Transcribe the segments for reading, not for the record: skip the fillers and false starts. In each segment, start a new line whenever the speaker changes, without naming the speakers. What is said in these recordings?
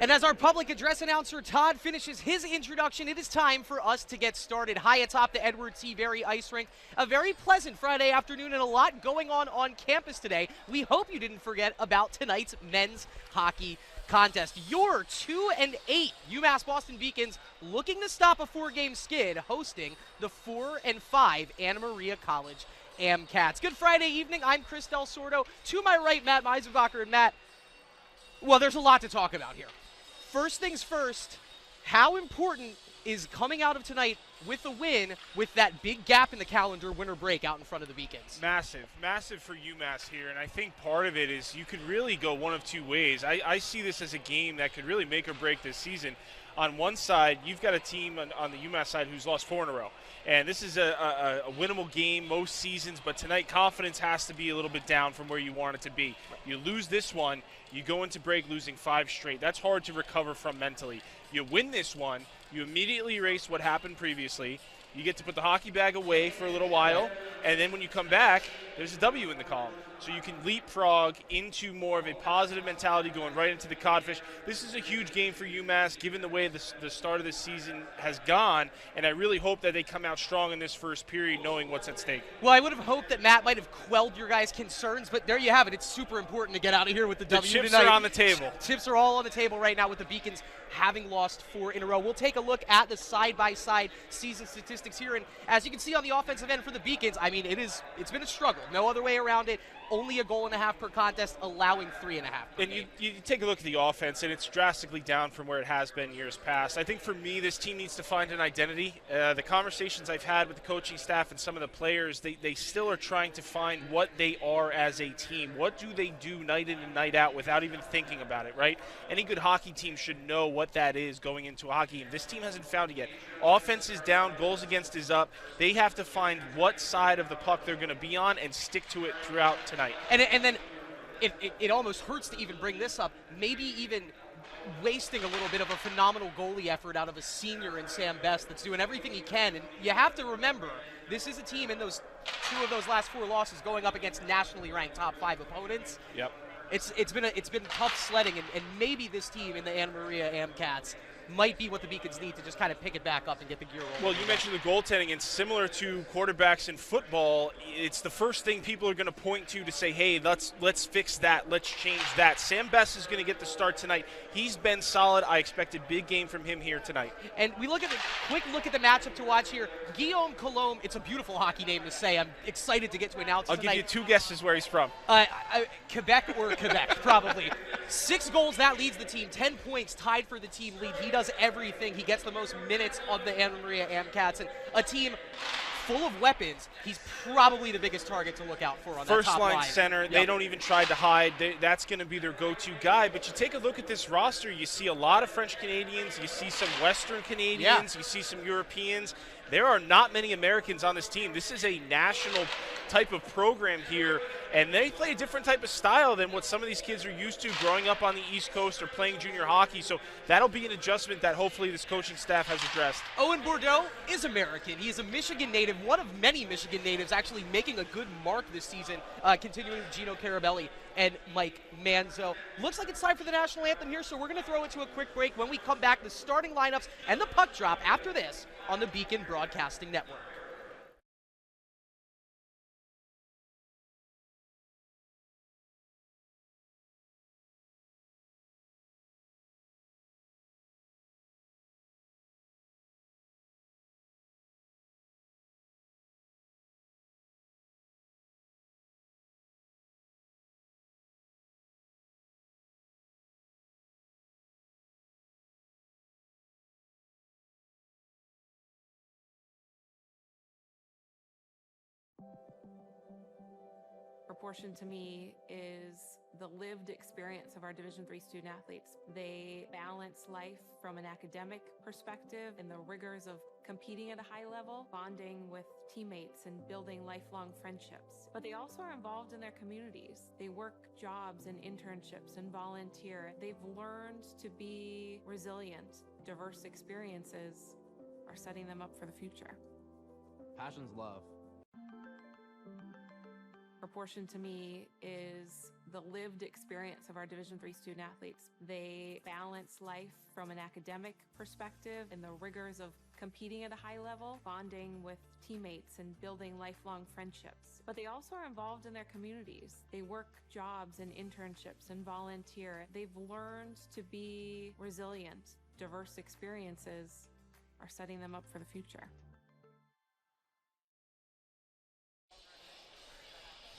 And as our public address announcer Todd finishes his introduction, it is time for us to get started. High atop the Edward C. Berry Ice Rink, a very pleasant Friday afternoon and a lot going on campus today. We hope you didn't forget about tonight's men's hockey contest. Your 2-8 UMass Boston Beacons looking to stop a 4-game skid, hosting the 4-5 Anna Maria College Amcats. Good Friday evening. I'm Chris Del Sordo. To my right, Matt Meisenbacher. And Matt, well, there's a lot to talk about here. First things first, how important is coming out of tonight with the win with that big gap in the calendar winter break out in front of the Beacons?
Massive for UMass here, and I think part of it is you could really go one of two ways. I see this as a game that could really make or break this season. On one side, you've got a team on the UMass side who's lost 4 in a row. And this is a winnable game most seasons, but tonight confidence has to be a little bit down from where you want it to be. You lose this one, you go into break losing 5 straight. That's hard to recover from mentally. You win this one, you immediately erase what happened previously. You get to put the hockey bag away for a little while, and then when you come back, there's a W in the column. So you can leapfrog into more of a positive mentality going right into the Codfish. This is a huge game for UMass given the way the start of the season has gone, and I really hope that they come out strong in this first period knowing what's at stake.
Well, I would have hoped that Matt might have quelled your guys' concerns, but there you have it. It's super important to get out of here with the W tonight.
The chips are on the table.
Chips are all on the table right now with the Beacons having lost 4 in a row. We'll take a look at the side-by-side season statistics here, and as you can see on the offensive end for the Beacons, I mean, it's been a struggle. No other way around it. Only a goal and a half per contest, allowing 3.5 per
game. You take a look at the offense, and it's drastically down from where it has been years past. I think for me, this team needs to find an identity. The conversations I've had with the coaching staff and some of the players, they still are trying to find what they are as a team. What do they do night in and night out without even thinking about it, right? Any good hockey team should know what that is going into a hockey game. This team hasn't found it yet. Offense is down, goals against is up. They have to find what side of the puck they're going to be on and stick to it throughout tonight.
And then it almost hurts to even bring this up. Maybe even wasting a little bit of a phenomenal goalie effort out of a senior in Sam Best that's doing everything he can. And you have to remember, this is a team in those 2 of those last 4 losses going up against nationally ranked top 5 opponents.
Yep.
It's been tough sledding, and maybe this team in the Anna Maria Amcats might be what the Beacons need to just kind of pick it back up and get the gear rolling.
Well, you mentioned the goaltending, and similar to quarterbacks in football, it's the first thing people are going to point to say, hey, let's fix that, let's change that. Sam Best is going to get the start tonight. He's been solid. I expect a big game from him here tonight.
And we quick look at the matchup to watch here. Guillaume Colombe, it's a beautiful hockey name to say. I'm excited to get to announce it tonight.
I'll give you 2 guesses where he's from.
Quebec or Quebec, probably. 6 goals, that leads the team. 10 points, tied for the team lead. He does everything. He gets the most minutes of the Anna Maria Amcats, and a team full of weapons. He's probably the biggest target to look out for on that top line.
First line center. Yep. They don't even try to hide. That's going to be their go-to guy. But you take a look at this roster, you see a lot of French Canadians. You see some Western Canadians.
Yeah.
You see some Europeans. There are not many Americans on this team. This is a national type of program here, and they play a different type of style than what some of these kids are used to growing up on the East Coast or playing junior hockey. So that'll be an adjustment that hopefully this coaching staff has addressed.
Owen Bordeaux is American. He is a Michigan native, one of many Michigan natives actually making a good mark this season, continuing with Gino Carabelli and Mike Manzo. Looks like it's time for the national anthem here, so we're going to throw it to a quick break. When we come back, the starting lineups and the puck drop after this on the Beacon Broadcasting Network.
Proportion to me is the lived experience of our Division III student athletes. They balance life from an academic perspective and the rigors of competing at a high level, bonding with teammates and building lifelong friendships. But they also are involved in their communities. They work jobs and internships and volunteer. They've learned to be resilient. Diverse experiences are setting them up for the future.
Passion's love.
proportion to me is the lived experience of our Division III student athletes. They balance life from an academic perspective and the rigors of competing at a high level, bonding with teammates and building lifelong friendships. But they also are involved in their communities. They work jobs and internships and volunteer. They've learned to be resilient. Diverse experiences are setting them up for the future.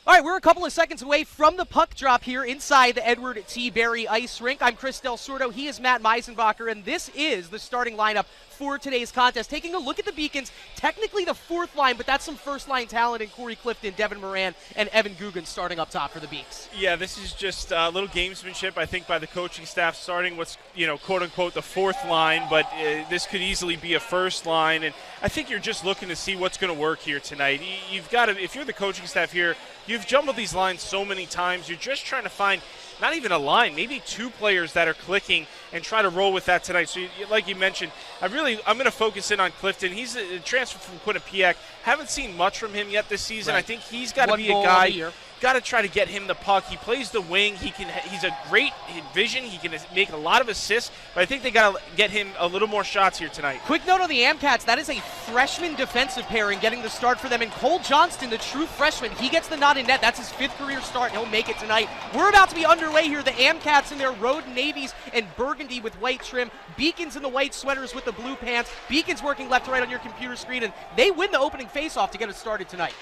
All right, we're a couple of seconds away from the puck drop here inside the Edward T. Berry Ice Rink. I'm Chris Del Sordo. He is Matt Meisenbacher, and this is the starting lineup for today's contest. Taking a look at the Beacons, technically the fourth line, but that's some first-line talent in Corey Clifton, Devin Moran, and Evan Guggen starting up top for the Beaks.
Yeah, this is just a little gamesmanship, I think, by the coaching staff, starting what's, quote-unquote the fourth line, but this could easily be a first line, and I think you're just looking to see what's going to work here tonight. You've got to, if you're the coaching staff here, you've jumbled these lines so many times, you're just trying to find not even a line, maybe two players that are clicking and try to roll with that tonight. So like you mentioned, I'm going to focus in on Clifton. He's a transfer from Quinnipiac. Haven't seen much from him yet this season. Right. I think he's got to be a guy. Got to try to get him the puck. He plays the wing. He's a great vision. He can make a lot of assists, but I think they got to get him a little more shots here tonight.
Quick note on the Amcats, that is a freshman defensive pairing getting the start for them. And Cole Johnston, the true freshman, he gets the nod in net. That's his fifth career start, and he'll make it tonight. We're about to be underway here. The Amcats in their road navies and burgundy with white trim. Beacons in the white sweaters with the blue pants. Beacons working left to right on your computer screen, and they win the opening faceoff to get us started tonight.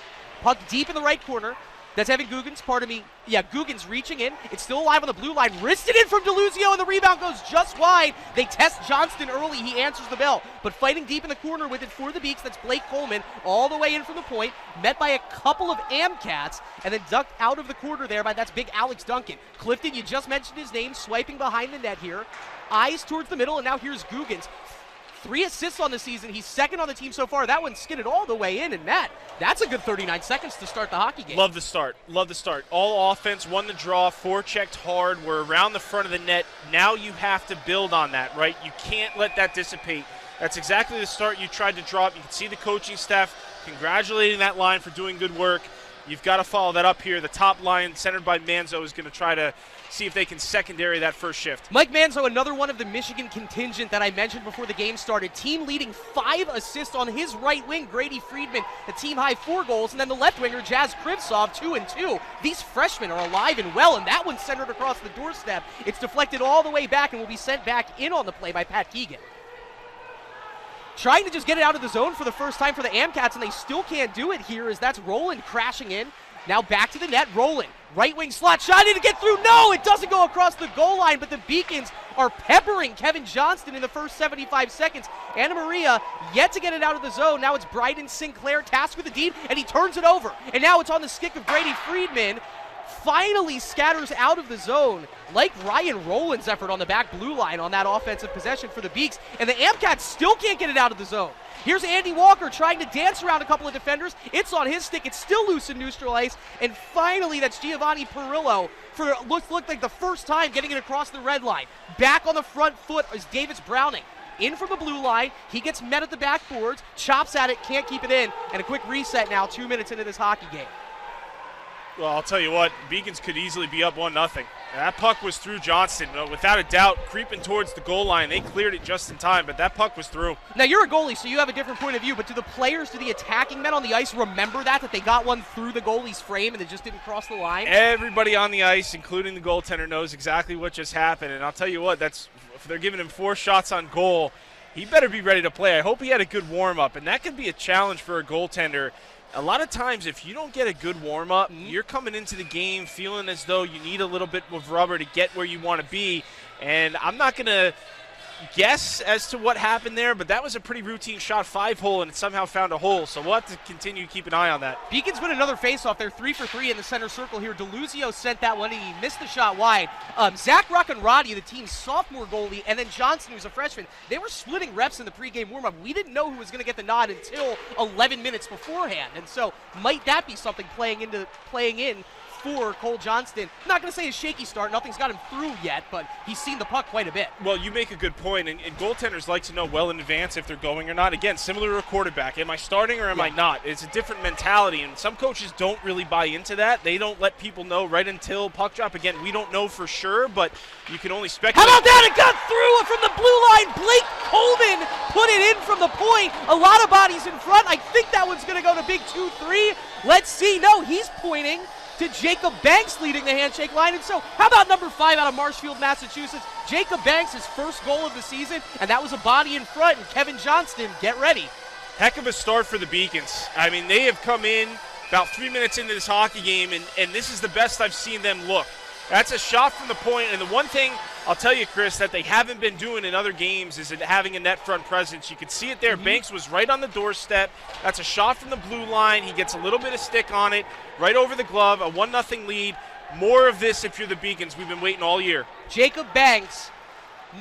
Puck deep in the right corner. That's Evan Guggen's, Guggen's reaching in. It's still alive on the blue line. Wristed in from DeLuzio, and the rebound goes just wide. They test Johnston early. He answers the bell. But fighting deep in the corner with it for the Beaks, that's Blake Coleman, all the way in from the point, met by a couple of Amcats, and then ducked out of the corner there by that's big Alex Duncan. Clifton, you just mentioned his name, swiping behind the net here. Eyes towards the middle, and now here's Guggen's. 3 assists on the season. He's second on the team so far. That one skidded all the way in, and Matt, that's a good 39 seconds to start the hockey game.
Love the start. All offense, won the draw, forechecked hard. We're around the front of the net. Now you have to build on that, right? You can't let that dissipate. That's exactly the start you tried to drop. You can see the coaching staff congratulating that line for doing good work. You've got to follow that up here. The top line, centered by Manzo, is going to try to see if they can secondary that first shift.
Mike Manzo, another one of the Michigan contingent that I mentioned before the game started. Team leading 5 assists on his right wing, Grady Friedman, a team-high 4 goals. And then the left winger, Jazz Krivtsov, 2 and 2. These freshmen are alive and well, and that one's centered across the doorstep. It's deflected all the way back and will be sent back in on the play by Pat Keegan. Trying to just get it out of the zone for the first time for the Amcats, and they still can't do it here as that's Roland crashing in. Now back to the net, Roland. Right wing slot shot in to get through. No, it doesn't go across the goal line, but the Beacons are peppering Kevin Johnston in the first 75 seconds. Anna Maria yet to get it out of the zone. Now it's Bryden Sinclair tasked with the deed, and he turns it over. And now it's on the stick of Grady Friedman. Finally scatters out of the zone, like Ryan Rowland's effort on the back blue line on that offensive possession for the Beaks, and the Amcats still can't get it out of the zone. Here's Andy Walker trying to dance around a couple of defenders. It's on his stick. It's still loose in neutral ice, and finally that's Giovanni Perillo for looked like the first time getting it across the red line. Back on the front foot is Davis Browning. In from the blue line, he gets met at the backboards, chops at it, can't keep it in, and a quick reset now 2 minutes into this hockey game.
Well, I'll tell you what, Beacons could easily be up 1-0. That puck was through Johnston, without a doubt, creeping towards the goal line. They cleared it just in time, but that puck was through.
Now, you're a goalie, so you have a different point of view, but do the players, do the attacking men on the ice remember that they got one through the goalie's frame and it just didn't cross the line?
Everybody on the ice, including the goaltender, knows exactly what just happened, and I'll tell you what, if they're giving him 4 shots on goal, he better be ready to play. I hope he had a good warm-up, and that could be a challenge for a goaltender. A lot of times, if you don't get a good warm-up, you're coming into the game feeling as though you need a little bit of rubber to get where you want to be. And I'm not going to guess as to what happened there, but that was a pretty routine shot, 5-hole, and it somehow found a hole. So we'll have to continue to keep an eye on that.
Beacons win another faceoff. They're 3 for 3 in the center circle here. DeLuzio sent that one, and he missed the shot wide. Zach Ruckenradi, the team's sophomore goalie, and then Johnson, who's a freshman, they were splitting reps in the pregame warm-up. We didn't know who was going to get the nod until 11 minutes beforehand, and so might that be something playing in for Cole Johnston. I'm not going to say a shaky start. Nothing's got him through yet, but he's seen the puck quite a bit.
Well, you make a good point, and goaltenders like to know well in advance if they're going or not. Again, similar to a quarterback. Am I starting or am I not? It's a different mentality, and some coaches don't really buy into that. They don't let people know right until puck drop. Again, we don't know for sure, but you can only speculate.
How about that? It got through from the blue line. Blake Coleman put it in from the point. A lot of bodies in front. I think that one's going to go to big 2-3. Let's see. No, he's pointing to Jacob Banks leading the handshake line. And so how about number 5 out of Marshfield, Massachusetts? Jacob Banks, his first goal of the season, and that was a body in front. And Kevin Johnston, get ready.
Heck of a start for the Beacons. I mean, they have come in about 3 minutes into this hockey game, and this is the best I've seen them look. That's a shot from the point, and the one thing I'll tell you, Chris, that they haven't been doing in other games is having a net front presence. You could see it there. Banks was right on the doorstep. That's a shot from the blue line. He gets a little bit of stick on it, right over the glove, a 1-0 lead. More of this if you're the Beacons. We've been waiting all year.
Jacob Banks,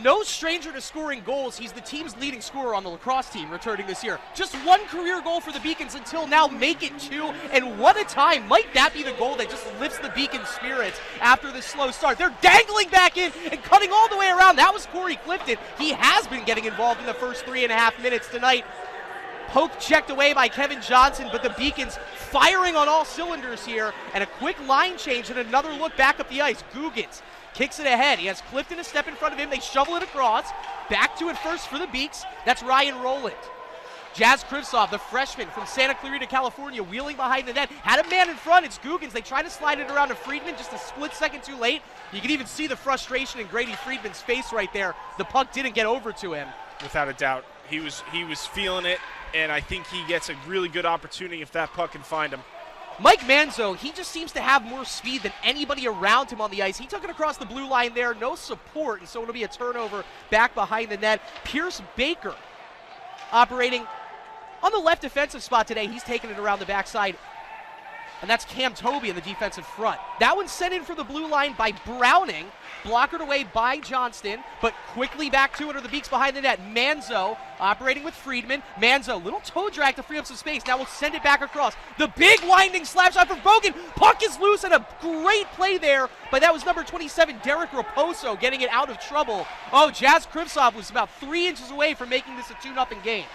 no stranger to scoring goals. He's the team's leading scorer on the lacrosse team returning this year. Just 1 career goal for the Beacons until now, make it 2, and what a time. Might that be the goal that just lifts the Beacons' spirits after this slow start? They're dangling back in and cutting all the way around. That was Corey Clifton. He has been getting involved in the first 3.5 minutes tonight. Poke checked away by Kevin Johnson, but the Beacons firing on all cylinders here, and a quick line change and another look back up the ice. Guggens kicks it ahead. He has Clifton a step in front of him. They shovel it across. Back to it first for the Beaks. That's Ryan Rowland. Jazz Krivtsov, the freshman from Santa Clarita, California, wheeling behind the net. Had a man in front. It's Guggens. They try to slide it around to Friedman just a split second too late. You can even see the frustration in Grady Friedman's face right there. The puck didn't get over to him.
Without a doubt. He was feeling it, and I think he gets a really good opportunity if that puck can find him.
Mike Manzo, he just seems to have more speed than anybody around him on the ice. He took it across the blue line there, no support, and so it'll be a turnover back behind the net. Pierce Baker operating on the left defensive spot today. He's taking it around the backside, and that's Cam Toby in the defensive front. That one's sent in for the blue line by Browning, blockered away by Johnston, but quickly back to it are the Beaks behind the net. Manzo operating with Friedman. Manzo, little toe drag to free up some space. Now we'll send it back across. The big winding slap shot from Bogan. Puck is loose, and a great play there, but that was number 27, Derek Raposo, getting it out of trouble. Oh, Jazz Krivtsov was about 3 inches away from making this a 2-0 game.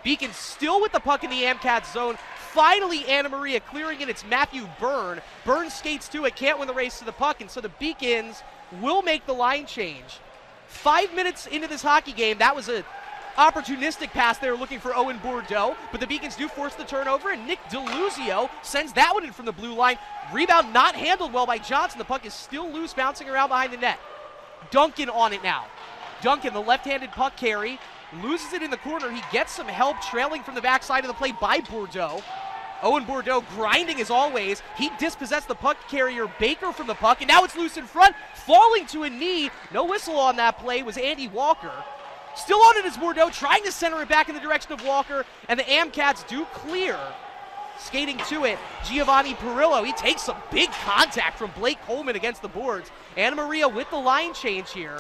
Beacon still with the puck in the Amcats zone. Finally, Anna Maria clearing it. It's Matthew Byrne. Byrne skates to it, can't win the race to the puck, and so the Beacons will make the line change. 5 minutes into this hockey game, that was an opportunistic pass. They were looking for Owen Bordeaux, but the Beacons do force the turnover, and Nick DeLuzio sends that one in from the blue line. Rebound not handled well by Johnson. The puck is still loose, bouncing around behind the net. Duncan on it now. Duncan, the left-handed puck carry, loses it in the corner. He gets some help trailing from the backside of the play by Bordeaux. Owen Bordeaux grinding as always. He dispossessed the puck carrier Baker from the puck, and now it's loose in front, falling to a knee. No whistle on that play was Andy Walker. Still on it is Bordeaux, trying to center it back in the direction of Walker, and the Amcats do clear. Skating to it, Giovanni Perillo. He takes some big contact from Blake Coleman against the boards. Anna Maria with the line change here.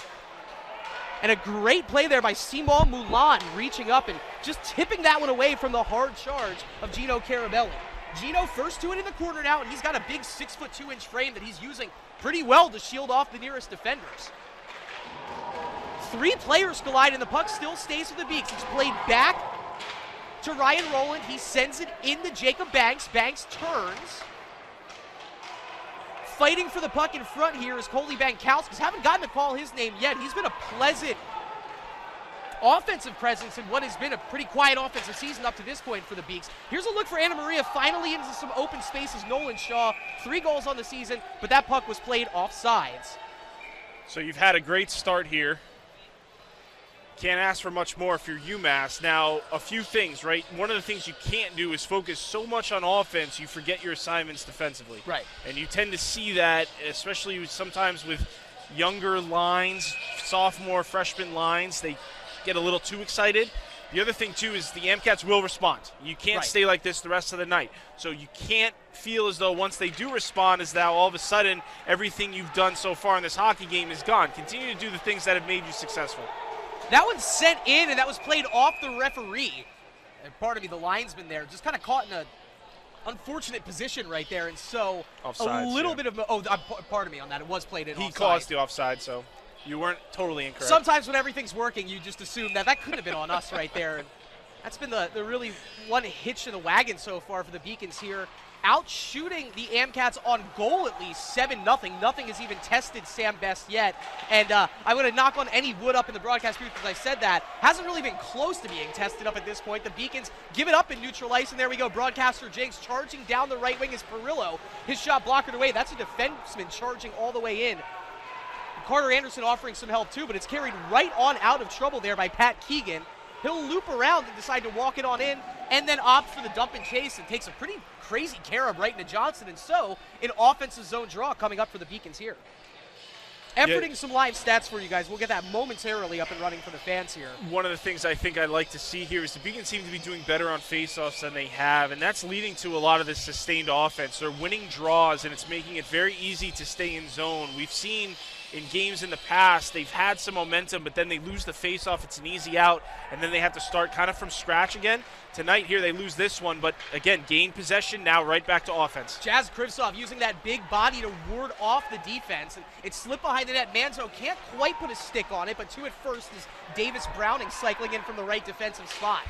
And a great play there by Simon Moulin, reaching up and just tipping that one away from the hard charge of Gino Carabelli. Gino first to it in the corner now, and he's got a big 6'2" frame that he's using pretty well to shield off the nearest defenders. 3 players collide, and the puck still stays with the Beaks. It's played back to Ryan Rowland. He sends it into Jacob Banks. Banks turns. Fighting for the puck in front here is Coley Bankauskas. Haven't gotten to call his name yet. He's been a pleasant offensive presence in what has been a pretty quiet offensive season up to this point for the Beaks. Here's a look for Anna Maria, finally into some open spaces. Nolan Shaw, 3 goals on the season, but that puck was played offsides.
So you've had a great start here. Can't ask for much more if you're UMass. Now, a few things, right? One of the things you can't do is focus so much on offense you forget your assignments defensively.
Right.
And you tend to see that, especially sometimes with younger lines, sophomore, freshman lines, they get a little too excited. The other thing, too, is the Amcats will respond. You can't stay like this the rest of the night. So you can't feel as though once they do respond as though all of a sudden everything you've done so far in this hockey game is gone. Continue to do the things that have made you successful.
That one's sent in, and that was played off the referee. And part of me, the linesman there, just kind of caught in a unfortunate position right there, and so
Offsides,
a little
yeah.
bit of pardon me on that. It was played in
He
offside.
caused the offside, so you weren't totally incorrect.
Sometimes when everything's working, you just assume that couldn't have been on us right there. And that's been the really one hitch in the wagon so far for the Beacons here. Out shooting the AmCats on goal at least, 7-0. Nothing has even tested Sam Best yet. And I'm going to knock on any wood up in the broadcast booth because I said that. Hasn't really been close to being tested up at this point. The Beacons give it up in neutral ice, and there we go. Broadcaster Jinx charging down the right wing is Perillo. His shot blocked away. That's a defenseman charging all the way in. Carter Anderson offering some help too, but it's carried right on out of trouble there by Pat Keegan. He'll loop around and decide to walk it on in and then opt for the dump and chase and takes a pretty crazy carob right into Johnson. And so an offensive zone draw coming up for the Beacons here. Efforting some live stats for you guys. We'll get that momentarily up and running for the fans here.
One of the things I think I'd like to see here is the Beacons seem to be doing better on faceoffs than they have, and that's leading to a lot of this sustained offense. They're winning draws, and it's making it very easy to stay in zone. We've seen in games in the past, they've had some momentum, but then they lose the faceoff. It's an easy out, and then they have to start kind of from scratch again. Tonight here, they lose this one, but again, gain possession, now right back to offense.
Jazz Krivtsov using that big body to ward off the defense, and it slipped behind the net. Manzo can't quite put a stick on it, but to it first is Davis Browning cycling in from the right defensive spot.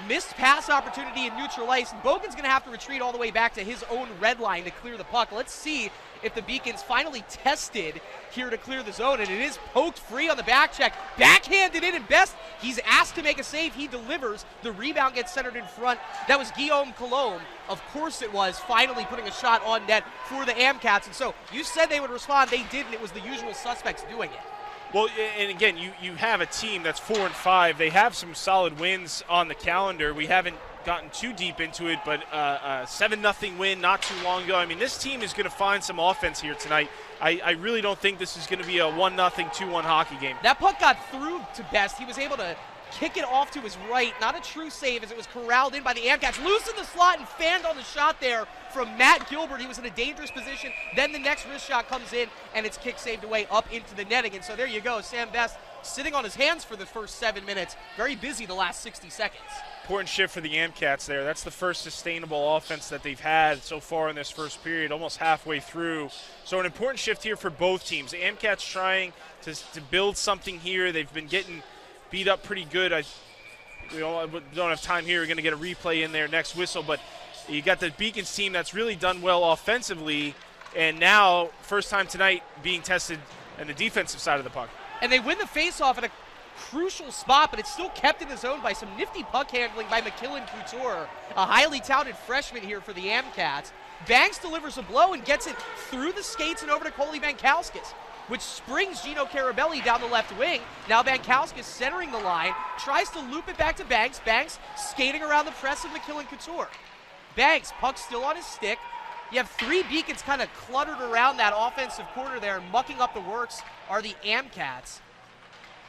Missed pass opportunity in neutral ice. Bogan's going to have to retreat all the way back to his own red line to clear the puck. Let's see if the Beacons finally tested here to clear the zone, and it is poked free on the back check. Backhanded in, and Best, he's asked to make a save. He delivers. The rebound gets centered in front. That was Guillaume Colombe. Of course it was, finally putting a shot on net for the AmCats. And so you said they would respond. They didn't. It was the usual suspects doing it.
Well, and again, you have a team that's 4-5. They have some solid wins on the calendar. We haven't gotten too deep into it, but a 7-0 win not too long ago. I mean, this team is going to find some offense here tonight. I really don't think this is going to be a 1-0, 2-1 hockey game.
That puck got through to Best. He was able to kick it off to his right. Not a true save as it was corralled in by the AmCats. Loose in the slot and fanned on the shot there from Matt Gilbert. He was in a dangerous position. Then the next wrist shot comes in, and it's kick saved away up into the netting. And so there you go. Sam Best sitting on his hands for the first 7 minutes. Very busy the last 60 seconds.
Important shift for the AmCats there. That's the first sustainable offense that they've had so far in this first period, almost halfway through. So an important shift here for both teams. The AmCats trying to build something here. They've been getting beat up pretty good. We don't have time here. We're going to get a replay in there next whistle, but you got the Beacons team that's really done well offensively, and now first time tonight being tested on the defensive side of the puck.
And they win the faceoff at a crucial spot, but it's still kept in the zone by some nifty puck handling by McKillen Couture, a highly touted freshman here for the AmCats. Banks delivers a blow and gets it through the skates and over to Coley Bankowskis, which springs Gino Carabelli down the left wing. Now Bankowskis centering the line, tries to loop it back to Banks. Banks skating around the press of McKillen Couture. Banks, puck still on his stick. You have three Beacons kind of cluttered around that offensive corner there, mucking up the works are the AmCats.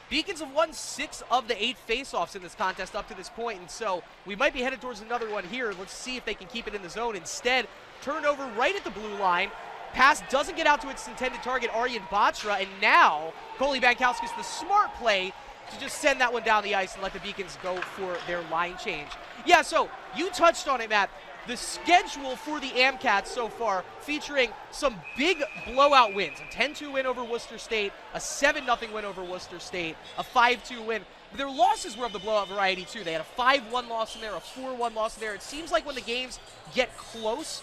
Beacons have won 6 of the 8 faceoffs in this contest up to this point, and so we might be headed towards another one here. Let's see if they can keep it in the zone. Instead, turnover right at the blue line. Pass doesn't get out to its intended target, Aryan Batra, and now Coley Bankowskis, the smart play to just send that one down the ice and let the Beacons go for their line change. Yeah, so you touched on it, Matt. The schedule for the AmCats so far featuring some big blowout wins. A 10-2 win over Worcester State, a 7-0 win over Worcester State, a 5-2 win. But their losses were of the blowout variety too. They had a 5-1 loss in there, a 4-1 loss in there. It seems like when the games get close,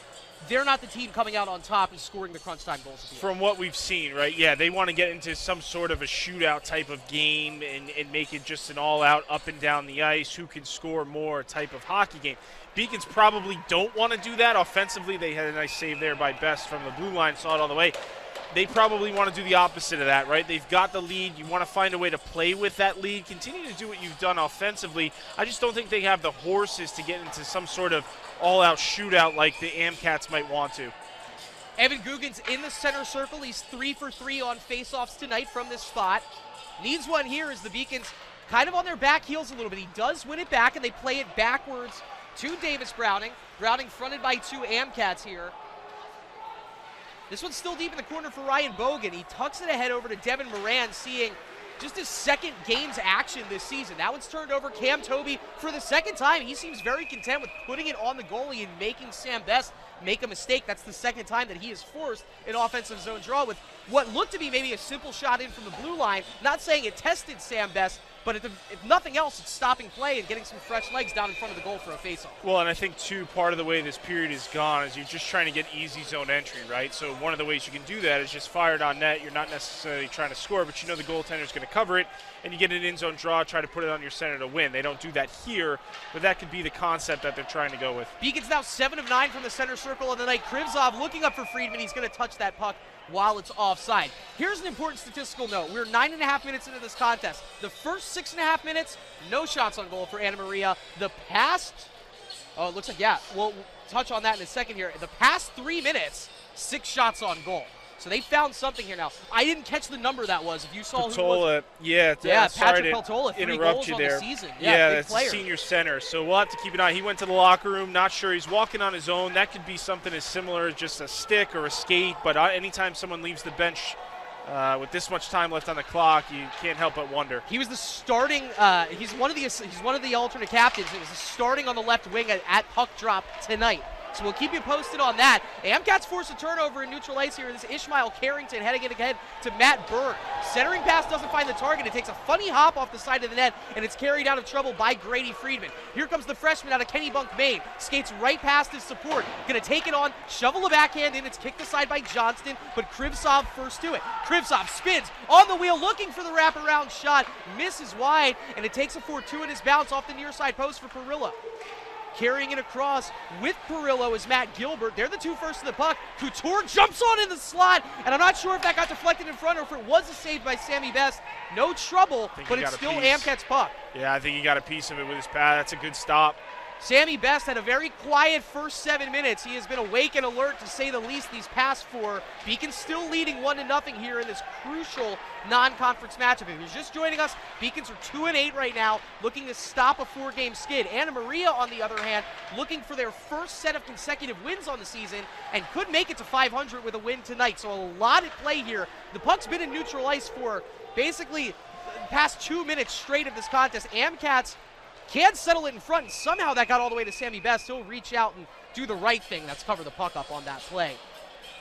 they're not the team coming out on top and scoring the crunch time goals.
From what we've seen, right? Yeah, they want to get into some sort of a shootout type of game and make it just an all-out up and down the ice, who can score more type of hockey game. Beacons probably don't want to do that. Offensively, they had a nice save there by Best from the blue line, saw it all the way. They probably want to do the opposite of that, right? They've got the lead. You want to find a way to play with that lead. Continue to do what you've done offensively. I just don't think they have the horses to get into some sort of all-out shootout like the AmCats might want to.
Evan Guggen's in the center circle. He's 3 for 3 on faceoffs tonight from this spot. Needs one here as the Beacons kind of on their back heels a little bit. He does win it back, and they play it backwards to Davis Browning. Browning fronted by 2 AmCats here. This one's still deep in the corner for Ryan Bogan. He tucks it ahead over to Devin Moran, seeing just his second game's action this season. That one's turned over. Cam Toby for the second time. He seems very content with putting it on the goalie and making Sam Best make a mistake. That's the second time that he has forced an offensive zone draw with what looked to be maybe a simple shot in from the blue line. Not saying it tested Sam Best, but if nothing else, it's stopping play and getting some fresh legs down in front of the goal for a faceoff.
Well, and I think, too, part of the way this period is gone is you're just trying to get easy zone entry, right? So one of the ways you can do that is just fire it on net. You're not necessarily trying to score, but you know the goaltender's going to cover it, and you get an in-zone draw, try to put it on your center to win. They don't do that here, but that could be the concept that they're trying to go with.
Beacon's now 7 of 9 from the center circle of the night. Krivzov looking up for Friedman. He's going to touch that puck while it's offside. Here's an important statistical note. We're 9.5 minutes into this contest. The first 6.5 minutes, no shots on goal for Anna Maria. The past, it looks like, yeah, we'll touch on that in a second here. The past 3 minutes, 6 shots on goal. So they found something here now. I didn't catch the number that was. If you saw who it was.
Yeah,
Patrick Peltola, 3 goals on the season.
Yeah,
big
that's
player.
a senior center. So we'll have to keep an eye. He went to the locker room. Not sure he's walking on his own. That could be something as similar as just a stick or a skate. But anytime someone leaves the bench with this much time left on the clock, you can't help but wonder.
He was the starting. He's one of the alternate captains. He was starting on the left wing at puck drop tonight. So we'll keep you posted on that. Amcats force a turnover in neutral ice here. This is Ishmael Carrington heading it ahead to Matt Berg. Centering pass doesn't find the target. It takes a funny hop off the side of the net, and it's carried out of trouble by Grady Friedman. Here comes the freshman out of Kennebunk, Maine. Skates right past his support. Going to take it on, shovel a backhand in. It's kicked aside by Johnston, but Krivzov first to it. Krivzov spins on the wheel, looking for the wraparound shot. Misses wide, and it takes a fortuitous bounce off the near side post for Perillo. Carrying it across with Perillo is Matt Gilbert. They're the two first to the puck. Couture jumps on in the slot, and I'm not sure if that got deflected in front or if it was a save by Sammy Best. No trouble, but it's still Amcat's puck.
Yeah, I think he got a piece of it with his pad. That's a good stop.
Sammy Best had a very quiet first 7 minutes. He has been awake and alert, to say the least, these past 4. Beacon still leading 1-0 here in this crucial non-conference matchup. If you're just joining us, Beacons are 2-8 right now, looking to stop a 4-game skid. Anna Maria, on the other hand, looking for their first set of consecutive wins on the season and could make it to 500 with a win tonight. So a lot at play here. The puck's been in neutral ice for basically the past 2 minutes straight of this contest. Amcats can settle it in front, and somehow that got all the way to Sammy Best. He'll reach out and do the right thing. That's cover the puck up on that play.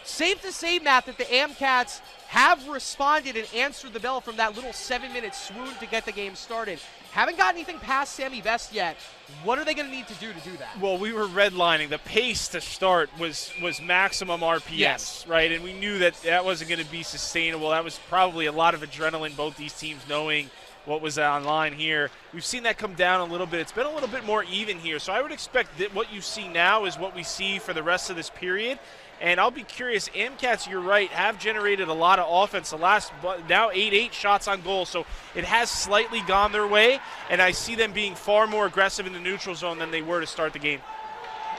Safe to say, Matt, that the Amcats have responded and answered the bell from that little 7-minute swoon to get the game started. Haven't got anything past Sammy Best yet. What are they going to need to do that?
Well, we were redlining. The pace to start was maximum RPMs,
yes,
right? And we knew that wasn't going to be sustainable. That was probably a lot of adrenaline, both these teams knowing what was online here. We've seen that come down a little bit. It's been a little bit more even here. So I would expect that what you see now is what we see for the rest of this period. And I'll be curious, Amcats, you're right, have generated a lot of offense. The last, now 8 shots on goal. So it has slightly gone their way. And I see them being far more aggressive in the neutral zone than they were to start the game.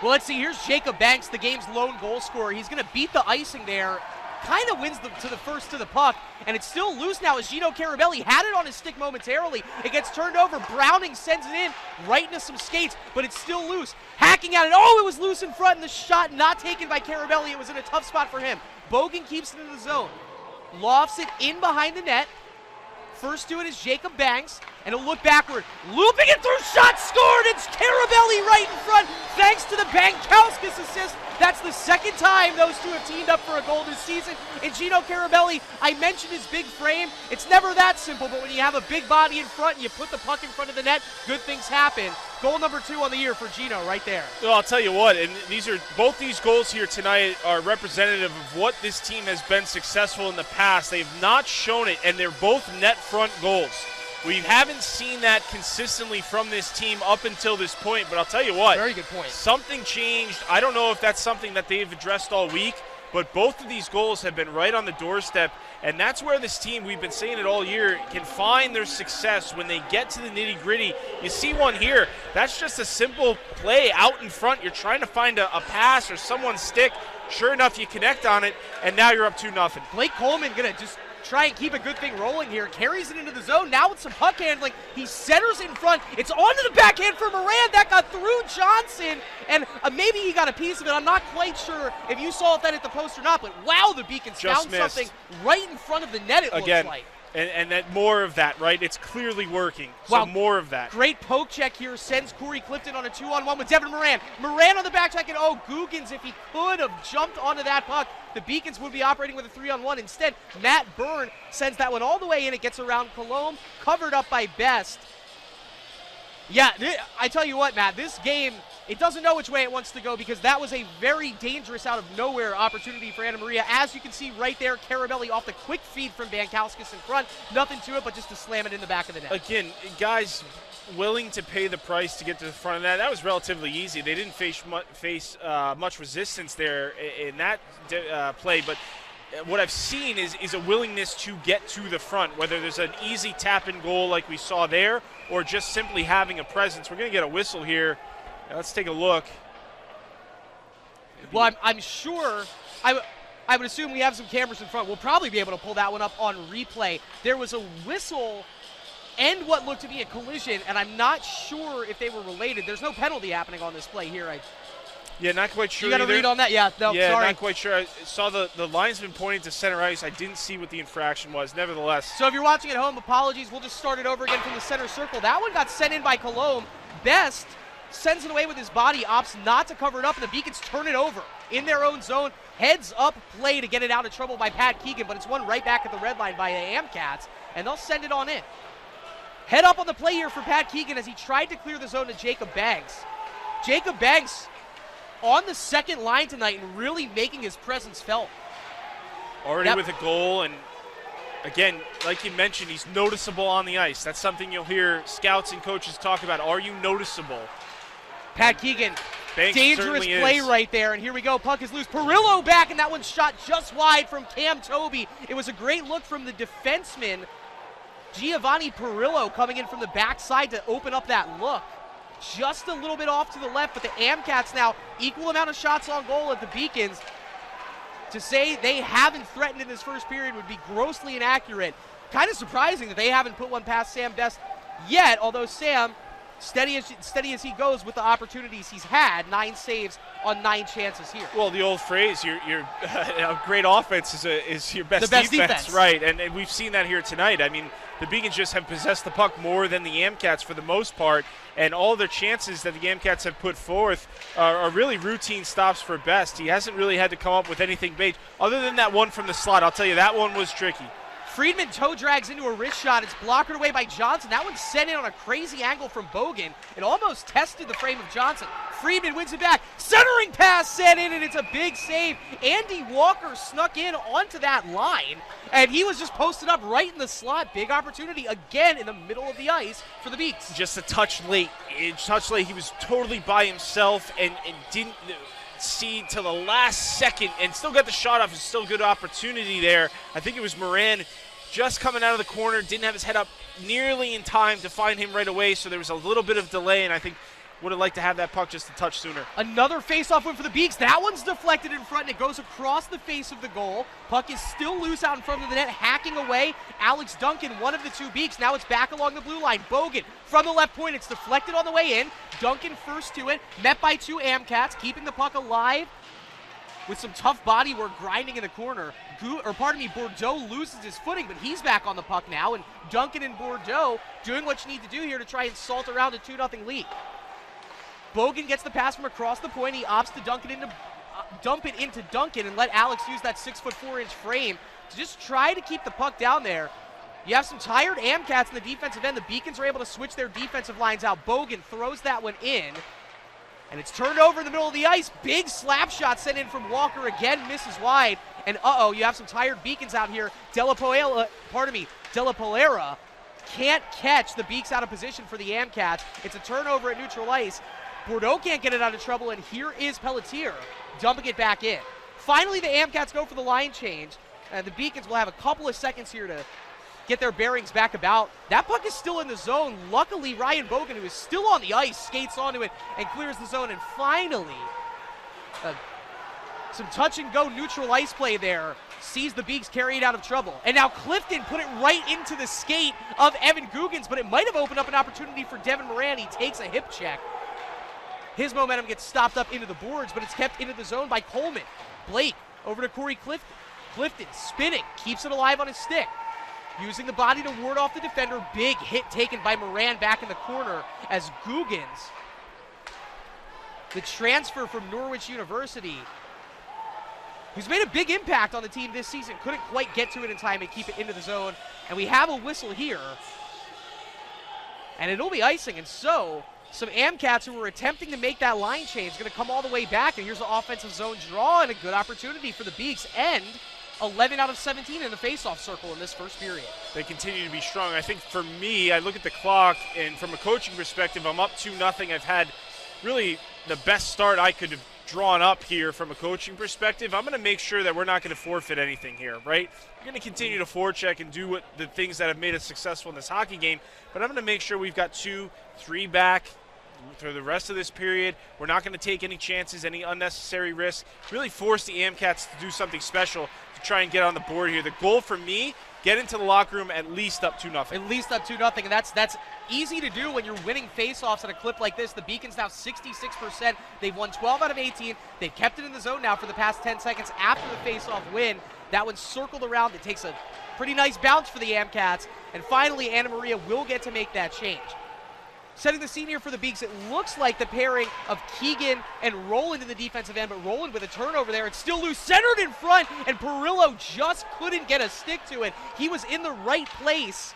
Well, let's see. Here's Jacob Banks, the game's lone goal scorer. He's going to beat the icing there. Kind of wins to the first to the puck, and it's still loose now as Gino Carabelli had it on his stick momentarily. It gets turned over. Browning sends it in right into some skates, but it's still loose. Hacking at it. Oh, it was loose in front, and the shot not taken by Carabelli. It was in a tough spot for him. Bogan keeps it in the zone. Lofts it in behind the net. First to it is Jacob Banks, and he'll look backward. Looping it through, shot scored! It's Carabelli right in front, thanks to the Bankauskas assist. That's the second time those two have teamed up for a goal this season. And Gino Carabelli, I mentioned his big frame. It's never that simple, but when you have a big body in front and you put the puck in front of the net, good things happen. Goal number 2 on the year for Gino right there.
Well, I'll tell you what, and both these goals here tonight are representative of what this team has been successful in the past. They've not shown it, and they're both net front goals. We haven't seen that consistently from this team up until this point, but I'll tell you what.
Very good point.
Something changed. I don't know if that's something that they've addressed all week, but both of these goals have been right on the doorstep, and that's where this team, we've been saying it all year, can find their success when they get to the nitty-gritty. You see one here. That's just a simple play out in front. You're trying to find a pass or someone's stick. Sure enough, you connect on it, and now you're up 2-0.
Blake Coleman going to just try and keep a good thing rolling here. Carries it into the zone. Now with some puck handling, he centers in front. It's onto the backhand for Moran. That got through Johnson, and maybe he got a piece of it. I'm not quite sure if you saw if that hit the post or not, but wow, the Beacons found something right in front of the net, it looks like.
And that more of that, right? It's clearly working.
Wow.
So more of that.
Great poke check here sends Corey Clifton on a 2-on-1 with Devin Moran. Moran on the back check, and Googans, if he could have jumped onto that puck, the Beacons would be operating with a 3-on-1. Instead, Matt Byrne sends that one all the way in. It gets around Colomb, covered up by Best. Yeah, I tell you what, Matt, this game, it doesn't know which way it wants to go because that was a very dangerous out-of-nowhere opportunity for Anna Maria. As you can see right there, Carabelli off the quick feed from Bankauskas in front. Nothing to it but just to slam it in the back of the net.
Again, guys willing to pay the price to get to the front of that. That was relatively easy. They didn't face much resistance there in that play, but what I've seen is a willingness to get to the front, whether there's an easy tap-in goal like we saw there or just simply having a presence. We're going to get a whistle here. Let's take a look.
Well, I'm sure, I would assume we have some cameras in front. We'll probably be able to pull that one up on replay. There was a whistle and what looked to be a collision, and I'm not sure if they were related. There's no penalty happening on this play here.
Yeah, not quite sure.
You got to read on that? Yeah, no,
yeah,
sorry.
Not quite sure. I saw the linesman pointing to center ice. I didn't see what the infraction was, nevertheless.
So if you're watching at home, apologies. We'll just start it over again from the center circle. That one got sent in by Colomb. Best sends it away with his body, opts not to cover it up, and the Beacons turn it over in their own zone. Heads up play to get it out of trouble by Pat Keegan, but it's won right back at the red line by the Amcats, and they'll send it on in. Head up on the play here for Pat Keegan as he tried to clear the zone to Jacob Banks. Jacob Banks on the second line tonight and really making his presence felt.
Already with a goal, and again, like you mentioned, he's noticeable on the ice. That's something you'll hear scouts and coaches talk about. Are you noticeable?
Pat Keegan,
Banks
dangerous play right there, and here we go. Puck is loose. Perillo back, and that one's shot just wide from Cam Toby. It was a great look from the defenseman, Giovanni Perillo, coming in from the backside to open up that look. Just a little bit off to the left, but the Amcats now equal amount of shots on goal at the Beacons. To say they haven't threatened in this first period would be grossly inaccurate. Kind of surprising that they haven't put one past Sam Best yet, although Sam, steady as he goes with the opportunities he's had, 9 saves on 9 chances here.
Well, the old phrase, your great offense is your best,
defense.
Right, and we've seen that here tonight. I mean, the Beacons just have possessed the puck more than the Amcats for the most part, and all their chances that the Amcats have put forth are really routine stops for Best. He hasn't really had to come up with anything big, other than that one from the slot. I'll tell you, that one was tricky.
Friedman toe drags into a wrist shot. It's blocked away by Johnson. That one's sent in on a crazy angle from Bogan. It almost tested the frame of Johnson. Friedman wins it back. Centering pass sent in, and it's a big save. Andy Walker snuck in onto that line, and he was just posted up right in the slot. Big opportunity again in the middle of the ice for the Beaks.
Just a touch late. He was totally by himself and didn't see till the last second and still got the shot off. It's still a good opportunity there. I think it was Moran just coming out of the corner, didn't have his head up nearly in time to find him right away, so there was a little bit of delay, and I think would have liked to have that puck just a touch sooner.
Another face-off win for the Beaks. That one's deflected in front, and it goes across the face of the goal. Puck is still loose out in front of the net, hacking away. Alex Duncan, one of the 2 Beaks. Now it's back along the blue line. Bogan from the left point. It's deflected on the way in. Duncan first to it, met by 2 Amcats, keeping the puck alive with some tough body work grinding in the corner. Bordeaux loses his footing, but he's back on the puck now, and Duncan and Bordeaux doing what you need to do here to try and salt around a 2-0 lead. Bogan gets the pass from across the point. He opts to dump it into Duncan and let Alex use that 6'4" frame to just try to keep the puck down there. You have some tired Amcats in the defensive end. The Beacons are able to switch their defensive lines out. Bogan throws that one in, and it's turned over in the middle of the ice. Big slap shot sent in from Walker again, misses wide. And you have some tired Beacons out here. De La Polera can't catch the Beaks out of position for the Amcats. It's a turnover at neutral ice. Bordeaux can't get it out of trouble, and here is Pelletier dumping it back in. Finally, the Amcats go for the line change, and the Beacons will have a couple of seconds here to get their bearings back about. That puck is still in the zone. Luckily, Ryan Bogan, who is still on the ice, skates onto it and clears the zone. And finally, some touch-and-go neutral ice play there sees the Beaks carry it out of trouble. And now Clifton put it right into the skate of Evan Googans, but it might have opened up an opportunity for Devin Moran. He takes a hip check. His momentum gets stopped up into the boards, but it's kept into the zone by Coleman. Blake over to Corey Clifton. Clifton spinning, keeps it alive on his stick. using the body to ward off the defender. Big hit taken by Moran back in the corner as Googans, the transfer from Norwich University, who's made a big impact on the team this season, couldn't quite get to it in time and keep it into the zone. And we have a whistle here. And it'll be icing. And so some Amcats who were attempting to make that line change going to come all the way back. And here's the offensive zone draw and a good opportunity for the Beaks. And 11 out of 17 in the faceoff circle in this first period.
They continue to be strong. I think for me, I look at the clock, and from a coaching perspective, I'm up 2-0. I've had really the best start I could have drawn up here from a coaching perspective. I'm going to make sure that we're not going to forfeit anything here, right? We're going to continue to forecheck and do the things that have made us successful in this hockey game, but I'm going to make sure we've got 2-3 back through the rest of this period. We're not going to take any chances, any unnecessary risks, really force the Amcats to do something special to try and get on the board here. The goal for me, get into the locker room at least up 2-0.
At least up 2-0, and that's easy to do when you're winning faceoffs at a clip like this. The Beacons now 66%. They've won 12 out of 18. They've kept it in the zone now for the past 10 seconds after the faceoff win. That one's circled around. It takes a pretty nice bounce for the Amcats, and finally Anna Maria will get to make that change. Setting the scene here for the Beaks, it looks like the pairing of Keegan and Roland in the defensive end, but Roland with a turnover there. It's still loose, centered in front, and Perillo just couldn't get a stick to it. He was in the right place.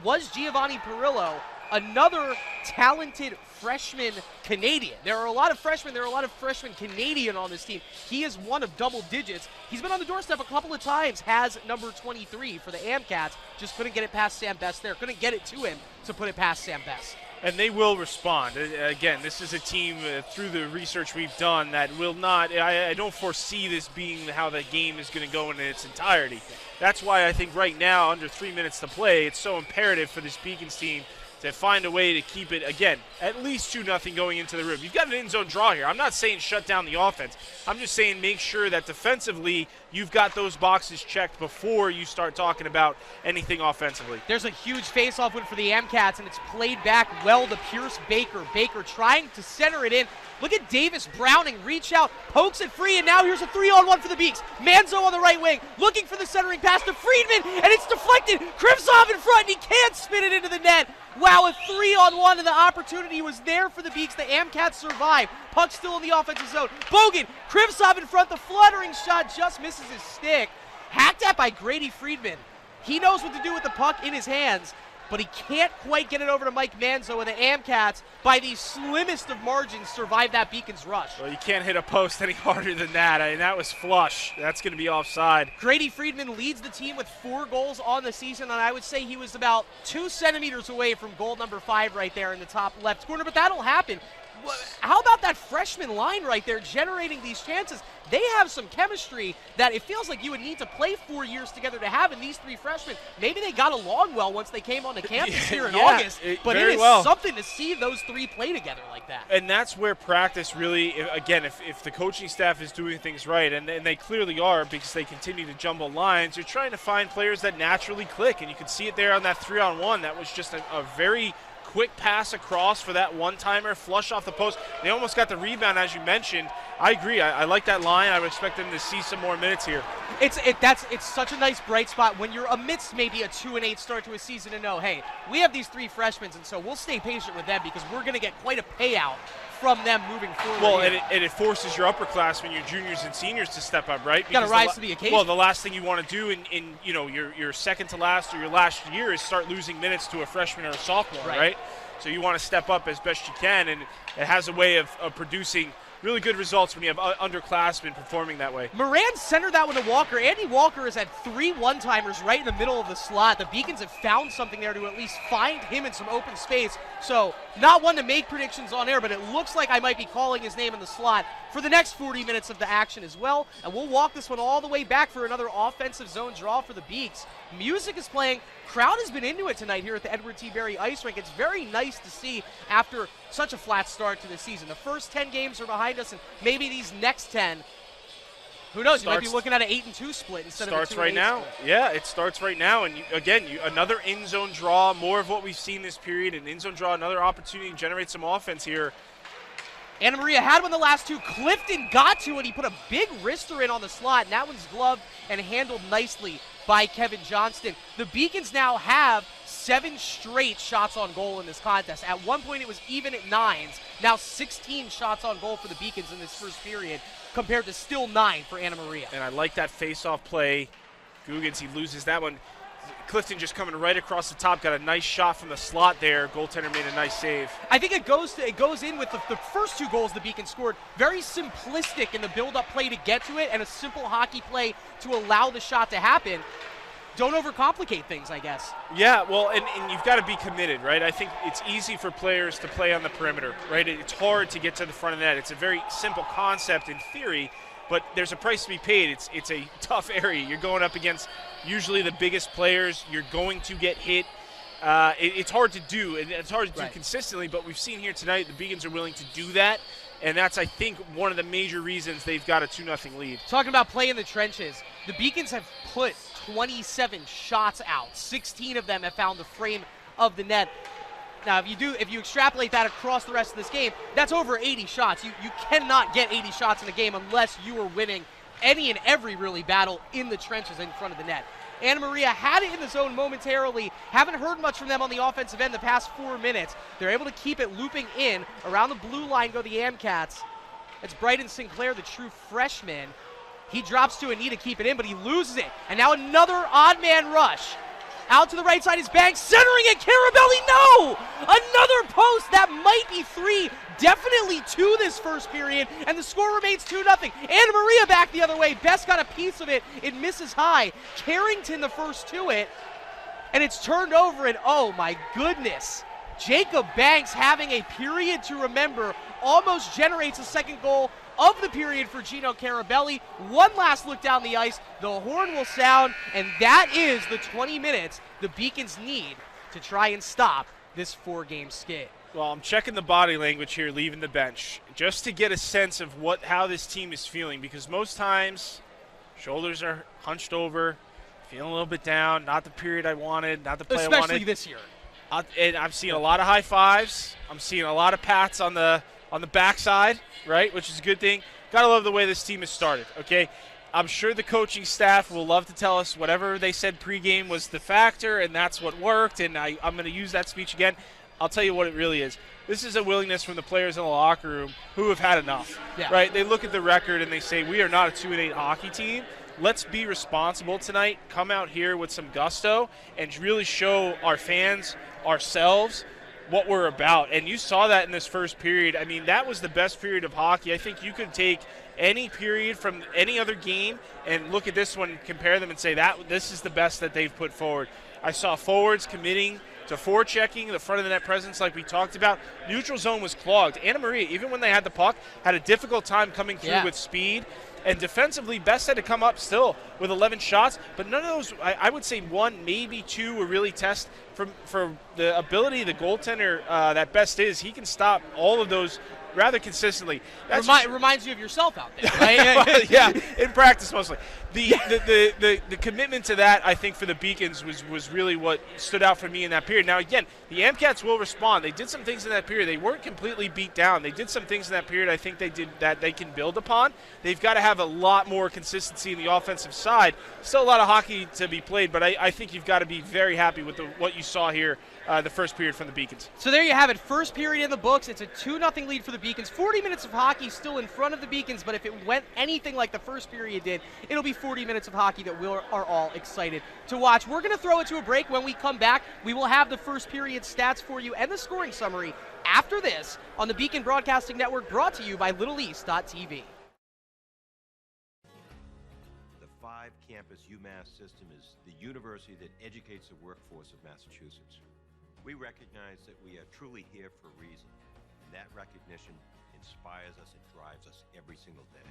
Was Giovanni Perillo, another talented freshman Canadian. There are a lot of freshmen. There are a lot of freshman Canadian on this team. He is one of double digits. He's been on the doorstep a couple of times, has number 23 for the Amcats. Just couldn't get it past Sam Best there. Couldn't get it to him to put it past Sam Best.
And they will respond. Again, this is a team, through the research we've done, that will not, I don't foresee this being how the game is going to go in its entirety. That's why I think right now, under 3 minutes to play, it's so imperative for this Beacons team to find a way to keep it, again, at least 2-0 going into the room. You've got an in-zone draw here. I'm not saying shut down the offense. I'm just saying make sure that defensively you've got those boxes checked before you start talking about anything offensively.
There's a huge face-off win for the Amcats, and it's played back well to Pierce Baker. Baker trying to center it in. Look at Davis Browning reach out, pokes it free, and now here's a 3-on-1 for the Beaks. Manzo on the right wing, looking for the centering pass to Friedman, and it's deflected. Krivtsov in front, and he can't spin it into the net. Wow, a 3-on-1, and the opportunity was there for the Beaks. The Amcats survive. Puck still in the offensive zone. Bogan, Krivtsov in front. The fluttering shot just misses his stick. Hacked at by Grady Friedman. He knows what to do with the puck in his hands, but he can't quite get it over to Mike Manzo, and the Amcats, by the slimmest of margins, survive that Beacons rush.
Well, you can't hit a post any harder than that. I mean, that was flush. That's going to be offside.
Grady Friedman leads the team with 4 goals on the season, and I would say he was about 2 centimeters away from goal number 5 right there in the top left corner, but that'll happen. How about that freshman line right there generating these chances? They have some chemistry that it feels like you would need to play 4 years together to have in these 3 freshmen. Maybe they got along well once they came onto campus here in August, but it is something to see those 3 play together like that.
And that's where practice really, again, if the coaching staff is doing things right, and they clearly are because they continue to jumble lines, you're trying to find players that naturally click, and you can see it there on that 3-on-1. That was just a very quick pass across for that one-timer, flush off the post. They almost got the rebound, as you mentioned. I agree. I like that line. I would expect them to see some more minutes here.
It's such a nice bright spot when you're amidst maybe a 2-8 start to a season to know, hey, we have these 3 freshmen, and so we'll stay patient with them because we're going to get quite a payout from them moving forward.
Well, and it forces your upperclassmen, your juniors and seniors to step up, right?
You got to rise to the occasion.
Well, the last thing you want to do in your second to last or your last year is start losing minutes to a freshman or a sophomore, right? So you want to step up as best you can, and it has a way of producing really good results when you have underclassmen performing that way.
Moran centered that one to Walker. Andy Walker has had 3 one-timers right in the middle of the slot. The Beacons have found something there to at least find him in some open space. So not one to make predictions on air, but it looks like I might be calling his name in the slot for the next 40 minutes of the action as well. And we'll walk this one all the way back for another offensive zone draw for the Beaks. Music is playing. Crowd has been into it tonight here at the Edward T. Berry Ice Rink. It's very nice to see after such a flat start to the season. The first 10 games are behind us, and maybe these next 10, who knows, you might be looking at an 8-2 split instead of a 2-8
starts right now.
split.
Yeah, it starts right now. And another in-zone draw, more of what we've seen this period. An in-zone draw, another opportunity to generate some offense here.
Anna Maria had one the last 2. Clifton got to it. He put a big wrister in on the slot, and that one's gloved and handled nicely by Kevin Johnston. The Beacons now have 7 straight shots on goal in this contest. At one point, it was even at 9s. Now 16 shots on goal for the Beacons in this first period, compared to still 9 for Anna Maria.
And I like that face-off play. Guggens, he loses that one. Clifton just coming right across the top, got a nice shot from the slot there. Goaltender made a nice save.
I think it goes in with the first 2 goals the Beacons scored. Very simplistic in the build-up play to get to it, and a simple hockey play to allow the shot to happen. Don't overcomplicate things, I guess.
Yeah, well, and you've got to be committed, right? I think it's easy for players to play on the perimeter, right? It's hard to get to the front of the net. It's a very simple concept in theory, but there's a price to be paid. It's a tough area. You're going up against usually the biggest players. You're going to get hit. It's hard to do, and it's hard to do consistently, but we've seen here tonight the Beacons are willing to do that, and that's, I think, one of the major reasons they've got a 2-0 lead.
Talking about play in the trenches, the Beacons have put 27 shots out. 16 of them have found the frame of the net. Now, if you extrapolate that across the rest of this game, that's over 80 shots. You cannot get 80 shots in a game unless you are winning any and every really battle in the trenches in front of the net. Anna Maria had it in the zone momentarily. Haven't heard much from them on the offensive end the past 4 minutes. They're able to keep it looping in. Around the blue line go the Amcats. It's Bryden Sinclair, the true freshman. He drops to a knee to keep it in, but he loses it. And now another odd man rush. Out to the right side is Banks, centering it, Carabelli, no! Another post, that might be 3, definitely 2 this first period, and the score remains 2-0. Anna Maria back the other way, Best got a piece of it, it misses high. Carrington the first to it, and it's turned over, and oh my goodness. Jacob Banks having a period to remember, almost generates a second goal of the period for Gino Carabelli. One last look down the ice, the horn will sound, and that is the 20 minutes the Beacons need to try and stop this 4-game skid.
Well, I'm checking the body language here leaving the bench just to get a sense of how this team is feeling, because most times shoulders are hunched over, feeling a little bit down, not the period I wanted, not the play I wanted.
Especially this year.
And I'm seeing a lot of high fives. I'm seeing a lot of pats on the backside, right, which is a good thing. Gotta love the way this team has started, okay? I'm sure the coaching staff will love to tell us whatever they said pregame was the factor, and that's what worked, and I'm going to use that speech again. I'll tell you what it really is. This is a willingness from the players in the locker room who have had enough, right? They look at the record and they say, we are not a 2-8 hockey team. Let's be responsible tonight, come out here with some gusto, and really show our fans, ourselves, what we're about. And you saw that in this first period. I mean, that was the best period of hockey. I think you could take any period from any other game and look at this one, compare them, and say that this is the best that they've put forward. I saw forwards committing to forechecking, the front of the net presence like we talked about. Neutral zone was clogged. Anna Maria, even when they had the puck, had a difficult time coming through with speed. And defensively, Best had to come up still with 11 shots, but none of those, I would say 1, maybe 2 were really test for the ability of the goaltender that Best is. He can stop all of those rather consistently.
Reminds you of yourself out there, right?
Well, yeah, in practice mostly. The commitment to that, I think, for the Beacons was really what stood out for me in that period. Now, again, the Amcats will respond. They did some things in that period. They weren't completely beat down. They did some things in that period I think they did that they can build upon. They've got to have a lot more consistency in the offensive side. Still a lot of hockey to be played, but I think you've got to be very happy with what you saw here the first period from the Beacons.
So there you have it. First period in the books. It's a 2-0 lead for the Beacons. 40 minutes of hockey still in front of the Beacons, but if it went anything like the first period did, it'll be 40 minutes of hockey that we are all excited to watch. We're going to throw it to a break. When we come back, we will have the first period stats for you and the scoring summary after this on the Beacon Broadcasting Network, brought to you by LittleEast.tv.
The 5-campus UMass system is the university that educates the workforce of Massachusetts. We recognize that we are truly here for a reason, and that recognition inspires us and drives us every single day.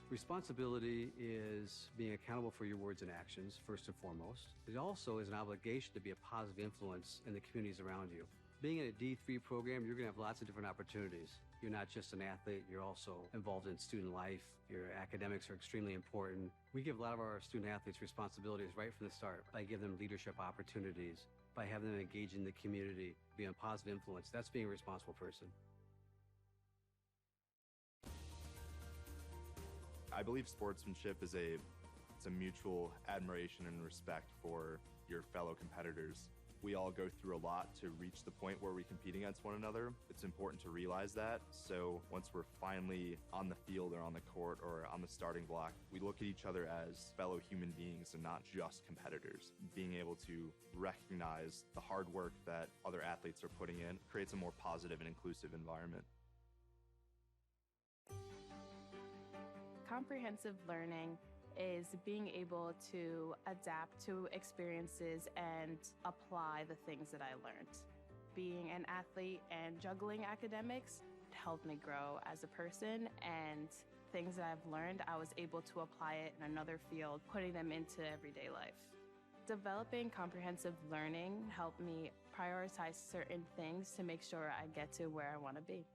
Responsibility is being accountable for your words and actions, first and foremost. It also is an obligation to be a positive influence in the communities around you. Being in a D3 program, you're going to have lots of different opportunities. You're not just an athlete, you're also involved in student life. Your academics are extremely important. We give a lot of our student athletes responsibilities right from the start. I give them leadership opportunities. by having them engage in the community, be a positive influence. That's being a responsible person.
I believe sportsmanship is it's a mutual admiration and respect for your fellow competitors. We all go through a lot to reach the point where we compete against one another. It's important to realize that. So once we're finally on the field or on the court or on the starting block, we look at each other as fellow human beings and not just competitors. Being able to recognize the hard work that other athletes are putting in creates a more positive and inclusive environment.
Comprehensive learning is being able to adapt to experiences and apply the things that I learned. Being an athlete and juggling academics helped me grow as a person, and things that I've learned, I was able to apply it in another field, putting them into everyday life. Developing comprehensive learning helped me prioritize certain things to make sure I get to where I want to be.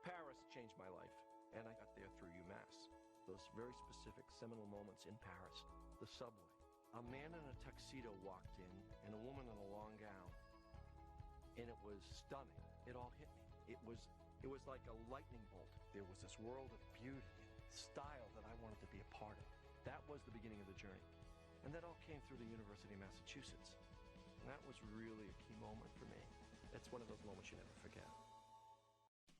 Paris changed my life, and I got there through UMass. Those very specific seminal moments in Paris, the subway. A man in a tuxedo walked in, and a woman in a long gown, and it was stunning. It all hit me. It was like a lightning bolt. There was this world of beauty and style that I wanted to be a part of. That was the beginning of the journey. And that all came through the University of Massachusetts. And that was really a key moment for me. That's one of those moments you never forget.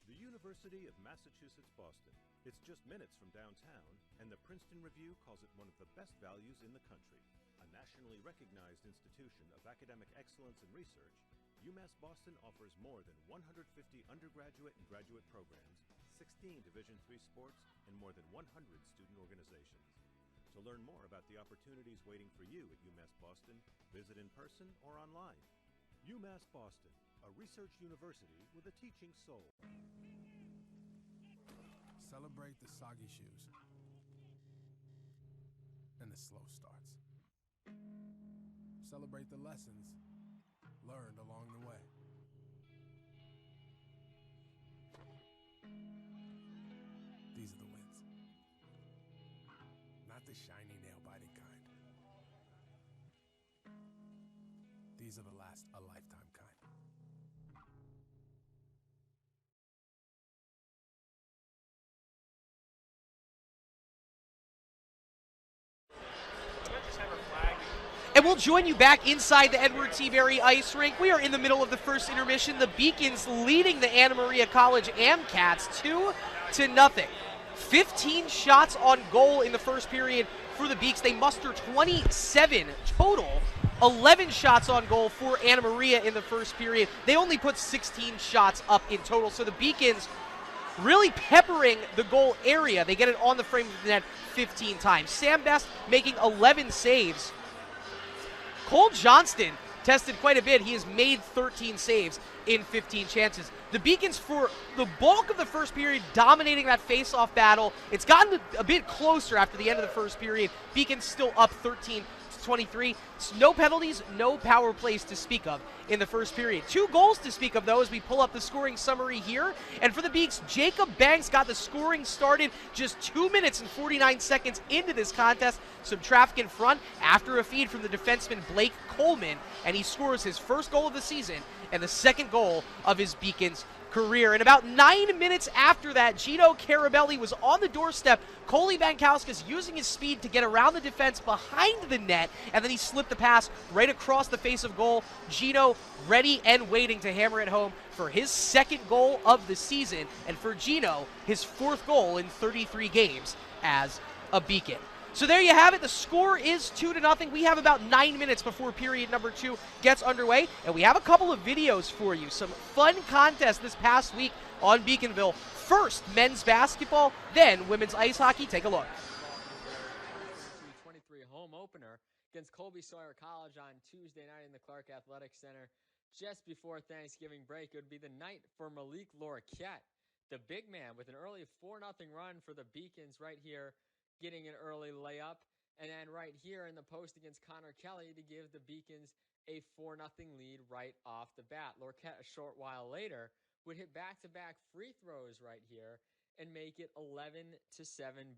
The University of Massachusetts, Boston. It's just minutes from downtown, and the Princeton Review calls it one of the best values in the country. A nationally recognized institution of academic excellence and research, UMass Boston offers more than 150 undergraduate and graduate programs, 16 Division III sports, and more than 100 student organizations. To learn more about the opportunities waiting for you at UMass Boston, visit in person or online. UMass Boston, a research university with a teaching soul.
Celebrate the soggy shoes and the slow starts. Celebrate the lessons learned along the way. These are the wins. Not the shiny, nail-biting kind. These are the last a lifetime kind.
And we'll join you back inside the Edward T. Berry Ice Rink. We are in the middle of the first intermission. The Beacons leading the Anna Maria College AmCats 2-0. 15 shots on goal in the first period for the Beaks. They muster 27 total. 11 shots on goal for Anna Maria in the first period. They only put 16 shots up in total. So the Beacons really peppering the goal area. They get it on the frame of the net 15 times. Sam Best making 11 saves. Cole Johnston tested quite a bit. He has made 13 saves in 15 chances. The Beacons, for the bulk of the first period, dominating that face-off battle. It's gotten a bit closer after the end of the first period. Beacons still up 13-23. No penalties, no power plays to speak of in the first period. 2 goals to speak of, though, as we pull up the scoring summary here. And for the Beaks, Jacob Banks got the scoring started just 2 minutes and 49 seconds into this contest. Some traffic in front after a feed from the defenseman Blake Coleman, and he scores his first goal of the season and the second goal of his Beacons career. And about 9 minutes after that, Gino Carabelli was on the doorstep. Coley Bankauskas using his speed to get around the defense behind the net, and then he slipped the pass right across the face of goal. Gino ready and waiting to hammer it home for his second goal of the season, and for Gino, his 4th goal in 33 games as a Beacon. So there you have it. The score is 2-0. We have about 9 minutes before period number 2 gets underway, and we have a couple of videos for you. Some fun contests this past week on Beaconville. First, men's basketball, then women's ice hockey. Take a look.
23 home opener against Colby Sawyer College on Tuesday night in the Clark Athletic Center. Just before Thanksgiving break, it would be the night for Malik Lorquette, the big man, with an early 4-0 run for the Beacons right here, getting an early layup, and then right here in the post against Connor Kelly to give the Beacons a 4-0 lead right off the bat. Lorquette, a short while later, would hit back-to-back free throws right here and make it 11-7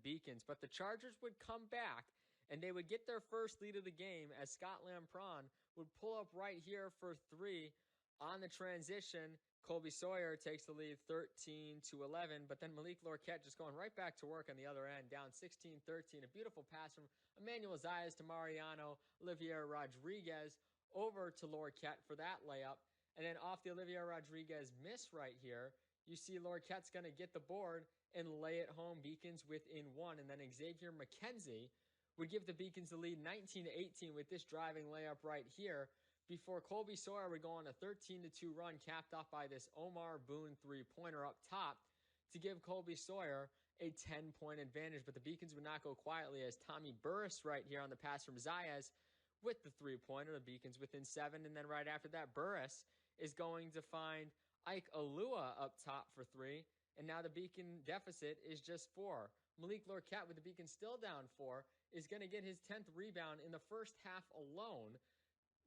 Beacons. But the Chargers would come back and they would get their first lead of the game as Scott Lampron would pull up right here for three on the transition. Colby Sawyer takes the lead 13-11, but then Malik Lorquette just going right back to work on the other end, down 16-13. A beautiful pass from Emmanuel Zayas to Mariano Olivier Rodriguez over to Lorquette for that layup. And then off the Olivier Rodriguez miss right here, you see Lorquette's going to get the board and lay it home. Beacons within one, and then Xavier McKenzie would give the Beacons the lead 19-18 with this driving layup right here, before Colby Sawyer would go on a 13-2 run, capped off by this Omar Boone three-pointer up top to give Colby Sawyer a 10-point advantage. But the Beacons would not go quietly as Tommy Burris right here on the pass from Zayas with the three-pointer. The Beacons within 7, and then right after that, Burris is going to find Ike Alua up top for 3, and now the Beacon deficit is just 4. Malik Lorquette, with the Beacons still down 4, is going to get his 10th rebound in the first half alone,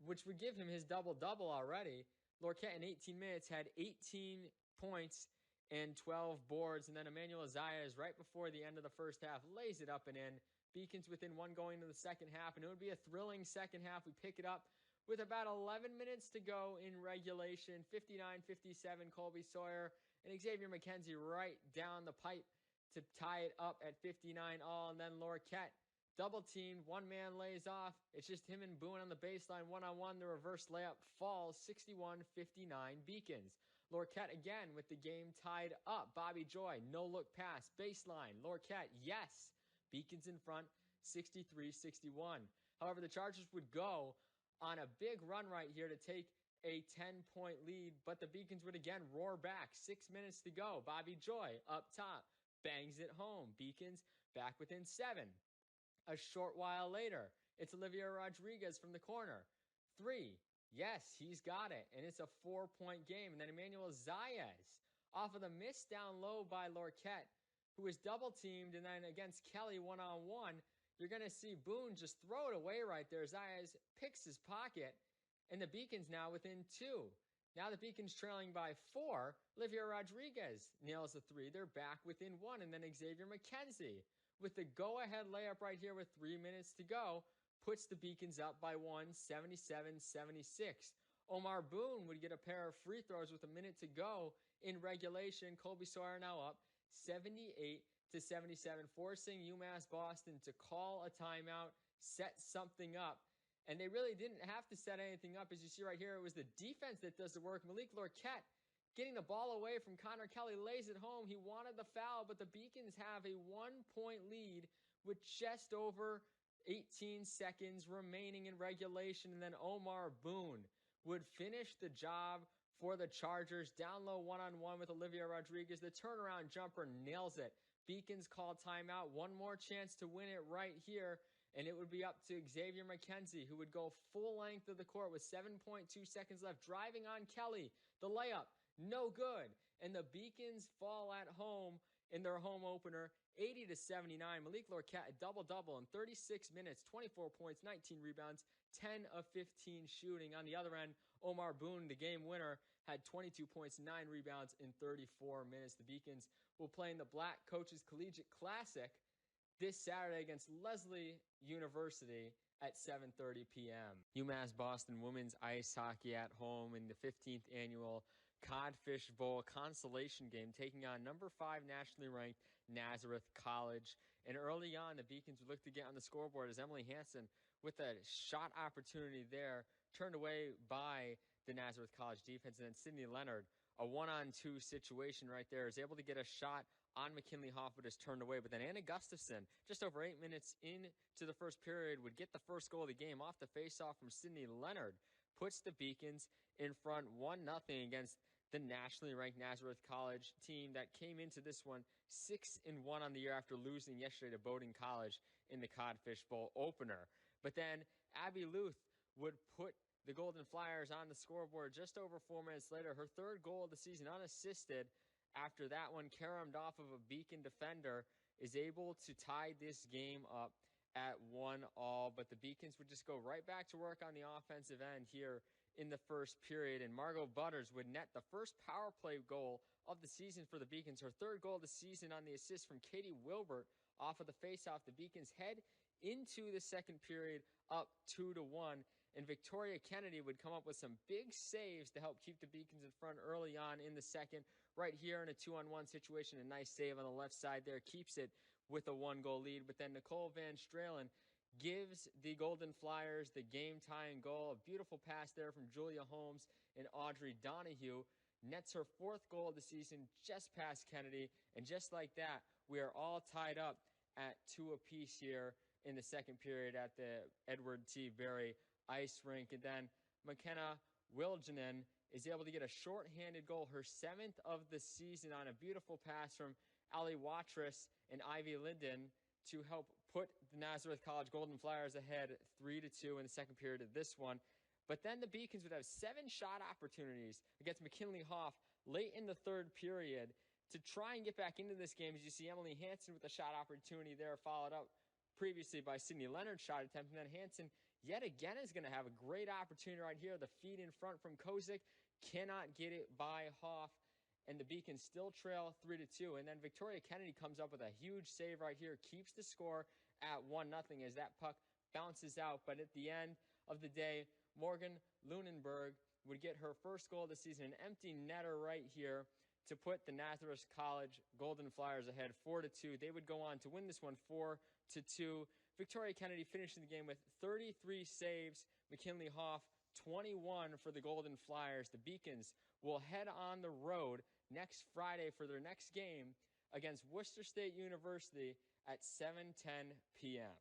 which would give him his double-double already. Lorquette in 18 minutes had 18 points and 12 boards, and then Emmanuel Zayas right before the end of the first half lays it up and in. Beacons within 1 going into the second half, and it would be a thrilling second half. We pick it up with about 11 minutes to go in regulation. 59-57, Colby Sawyer and Xavier McKenzie right down the pipe to tie it up at 59 all, and then Lorquette double teamed, one man lays off. It's just him and Boone on the baseline, one-on-one. The reverse layup falls, 61-59 Beacons. Lorquette again with the game tied up. Bobby Joy, no-look pass, baseline. Lorquette, yes. Beacons in front, 63-61. However, the Chargers would go on a big run right here to take a 10-point lead, but the Beacons would again roar back. 6 minutes to go. Bobby Joy up top, bangs it home. Beacons back within 7. A short while later, it's Olivier Rodriguez from the corner. 3. Yes, he's got it, and it's a 4-point game. And then Emmanuel Zayas off of the miss down low by Lorquette, who was double-teamed, and then against Kelly one-on-one, you're going to see Boone just throw it away right there. Zayas picks his pocket, and the Beacons now within 2. Now the Beacons trailing by 4. Olivier Rodriguez nails the 3. They're back within 1, and then Xavier McKenzie with the go-ahead layup right here with 3 minutes to go, puts the Beacons up by 1, 77-76. Omar Boone would get a pair of free throws with a minute to go in regulation. Colby Sawyer now up 78-77, forcing UMass Boston to call a timeout, set something up. And they really didn't have to set anything up. As you see right here, it was the defense that does the work. Malik Lorquette getting the ball away from Connor Kelly, lays it home. He wanted the foul, but the Beacons have a 1-point lead with just over 18 seconds remaining in regulation. And then Omar Boone would finish the job for the Chargers. Down low one-on-one with Olivier Rodriguez. The turnaround jumper nails it. Beacons call timeout. One more chance to win it right here, and it would be up to Xavier McKenzie, who would go full length of the court with 7.2 seconds left, driving on Kelly. The layup, no good. And the Beacons fall at home in their home opener, 80-79. Malik Lorquette, a double-double in 36 minutes, 24 points, 19 rebounds, 10 of 15 shooting. On the other end, Omar Boone, the game winner, had 22 points, 9 rebounds in 34 minutes. The Beacons will play in the Black Coaches Collegiate Classic this Saturday against Leslie University at 7:30 p.m. UMass Boston women's ice hockey at home in the 15th annual Codfish Bowl consolation game, taking on number 5 nationally ranked Nazareth College. And early on, the Beacons would look to get on the scoreboard as Emily Hansen, with a shot opportunity there, turned away by the Nazareth College defense. And then Sydney Leonard, a 1-on-2 situation right there, is able to get a shot on McKinley Hoff, but is turned away. But then Anna Gustafson, just over 8 minutes into the first period, would get the first goal of the game off the faceoff from Sydney Leonard, puts the Beacons in front 1-0 against the nationally ranked Nazareth College team that came into this one 6-1 on the year after losing yesterday to Bowdoin College in the Codfish Bowl opener. But then Abby Luth would put the Golden Flyers on the scoreboard just over 4 minutes later. Her 3rd goal of the season, unassisted. After that one, caromed off of a Beacon defender, is able to tie this game up at 1-1. But the Beacons would just go right back to work on the offensive end here in the first period. And Margot Butters would net the first power play goal of the season for the Beacons. Her 3rd goal of the season on the assist from Katie Wilbert off of the faceoff. The Beacons head into the second period up 2-1. And Victoria Kennedy would come up with some big saves to help keep the Beacons in front early on in the second. Right here in a 2-on-1 situation, a nice save on the left side there keeps it with a 1-goal lead. But then Nicole Van Stralen gives the Golden Flyers the game-tying goal. A beautiful pass there from Julia Holmes and Audrey Donahue. Nets her 4th goal of the season just past Kennedy. And just like that, we are all tied up at 2 apiece here in the second period at the Edward T. Berry ice rink. And then McKenna Wilginen is able to get a shorthanded goal, her 7th of the season, on a beautiful pass from Ali Watrous and Ivy Linden to help put the Nazareth College Golden Flyers ahead 3-2 in the second period of this one. But then the Beacons would have 7 shot opportunities against McKinley Hoff late in the third period to try and get back into this game. As you see, Emily Hansen with a shot opportunity there, followed up previously by Sydney Leonard's shot attempt. And then Hansen yet again is going to have a great opportunity right here. The feed in front from Kozik cannot get it by Hoff, and the Beacons still trail 3-2. And then Victoria Kennedy comes up with a huge save right here, keeps the score at 1-0 as that puck bounces out. But at the end of the day, Morgan Lunenberg would get her first goal of the season, an empty netter right here to put the Nazareth College Golden Flyers ahead 4-2. They would go on to win this one 4-2. Victoria Kennedy finishing the game with 33 saves. McKinley Hoff 21 for the Golden Flyers. The Beacons will head on the road next Friday for their next game against Worcester State University at 7:10 p.m.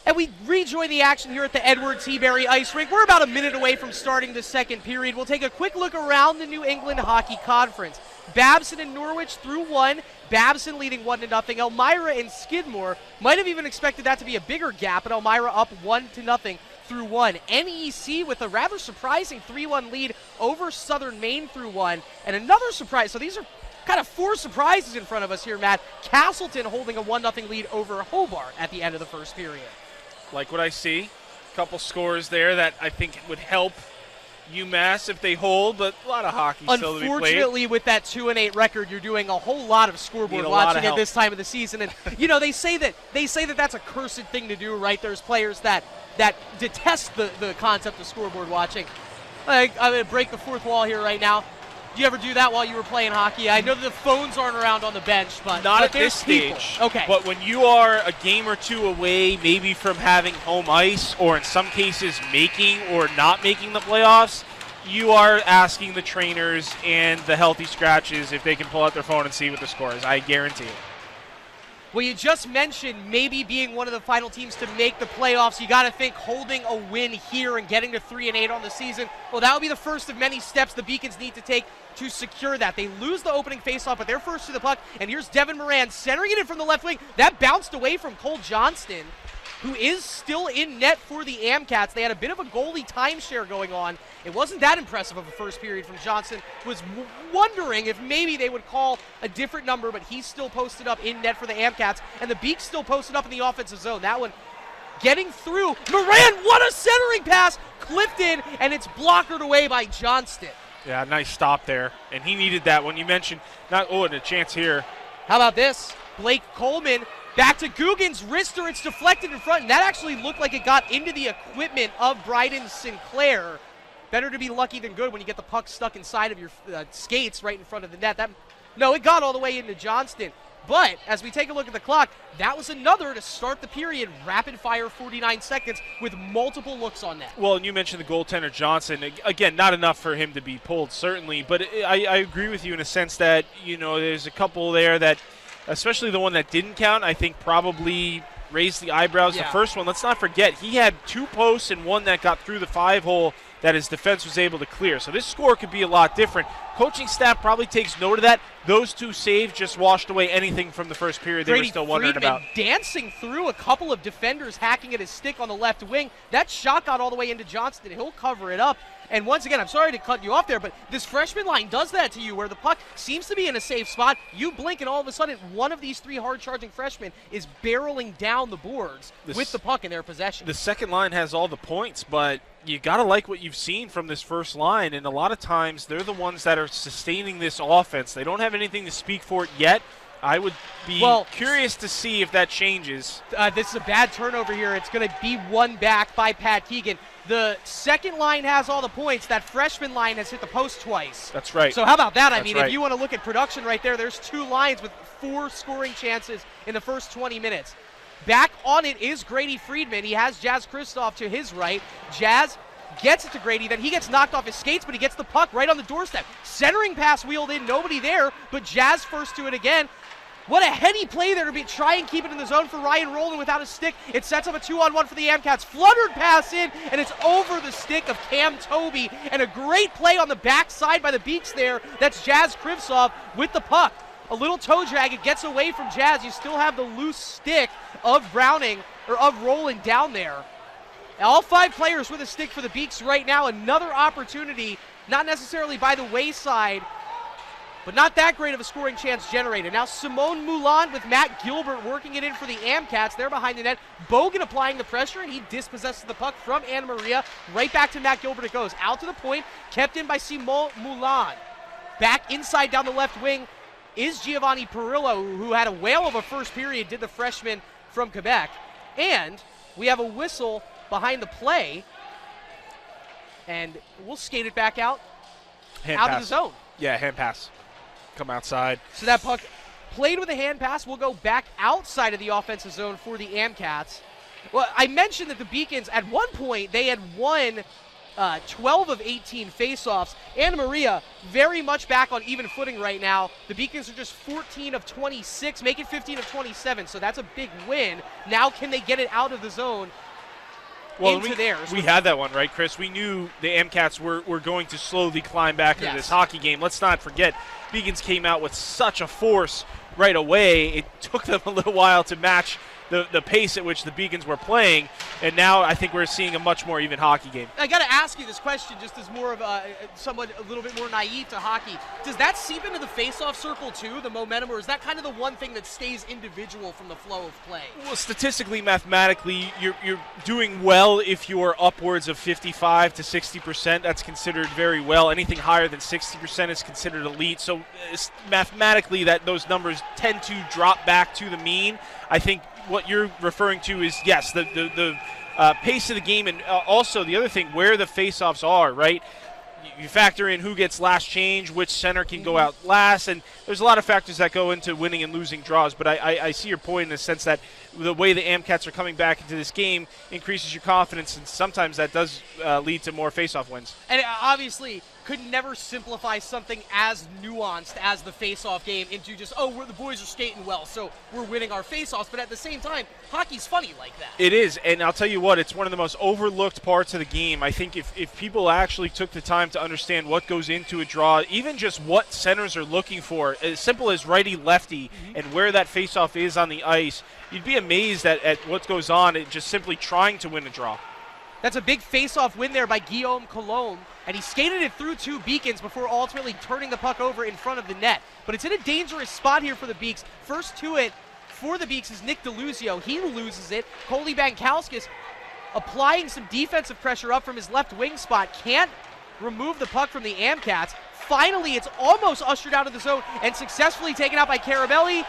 And we rejoin the action here at the Edward T. Berry Ice Rink. We're about a minute away from starting the second period. We'll take a quick look around the New England Hockey Conference. Babson and Norwich through 1. Babson leading 1-0. Elmira and Skidmore might have even expected that to be a bigger gap, but Elmira up 1-0 through 1. NEC with a rather surprising 3-1 lead over Southern Maine through 1. And another surprise, so these are kind of 4 surprises in front of us here, Matt. Castleton holding a 1-0 lead over Hobart at the end of the first period.
Like what I see. A couple scores there that I think would help UMass if they hold, but a lot of hockey still to be played.
Unfortunately, with that 2-8 record, you're doing a whole lot of scoreboard watching at this time of the season. And, you know, they say that that's a cursed thing to do, right? There's players that detest the concept of scoreboard watching. I'm going to break the fourth wall here right now. Do you ever do that while you were playing hockey? I know that the phones aren't around on the bench, but
not at
there's
this
people.
stage.
Okay.
But when you are a game or two away, maybe from having home ice, or in some cases making or not making the playoffs, you are asking the trainers and the healthy scratches if they can pull out their phone and see what the score is. I guarantee it.
Well, you just mentioned maybe being one of the final teams to make the playoffs. You got to think holding a win here and getting to 3-8 on the season. Well, that would be the first of many steps the Beacons need to take to secure that. They lose the opening faceoff, but they're first to the puck. And here's Devin Moran centering it in from the left wing. That bounced away from Cole Johnston, who is still in net for the Amcats. They had a bit of a goalie timeshare going on. It wasn't that impressive of a first period from Johnston. Was wondering if maybe they would call a different number, but he's still posted up in net for the Amcats. And the Beaks still posted up in the offensive zone. That one getting through. Moran, what a centering pass! Clipped in, and it's blockered away by Johnston.
Yeah, nice stop there. And he needed that one. You mentioned, and a chance here.
How about this? Blake Coleman back to Guggen's wrister. It's deflected in front, and that actually looked like it got into the equipment of Bryden Sinclair. Better to be lucky than good when you get the puck stuck inside of your skates right in front of the net. No, it got all the way into Johnston. But as we take a look at the clock, that was another to start the period. Rapid fire 49 seconds with multiple looks on net.
Well, and you mentioned the goaltender Johnson. Again, not enough for him to be pulled, certainly. But I agree with you in a sense that, there's a couple there that, especially the one that didn't count, I think probably raised the eyebrows. Yeah. The first one, let's not forget, he had 2 posts and one that got through the 5-hole that his defense was able to clear. So this score could be a lot different. Coaching staff probably takes note of that. Those 2 saves just washed away anything from the first period they were still wondering about.
Dancing through a couple of defenders, hacking at his stick on the left wing. That shot got all the way into Johnston. He'll cover it up. And once again, I'm sorry to cut you off there, but this freshman line does that to you where the puck seems to be in a safe spot. You blink, and all of a sudden, one of these 3 hard-charging freshmen is barreling down the boards with the puck in their possession.
The second line has all the points, but you got to like what you've seen from this first line, and a lot of times they're the ones that are sustaining this offense. They don't have anything to speak for it yet. I would be curious to see if that changes.
This is a bad turnover here. It's going to be won back by Pat Keegan. The second line has all the points. That freshman line has hit the post twice.
That's right.
So how about that? I
That's
mean,
right.
if you want to look at production right there, there's 2 lines with 4 scoring chances in the first 20 minutes. Back on it is Grady Friedman. He has Jazz Kristoff to his right. Jazz gets it to Grady, then he gets knocked off his skates, but he gets the puck right on the doorstep. Centering pass wheeled in, nobody there, but Jazz first to it again. What a heady play there to try and keep it in the zone for Ryan Rowland without a stick. It sets up a 2-on-1 for the Amcats. Fluttered pass in, and it's over the stick of Cam Toby. And a great play on the backside by the Beaks there. That's Jazz Krivtsov with the puck. A little toe drag. It gets away from Jazz. You still have the loose stick of Browning, or of Rowland down there. All 5 players with a stick for the Beaks right now. Another opportunity, not necessarily by the wayside, but not that great of a scoring chance generated. Now Simone Moulin with Matt Gilbert working it in for the Amcats. They're behind the net. Bogan applying the pressure, and he dispossesses the puck from Anna Maria. Right back to Matt Gilbert it goes. Out to the point, kept in by Simone Moulin. Back inside down the left wing is Giovanni Perillo, who had a whale of a first period, did the freshman from Quebec. And we have a whistle behind the play, and we'll skate it back out of the zone.
Yeah, hand pass. Come outside.
So that puck played with a hand pass will go back outside of the offensive zone for the Amcats. Well, I mentioned that the Beacons, at one point, they had won 12 of 18 faceoffs. Anna Maria very much back on even footing right now. The Beacons are just 14 of 26, make it 15 of 27, so that's a big win. Now can they get it out of the zone?
Well,
into theirs.
We had that one, right, Chris? We knew the Amcats were going to slowly climb back into this hockey game. Let's not forget, Beacons came out with such a force right away. It took them a little while to match the pace at which the Beacons were playing, and now I think we're seeing a much more even hockey game.
I got to ask you this question just as more of a little bit more naive to hockey. Does that seep into the face-off circle too, the momentum, or is that kind of the one thing that stays individual from the flow of play?
Well, statistically, mathematically, you're doing well if you're upwards of 55 to 60%. That's considered very well. Anything higher than 60% is considered elite. So mathematically, those numbers tend to drop back to the mean. I think what you're referring to is, yes, the pace of the game, and also the other thing, where the face-offs are, right? You factor in who gets last change, which center can go out last, and there's a lot of factors that go into winning and losing draws. But I see your point in the sense that the way the Amcats are coming back into this game increases your confidence, and sometimes that does lead to more face-off wins.
And obviously could never simplify something as nuanced as the face-off game into just, the boys are skating well, so we're winning our face-offs. But at the same time, hockey's funny like that.
It is, and I'll tell you what, it's one of the most overlooked parts of the game. I think if people actually took the time to understand what goes into a draw, even just what centers are looking for, as simple as righty-lefty, and where that face-off is on the ice, you'd be amazed at what goes on in just simply trying to win a draw.
That's a big face-off win there by Guillaume Cologne, and he skated it through 2 Beacons before ultimately turning the puck over in front of the net. But it's in a dangerous spot here for the Beaks. First to it for the Beaks is Nick DeLuzio. He loses it. Coley Bankauskas applying some defensive pressure up from his left wing spot. Can't remove the puck from the Amcats. Finally, it's almost ushered out of the zone and successfully taken out by Carabelli.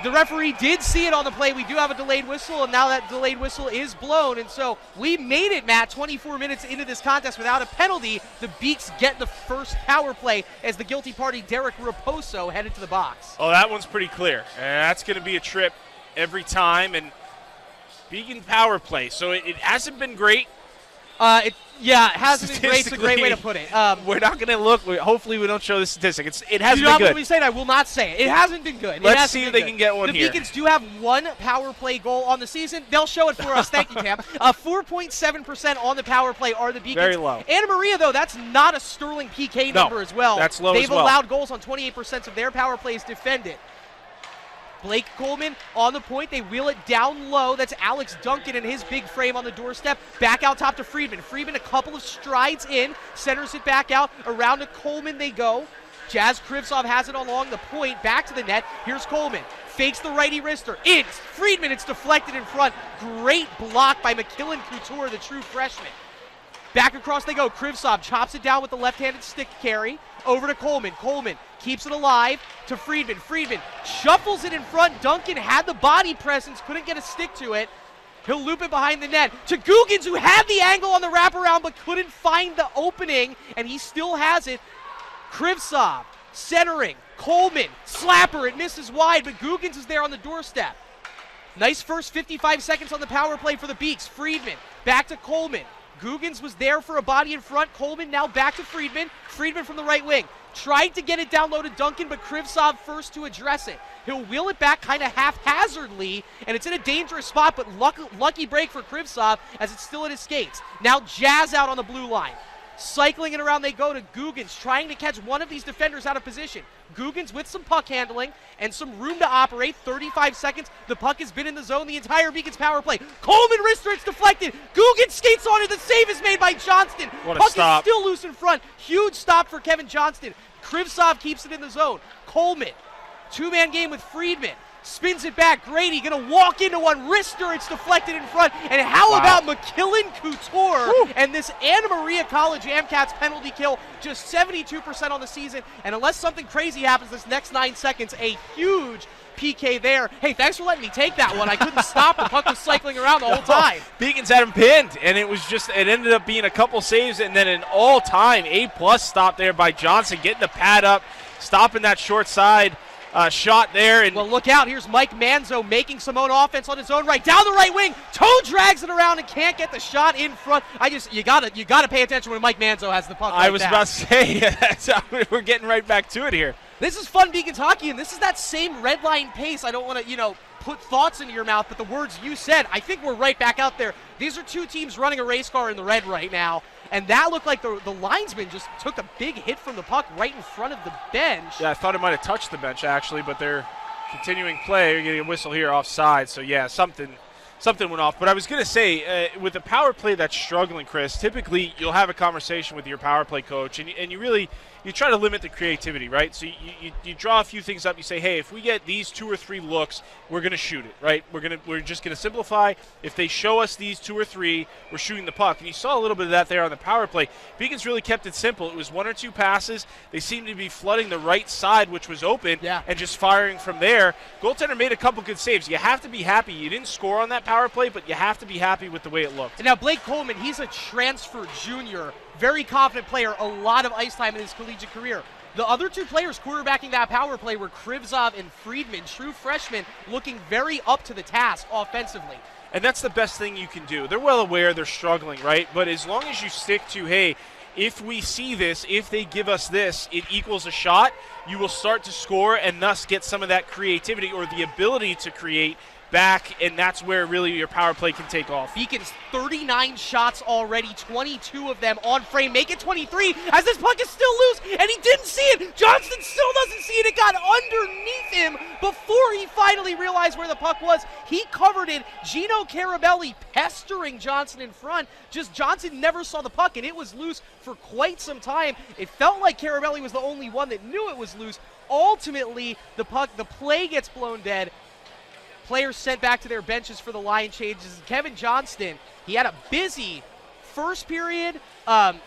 The referee did see it on the play. We do have a delayed whistle, and now that delayed whistle is blown. And so we made it, Matt, 24 minutes into this contest without a penalty. The Beaks get the first power play as the guilty party, Derek Raposo, headed to the box.
Oh, that one's pretty clear. That's going to be a trip every time. And Beacon power play. So it hasn't been great.
It hasn't been great. It's a great way to put it.
We're not going to look. Hopefully, we don't show the statistic. It hasn't been good.
You know what we say? I will not say it. It hasn't been good.
Let's see if they can get one here.
The Beacons do have 1 power play goal on the season. They'll show it for us. Thank you, Cam. 4.7% on the power play are the Beacons.
Very low.
Anna Maria, though, that's not a sterling PK number as well.
That's low
They've
as well.
allowed goals on 28% of their power plays defended. Blake Coleman on the point. They wheel it down low. That's Alex Duncan and his big frame on the doorstep. Back out top to Friedman. Friedman a couple of strides in. Centers it back out. Around to Coleman they go. Jazz Krivtsov has it along the point. Back to the net. Here's Coleman. Fakes the righty wrister. In. Friedman. It's deflected in front. Great block by McKillen Couture, the true freshman. Back across they go. Krivtsov chops it down with the left-handed stick carry. Over to Coleman. Coleman keeps it alive to Friedman. Friedman shuffles it in front. Duncan had the body presence, couldn't get a stick to it. He'll loop it behind the net to Guggens, who had the angle on the wraparound but couldn't find the opening, and he still has it. Krivtsov centering. Coleman, slapper. It misses wide, but Guggens is there on the doorstep. Nice first 55 seconds on the power play for the Beaks. Friedman back to Coleman. Guggens was there for a body in front. Coleman now back to Friedman. Friedman from the right wing. Tried to get it down low to Duncan, but Krivtsov first to address it. He'll wheel it back kind of haphazardly, and it's in a dangerous spot, but lucky break for Krivtsov as it's still at his skates. Now Jazz out on the blue line. Cycling it around they go to Guggens, trying to catch one of these defenders out of position. Guggens with some puck handling and some room to operate. 35 seconds. The puck has been in the zone the entire Beacons power play. Coleman wrister, it's deflected. Guggens skates on it. The save is made by Johnston.
What a
puck
stop.
is still loose in front. Huge stop for Kevin Johnston. Krivtsov keeps it in the zone. Coleman, two-man game with Friedman. Spins it back. Grady going to walk into one. Wrister, it's deflected in front. And how about McKillen Couture and this Anna Maria College Amcats penalty kill? Just 72% on the season. And unless something crazy happens this next 9 seconds, a huge PK there. Hey, thanks for letting me take that one. I couldn't stop. The puck was cycling around the whole time.
Beacons had him pinned, and it ended up being a couple saves and then an all-time A-plus stop there by Johnson, getting the pad up, stopping that short side shot there. And
well, look out. Here's Mike Manzo making some own offense on his own right. Down the right wing. Toe drags it around and can't get the shot in front. You gotta pay attention when Mike Manzo has the puck like
I was about to say, we're getting right back to it here.
This is fun Beacons hockey, and this is that same red line pace. I don't want to, put thoughts into your mouth, but the words you said, I think we're right back out there. These are two teams running a race car in the red right now, and that looked like the linesman just took a big hit from the puck right in front of the bench.
Yeah, I thought it might have touched the bench, actually, but they're continuing play. You're getting a whistle here offside, so yeah, something went off. But I was going to say, with the power play that's struggling, Chris, typically you'll have a conversation with your power play coach, and you try to limit the creativity, right? So you draw a few things up. You say, hey, if we get these 2 or 3 looks, we're going to shoot it, right? We're just going to simplify. If they show us these 2 or 3, we're shooting the puck. And you saw a little bit of that there on the power play. Beacons really kept it simple. It was 1 or 2 passes. They seemed to be flooding the right side, which was open, and just firing from there. Goaltender made a couple good saves. You have to be happy. You didn't score on that power play, but you have to be happy with the way it looked.
And now Blake Coleman, he's a transfer junior. Very confident player, a lot of ice time in his collegiate career. The other 2 players quarterbacking that power play were Krivtsov and Friedman, true freshmen, looking very up to the task offensively.
And that's the best thing you can do. They're well aware they're struggling, right? But as long as you stick to, hey, if we see this, if they give us this, it equals a shot, you will start to score and thus get some of that creativity or the ability to create back, and that's where really your power play can take off.
Beacons 39 shots already, 22 of them on frame, make it 23 as this puck is still loose, and he didn't see it. Johnston still doesn't see it. It got underneath him before he finally realized where the puck was. He covered it. Gino Carabelli pestering Johnson in front. Just Johnson never saw the puck, and it was loose for quite some time. It felt like Carabelli was the only one that knew it was loose. Ultimately, the play gets blown dead. Players sent back to their benches for the line changes. Kevin Johnston, he had a busy first period.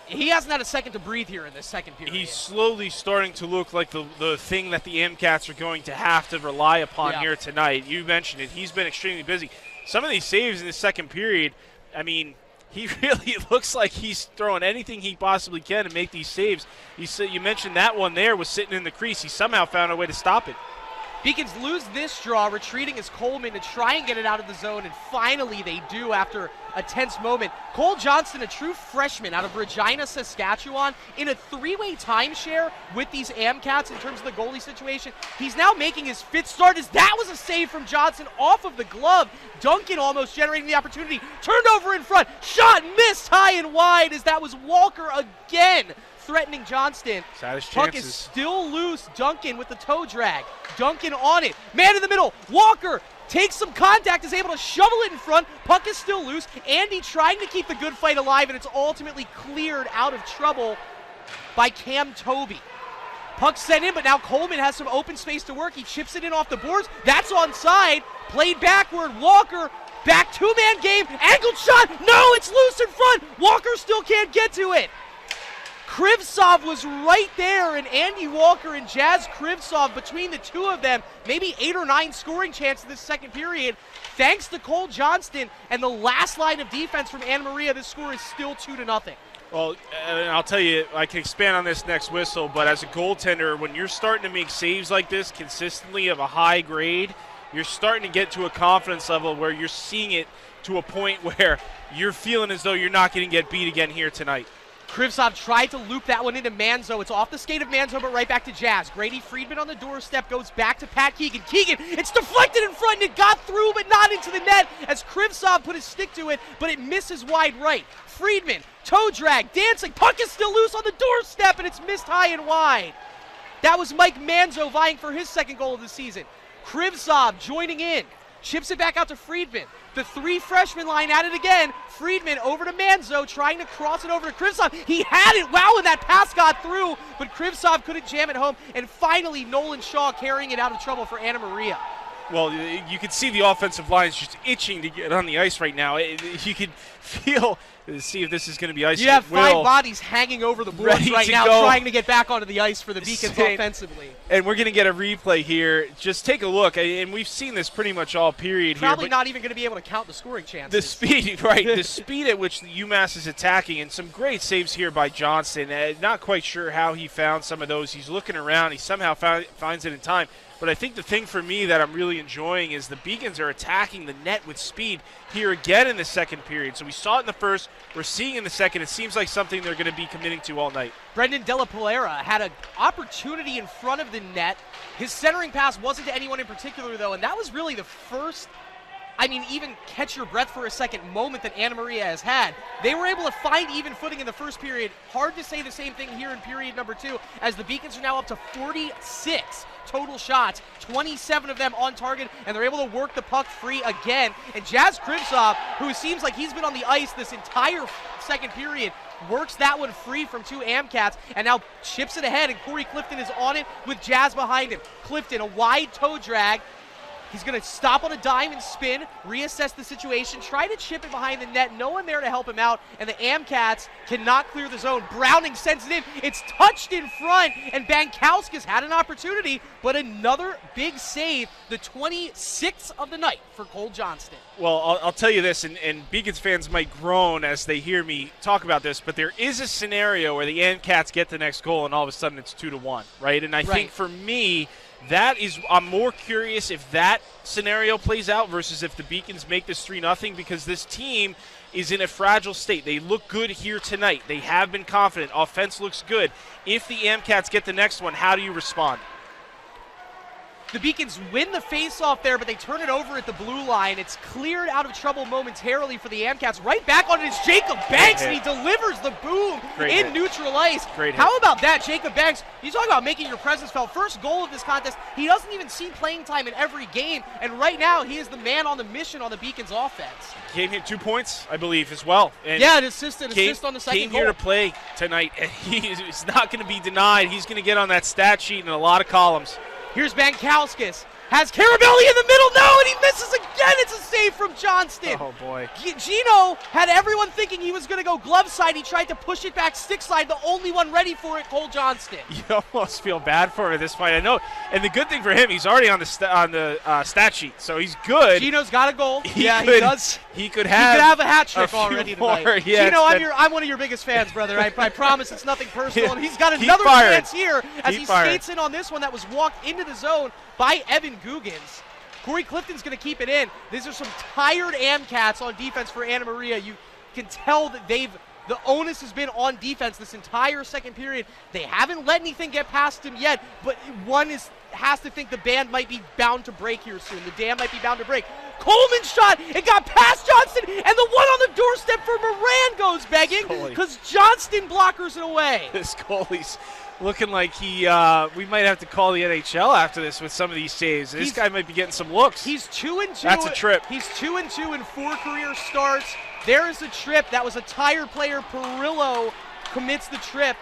He hasn't had a second to breathe here in this second period.
He's slowly starting to look like the thing that the MCats are going to have to rely upon here tonight. You mentioned it. He's been extremely busy. Some of these saves in the second period, I mean, he really looks like he's throwing anything he possibly can to make these saves. You mentioned that one there was sitting in the crease. He somehow found a way to stop it.
Beacons lose this draw, retreating as Coleman to try and get it out of the zone, and finally they do after a tense moment. Cole Johnston, a true freshman out of Regina, Saskatchewan, in a three-way timeshare with these AmCats in terms of the goalie situation. He's now making his 5th start as that was a save from Johnston off of the glove. Duncan almost generating the opportunity. Turned over in front. Shot missed high and wide as that was Walker again threatening Johnston. Puck is still loose. Duncan with the toe drag. Duncan on it. Man in the middle. Walker takes some contact, is able to shovel it in front. Puck is still loose. Andy trying to keep the good fight alive, and it's ultimately cleared out of trouble by Cam Toby. Puck sent in, but now Coleman has some open space to work. He chips it in off the boards. That's onside. Played backward. Walker, back two-man game. Angled shot. No, it's loose in front. Walker still can't get to it. Krivtsov was right there, and Andy Walker and Jazz Krivtsov, between the two of them, maybe 8 or 9 scoring chances this second period. Thanks to Cole Johnston and the last line of defense from Anna Maria, this score is still 2-0.
Well, and I'll tell you, I can expand on this next whistle, but as a goaltender, when you're starting to make saves like this consistently of a high grade, you're starting to get to a confidence level where you're seeing it to a point where you're feeling as though you're not going to get beat again here tonight.
Krivtsov tried to loop that one into Manzo. It's off the skate of Manzo, but right back to Jazz. Grady Friedman on the doorstep goes back to Pat Keegan. Keegan, it's deflected in front, and it got through, but not into the net as Krivtsov put his stick to it, but it misses wide right. Friedman, toe drag, dancing. Puck is still loose on the doorstep, and it's missed high and wide. That was Mike Manzo vying for his second goal of the season. Krivtsov joining in. Chips it back out to Friedman. The 3 freshman line at it again. Friedman over to Manzo, trying to cross it over to Krivtsov. He had it. Wow, and that pass got through, but Krivtsov couldn't jam it home. And finally, Nolan Shaw carrying it out of trouble for Anna Maria.
Well, you can see the offensive line is just itching to get on the ice right now. You can feel, see if this is going to be ice.
You have 5 bodies hanging over the boards right now, trying to get back onto the ice for the Beacons offensively.
And we're going to get a replay here. Just take a look, and we've seen this pretty much all period here.
Probably not even going to be able to count the scoring chances.
The speed, right, the speed at which the UMass is attacking, and some great saves here by Johnston. Not quite sure how he found some of those. He's looking around. He somehow finds it in time. But I think the thing for me that I'm really enjoying is the Beacons are attacking the net with speed here again in the second period. So we saw it in the first. We're seeing in the second. It seems like something they're going to be committing to all night.
Brendan Della Polera had an opportunity in front of the net. His centering pass wasn't to anyone in particular, though, and that was really the first, even catch your breath for a second moment that Anna Maria has had. They were able to find even footing in the first period. Hard to say the same thing here in period number 2, as the Beacons are now up to 46 total shots, 27 of them on target, and they're able to work the puck free again. And Jazz Krivtsov, who seems like he's been on the ice this entire second period, works that one free from 2 AmCats, and now chips it ahead, and Corey Clifton is on it with Jazz behind him. Clifton, a wide toe drag. He's going to stop on a dime and spin, reassess the situation, try to chip it behind the net. No one there to help him out, and the AmCats cannot clear the zone. Browning sends it in. It's touched in front, and Bankauskas had an opportunity, but another big save, the 26th of the night for Cole Johnston.
Well, I'll tell you this, and Beacons fans might groan as they hear me talk about this, but there is a scenario where the AmCats get the next goal, and all of a sudden it's 2-1, right? And I think for me, I'm more curious if that scenario plays out versus if the Beacons make this 3-0, because this team is in a fragile state. They look good here tonight. They have been confident. Offense looks good. If the AmCats get the next one, how do you respond?
The Beacons win the face-off there, but they turn it over at the blue line. It's cleared out of trouble momentarily for the AmCats. Right back on it is Jacob Banks, and he delivers the boom in neutral ice. How about that, Jacob Banks? You talk about making your presence felt. First goal of this contest. He doesn't even see playing time in every game, and right now he is the man on the mission on the Beacons offense.
Came here 2 points, I believe, as well. And
an assist on the second goal.
Came here to play tonight, and he's not going to be denied. He's going to get on that stat sheet in a lot of columns.
Here's Bankauskas. Has Carabelli in the middle. No, and he misses again. It's a save from Johnston.
Oh, boy.
Gino had everyone thinking he was going to go glove side. He tried to push it back stick side. The only one ready for it, Cole Johnston.
You almost feel bad for him at this point. I know. And the good thing for him, he's already on the stat sheet, so he's good.
Gino's got a goal.
He does. He could have
a hat trick already tonight.
Yeah,
Gino, I'm one of your biggest fans, brother. I promise it's nothing personal. And he's got another chance here as he skates in on this one that was walked into the zone by Evan Guggens. Corey Clifton's going to keep it in. These are some tired AmCats on defense for Anna Maria. You can tell that the onus has been on defense this entire second period. They haven't let anything get past him yet, but one has to think the band might be bound to break here soon. The dam might be bound to break. Coleman's shot, it got past Johnston, and the one on the doorstep for Moran goes begging because Johnston blockers it away.
This goalie's looking like we might have to call the NHL after this with some of these saves. This guy might be getting some looks.
He's 2-2.
That's a trip.
He's 2-2 in 4 career starts. There is a trip. That was a tired player. Perillo commits the trip.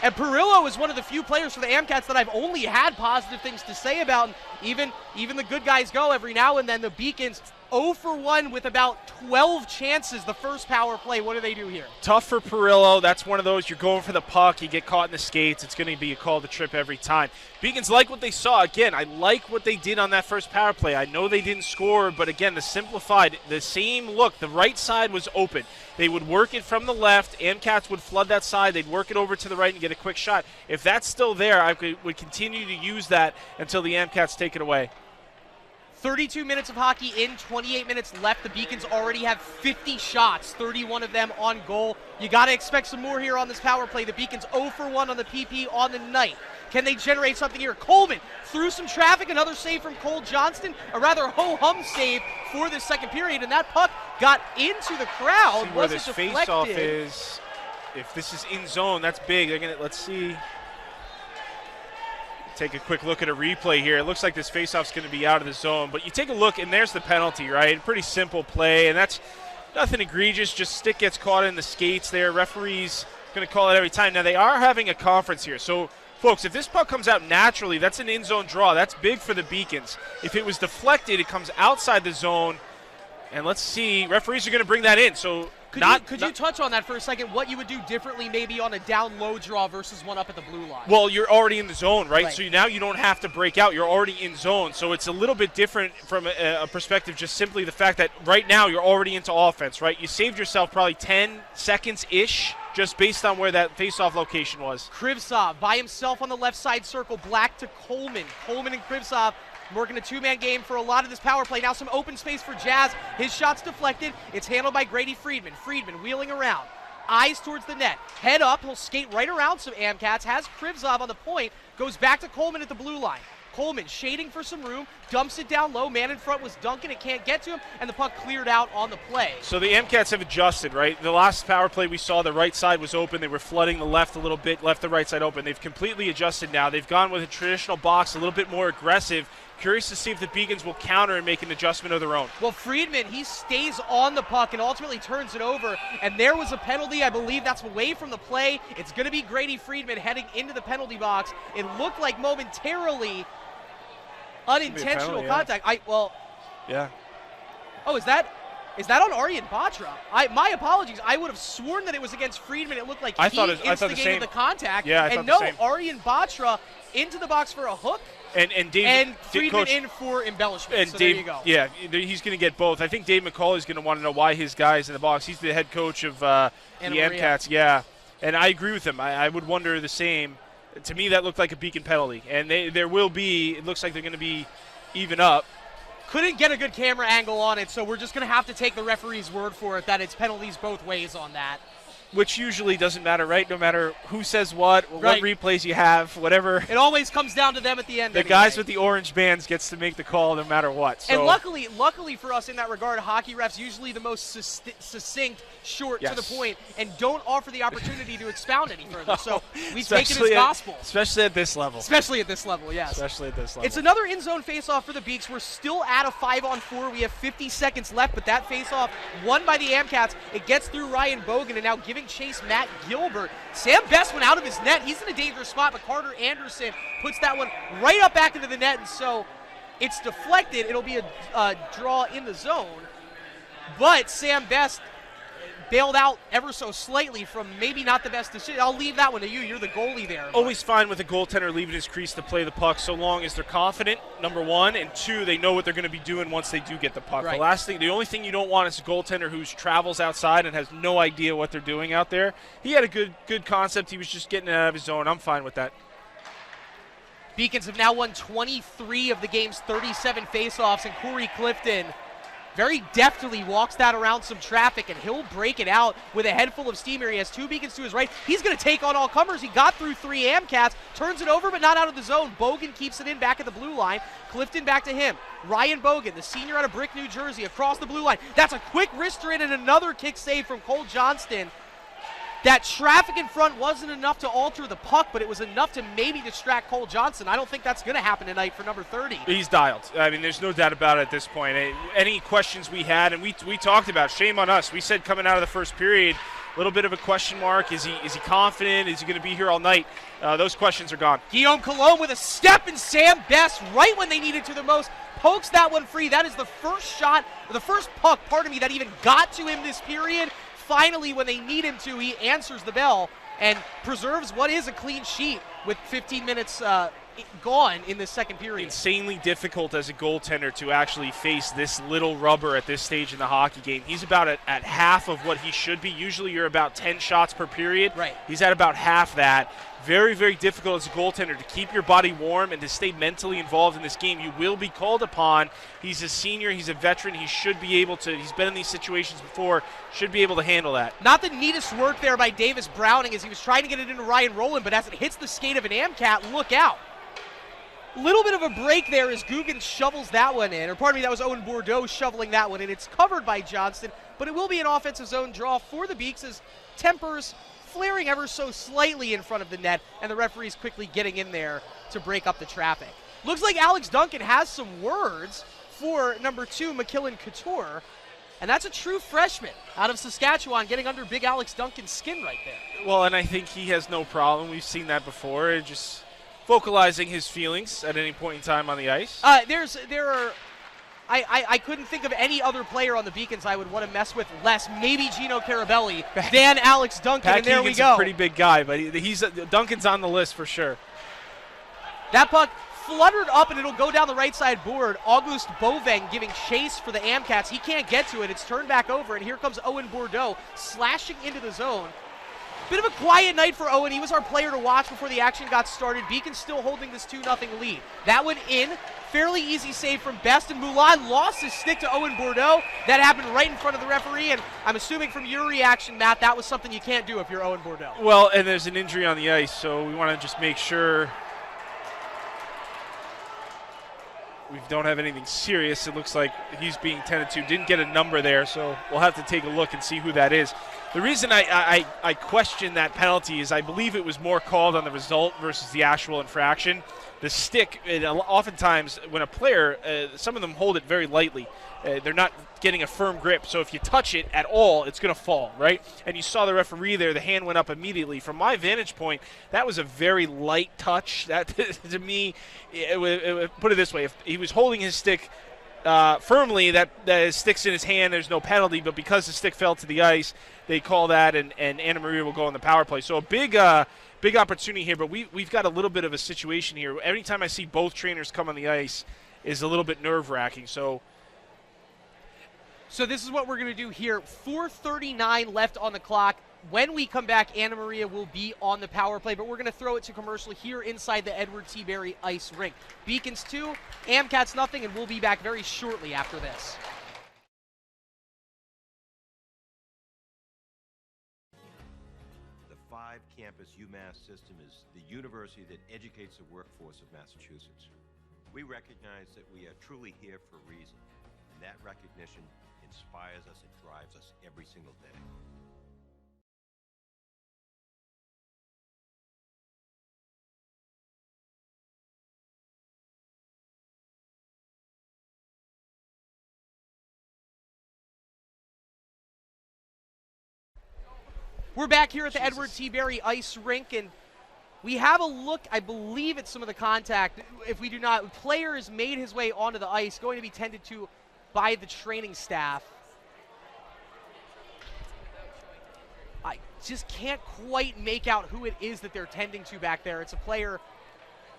And Perillo is one of the few players for the AmCats that I've only had positive things to say about. Even the good guys go every now and then. The Beacons 0 for 1 with about 12 chances the first power play. What do they do here?
Tough for Perillo. That's one of those, you're going for the puck, you get caught in the skates, it's going to be a call to trip every time. Beacons like what they saw. Again, I like what they did on that first power play. I know they didn't score, but again, the same look. The right side was open. They would work it from the left. AmCats would flood that side. They'd work it over to the right and get a quick shot. If that's still there, I would continue to use that until the AmCats take it away.
32 minutes of hockey in, 28 minutes left. The Beacons already have 50 shots, 31 of them on goal. You got to expect some more here on this power play. The Beacons 0 for 1 on the PP on the night. Can they generate something here? Coleman through some traffic, another save from Cole Johnston, a rather ho-hum save for this second period, and that puck got into the crowd.
See where this face-off is. If this is in zone, that's big. Let's see. Take a quick look at a replay here. It looks like this faceoff's going to be out of the zone, but you take a look, and there's the penalty, right? Pretty simple play, and that's nothing egregious. Just stick gets caught in the skates there. Referee's going to call it every time. Now, they are having a conference here, so folks, if this puck comes out naturally, that's an in-zone draw. That's big for the Beacons. If it was deflected, it comes outside the zone, and let's see. Referees are going to bring that in, so
Could you touch on that for a second, what you would do differently maybe on a down-low draw versus one up at the blue line?
Well, you're already in the zone, right? So now you don't have to break out. You're already in zone. So it's a little bit different from a perspective, just simply the fact that right now you're already into offense, right? You saved yourself probably 10 seconds-ish just based on where that face-off location was.
Krivtsov by himself on the left side circle, Black to Coleman. Coleman and Krivtsov working a two-man game for a lot of this power play. Now some open space for Jazz. His shot's deflected. It's handled by Grady Friedman. Friedman wheeling around. Eyes towards the net. Head up. He'll skate right around some AmCats. Has Krivtsov on the point. Goes back to Coleman at the blue line. Coleman shading for some room. Dumps it down low. Man in front was Duncan. It can't get to him. And the puck cleared out on the play.
So the AmCats have adjusted, right? The last power play we saw, the right side was open. They were flooding the left a little bit. Left the right side open. They've completely adjusted now. They've gone with a traditional box, a little bit more aggressive. Curious to see if the Beacons will counter and make an adjustment of their own.
Well, Friedman, he stays on the puck and ultimately turns it over. And there was a penalty. I believe that's away from the play. It's going to be Grady Friedman heading into the penalty box. It looked like momentarily unintentional contact.
Yeah.
Oh, is that on Arjen Batra? My apologies. I would have sworn that it was against Friedman. It looked like he instigated the contact.
Yeah,
and no, Arjen Batra into the box for a hook.
And
Friedman in for embellishment.
And
so
Dave,
there you go.
Yeah, he's going to get both. I think Dave McCauley is going to want to know why his guy's in the box. He's the head coach of the AmCats. Yeah, and I agree with him. I would wonder the same. To me, that looked like a Beacon penalty, and there will be. It looks like they're going to be even up.
Couldn't get a good camera angle on it, so we're just going to have to take the referee's word for it that it's penalties both ways on that.
Which usually doesn't matter, right? No matter who says what replays you have, whatever.
It always comes down to them at the end.
The guys with the orange bands gets to make the call no matter what. So.
And luckily for us in that regard, hockey refs usually the most succinct, short to the point, and don't offer the opportunity to expound any further. So we've taken it as gospel.
Especially at this level.
Especially at this level, yes.
Especially at this level.
It's another in-zone face-off for the Beaks. We're still at a 5-on-4. We have 50 seconds left, but that face-off won by the AmCats. It gets through Ryan Bogan, and now giving chase Matt Gilbert. Sam Best went out of his net. He's in a dangerous spot, but Carter Anderson puts that one right up back into the net, and so it's deflected. It'll be a draw in the zone, but Sam Best bailed out ever so slightly from maybe not the best decision. I'll leave that one to you. You're the goalie there.
Always fine with a goaltender leaving his crease to play the puck so long as they're confident, number one, and two, they know what they're going to be doing once they do get the puck.
Right.
The only thing you don't want is a goaltender who travels outside and has no idea what they're doing out there. He had a good concept. He was just getting out of his zone. I'm fine with that.
Beacons have now won 23 of the game's 37 faceoffs, and Corey Clifton very deftly walks that around some traffic, and he'll break it out with a head full of steam here. He has 2 Beacons to his right. He's going to take on all comers. He got through 3 Amcats, turns it over, but not out of the zone. Bogan keeps it in back at the blue line. Clifton back to him. Ryan Bogan, the senior out of Brick, New Jersey, across the blue line. That's a quick wrister in and another kick save from Cole Johnston. That traffic in front wasn't enough to alter the puck, but it was enough to maybe distract Cole Johnson. I don't think that's going to happen tonight for number 30.
He's dialed. I mean, there's no doubt about it at this point. Any questions we had, and we talked about, shame on us. We said coming out of the first period, a little bit of a question mark. Is he confident? Is he going to be here all night? Those questions are gone.
Guillaume Cologne with a step, and Sam Best, right when they needed to the most, pokes that one free. That is the first shot, the first puck, that even got to him this period. Finally, when they need him to, he answers the bell and preserves what is a clean sheet with 15 minutes gone in the second period.
Insanely difficult as a goaltender to actually face this little rubber at this stage in the hockey game. He's about at half of what he should be. Usually you're about 10 shots per period.
Right.
He's at about half that. Very, very difficult as a goaltender to keep your body warm and to stay mentally involved in this game. You will be called upon. He's a senior. He's a veteran. He should be able to. He's been in these situations before. Should be able to handle that.
Not the neatest work there by Davis Browning as he was trying to get it into Ryan Rowland, but as it hits the skate of an Amcat, look out. Little bit of a break there as Guggen shovels that one in. Or pardon me, that was Owen Bordeaux shoveling that one in. It's covered by Johnston, but it will be an offensive zone draw for the Beaks as tempers flaring ever so slightly in front of the net, and the referee's quickly getting in there to break up the traffic. Looks like Alex Duncan has some words for number 2, McKillen Couture, and that's a true freshman out of Saskatchewan getting under big Alex Duncan's skin right there.
Well, and I think he has no problem. We've seen that before. Just vocalizing his feelings at any point in time on the ice.
I couldn't think of any other player on the Beacons I would want to mess with less, maybe Gino Carabelli, than Alex Duncan,
Pat
and there
Keegan's
we go.
a pretty big guy, but Duncan's on the list for sure.
That puck fluttered up, and it'll go down the right side board. Auguste Boveng giving chase for the Amcats. He can't get to it. It's turned back over, and here comes Owen Bordeaux slashing into the zone. Bit of a quiet night for Owen. He was our player to watch before the action got started. Beacon still holding this 2-0 lead. That one in. Fairly easy save from Best, and Mulan lost his stick to Owen Bordeaux. That happened right in front of the referee, and I'm assuming from your reaction, Matt, that was something you can't do if you're Owen Bordeaux.
Well, and there's an injury on the ice, so we want to just make sure we don't have anything serious. It looks like he's being tended to. Didn't get a number there, so we'll have to take a look and see who that is. The reason I question that penalty is I believe it was more called on the result versus the actual infraction. The stick, oftentimes when a player, some of them hold it very lightly. They're not getting a firm grip, so if you touch it at all, it's going to fall, right? And you saw the referee there, the hand went up immediately. From my vantage point, that was a very light touch. That, to me, put it this way, if he was holding his stick firmly, that stick's in his hand, there's no penalty, but because the stick fell to the ice, they call that, and Anna Maria will go on the power play. So a big opportunity here, but we've got a little bit of a situation here. Every time I see both trainers come on the ice is a little bit nerve-wracking. So
this is what we're going to do here. 4:39 left on the clock. When we come back, Anna Maria will be on the power play, but we're going to throw it to commercial here inside the Edward T. Berry ice rink. Beacons 2, Amcats nothing, and we'll be back very shortly after this.
The 5-campus UMass system is the university that educates the workforce of Massachusetts. We recognize that we are truly here for a reason, and that recognition inspires us and drives us every single day.
We're back here at the Edward T. Berry ice rink, and we have a look, I believe, at some of the contact. If we do not, player has made his way onto the ice, going to be tended to by the training staff. I just can't quite make out who it is that they're tending to back there. It's a player,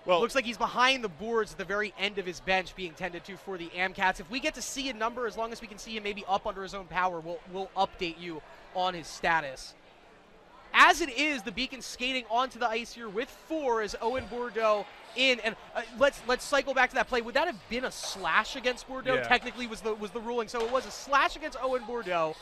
well, looks like he's behind the boards at the very end of his bench being tended to for the Amcats. If we get to see a number, as long as we can see him maybe up under his own power, we'll update you on his status. As it is, the Beacons skating onto the ice here with 4 as Owen Bordeaux in. And let's cycle back to that play. Would that have been a slash against Bordeaux?
Yeah.
Technically was the ruling. So it was a slash against Owen Bordeaux.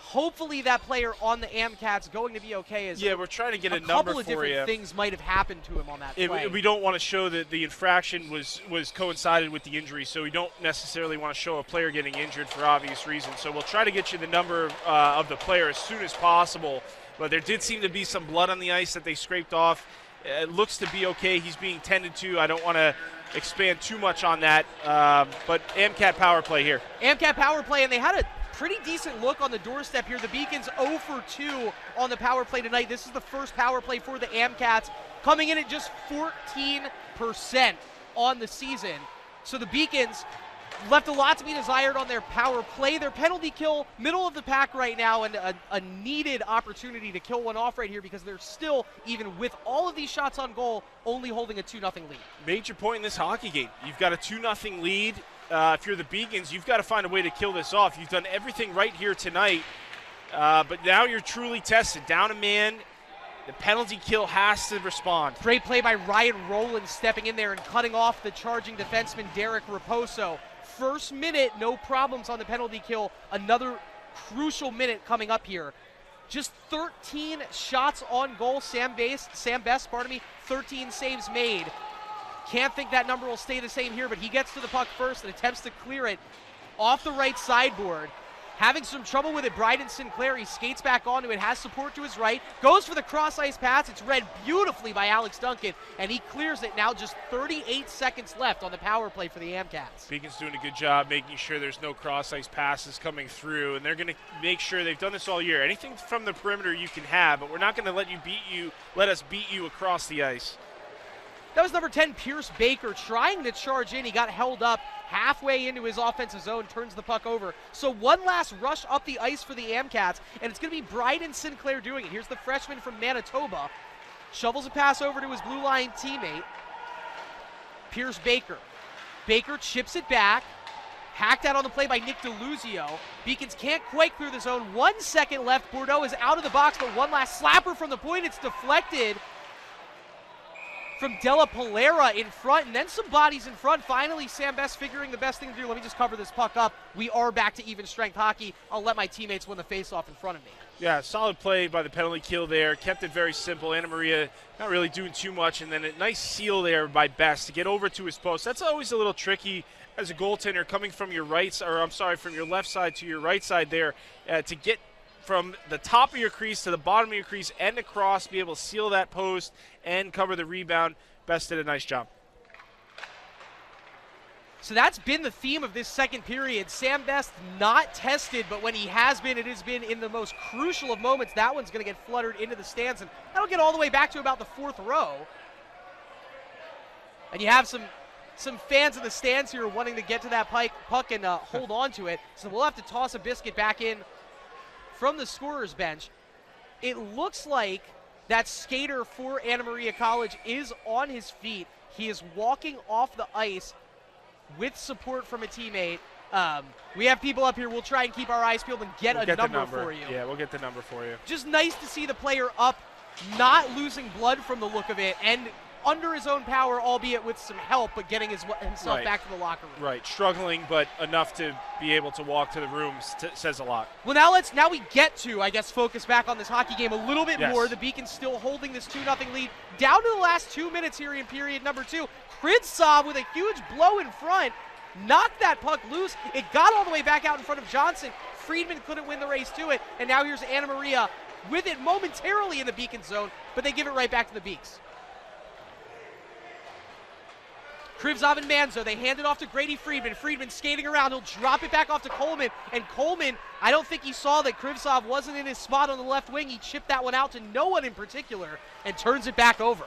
Hopefully that player on the AMCAT's going to be okay. As
Yeah, we're trying to get a number
couple of
for
different
you.
things might have happened to him on that play.
We don't want to show that the infraction was coincided with the injury, so we don't necessarily want to show a player getting injured for obvious reasons. So we'll try to get you the number of the player as soon as possible. But there did seem to be some blood on the ice that they scraped off. It looks to be okay. He's being tended to. I don't want to expand too much on that. But AMCAT power play here.
AMCAT power play, and they had a pretty decent look on the doorstep here. The Beacons 0 for 2 on the power play tonight. This is the first power play for the AMCATs, coming in at just 14% on the season. So the Beacons left a lot to be desired on their power play. Their penalty kill, middle of the pack right now, and a needed opportunity to kill one off right here because they're still, even with all of these shots on goal, only holding a 2-0 lead.
Major point in this hockey game. You've got a 2-0 lead. If you're the Beacons, you've got to find a way to kill this off. You've done everything right here tonight, but now you're truly tested. Down a man, the penalty kill has to respond.
Great play by Ryan Rowland stepping in there and cutting off the charging defenseman Derek Raposo. First minute, no problems on the penalty kill. Another crucial minute coming up here. Just 13 shots on goal. Sam Best, 13 saves made. Can't think that number will stay the same here, but he gets to the puck first and attempts to clear it off the right sideboard. Having some trouble with it, Bryden Sinclair, he skates back onto it, has support to his right, goes for the cross-ice pass. It's read beautifully by Alex Duncan, and he clears it. Now just 38 seconds left on the power play for the AMCATs.
Beacons doing a good job making sure there's no cross-ice passes coming through, and they're going to make sure they've done this all year. Anything from the perimeter you can have, but we're not going to let us beat you across the ice.
That was number 10, Pierce Baker, trying to charge in. He got held up halfway into his offensive zone, turns the puck over. So one last rush up the ice for the AMCATs, and it's going to be Bryden Sinclair doing it. Here's the freshman from Manitoba. Shovels a pass over to his blue line teammate, Pierce Baker. Baker chips it back. Hacked out on the play by Nick DeLuzio. Beacons can't quite clear the zone. 1 second left. Bordeaux is out of the box, but one last slapper from the point. It's deflected from Della Polera in front, and then some bodies in front. Finally, Sam Best figuring the best thing to do. Let me just cover this puck up. We are back to even strength hockey. I'll let my teammates win the faceoff in front of me.
Yeah, solid play by the penalty kill there. Kept it very simple. Anna Maria not really doing too much, and then a nice seal there by Best to get over to his post. That's always a little tricky as a goaltender coming from your from your left side to your right side there to get from the top of your crease to the bottom of your crease and across, be able to seal that post and cover the rebound. Best did a nice job.
So that's been the theme of this second period. Sam Best not tested, but when he has been, it has been in the most crucial of moments. That one's going to get fluttered into the stands, and that'll get all the way back to about the fourth row. And you have some fans in the stands here wanting to get to that puck and hold on to it. So we'll have to toss a biscuit back in from the scorer's bench. It looks like that skater for Anna Maria College is on his feet. He is walking off the ice with support from a teammate. We have people up here. We'll try and keep our eyes peeled and get a number for you.
Yeah, we'll get the number for you.
Just nice to see the player up, not losing blood from the look of it, and under his own power, albeit with some help, but getting himself back to the locker room.
Right, struggling, but enough to be able to walk to the room says a lot.
Well, now we get to, I guess, focus back on this hockey game a little bit more. The Beacons still holding this 2-0 lead. Down to the last 2 minutes here in period number 2. Krivtsov with a huge blow in front. Knocked that puck loose. It got all the way back out in front of Johnson. Friedman couldn't win the race to it. And now here's Anna Maria with it momentarily in the Beacon zone, but they give it right back to the Beaks. Krivtsov and Manzo, they hand it off to Grady Friedman. Friedman skating around. He'll drop it back off to Coleman. And Coleman, I don't think he saw that Krivtsov wasn't in his spot on the left wing. He chipped that one out to no one in particular and turns it back over.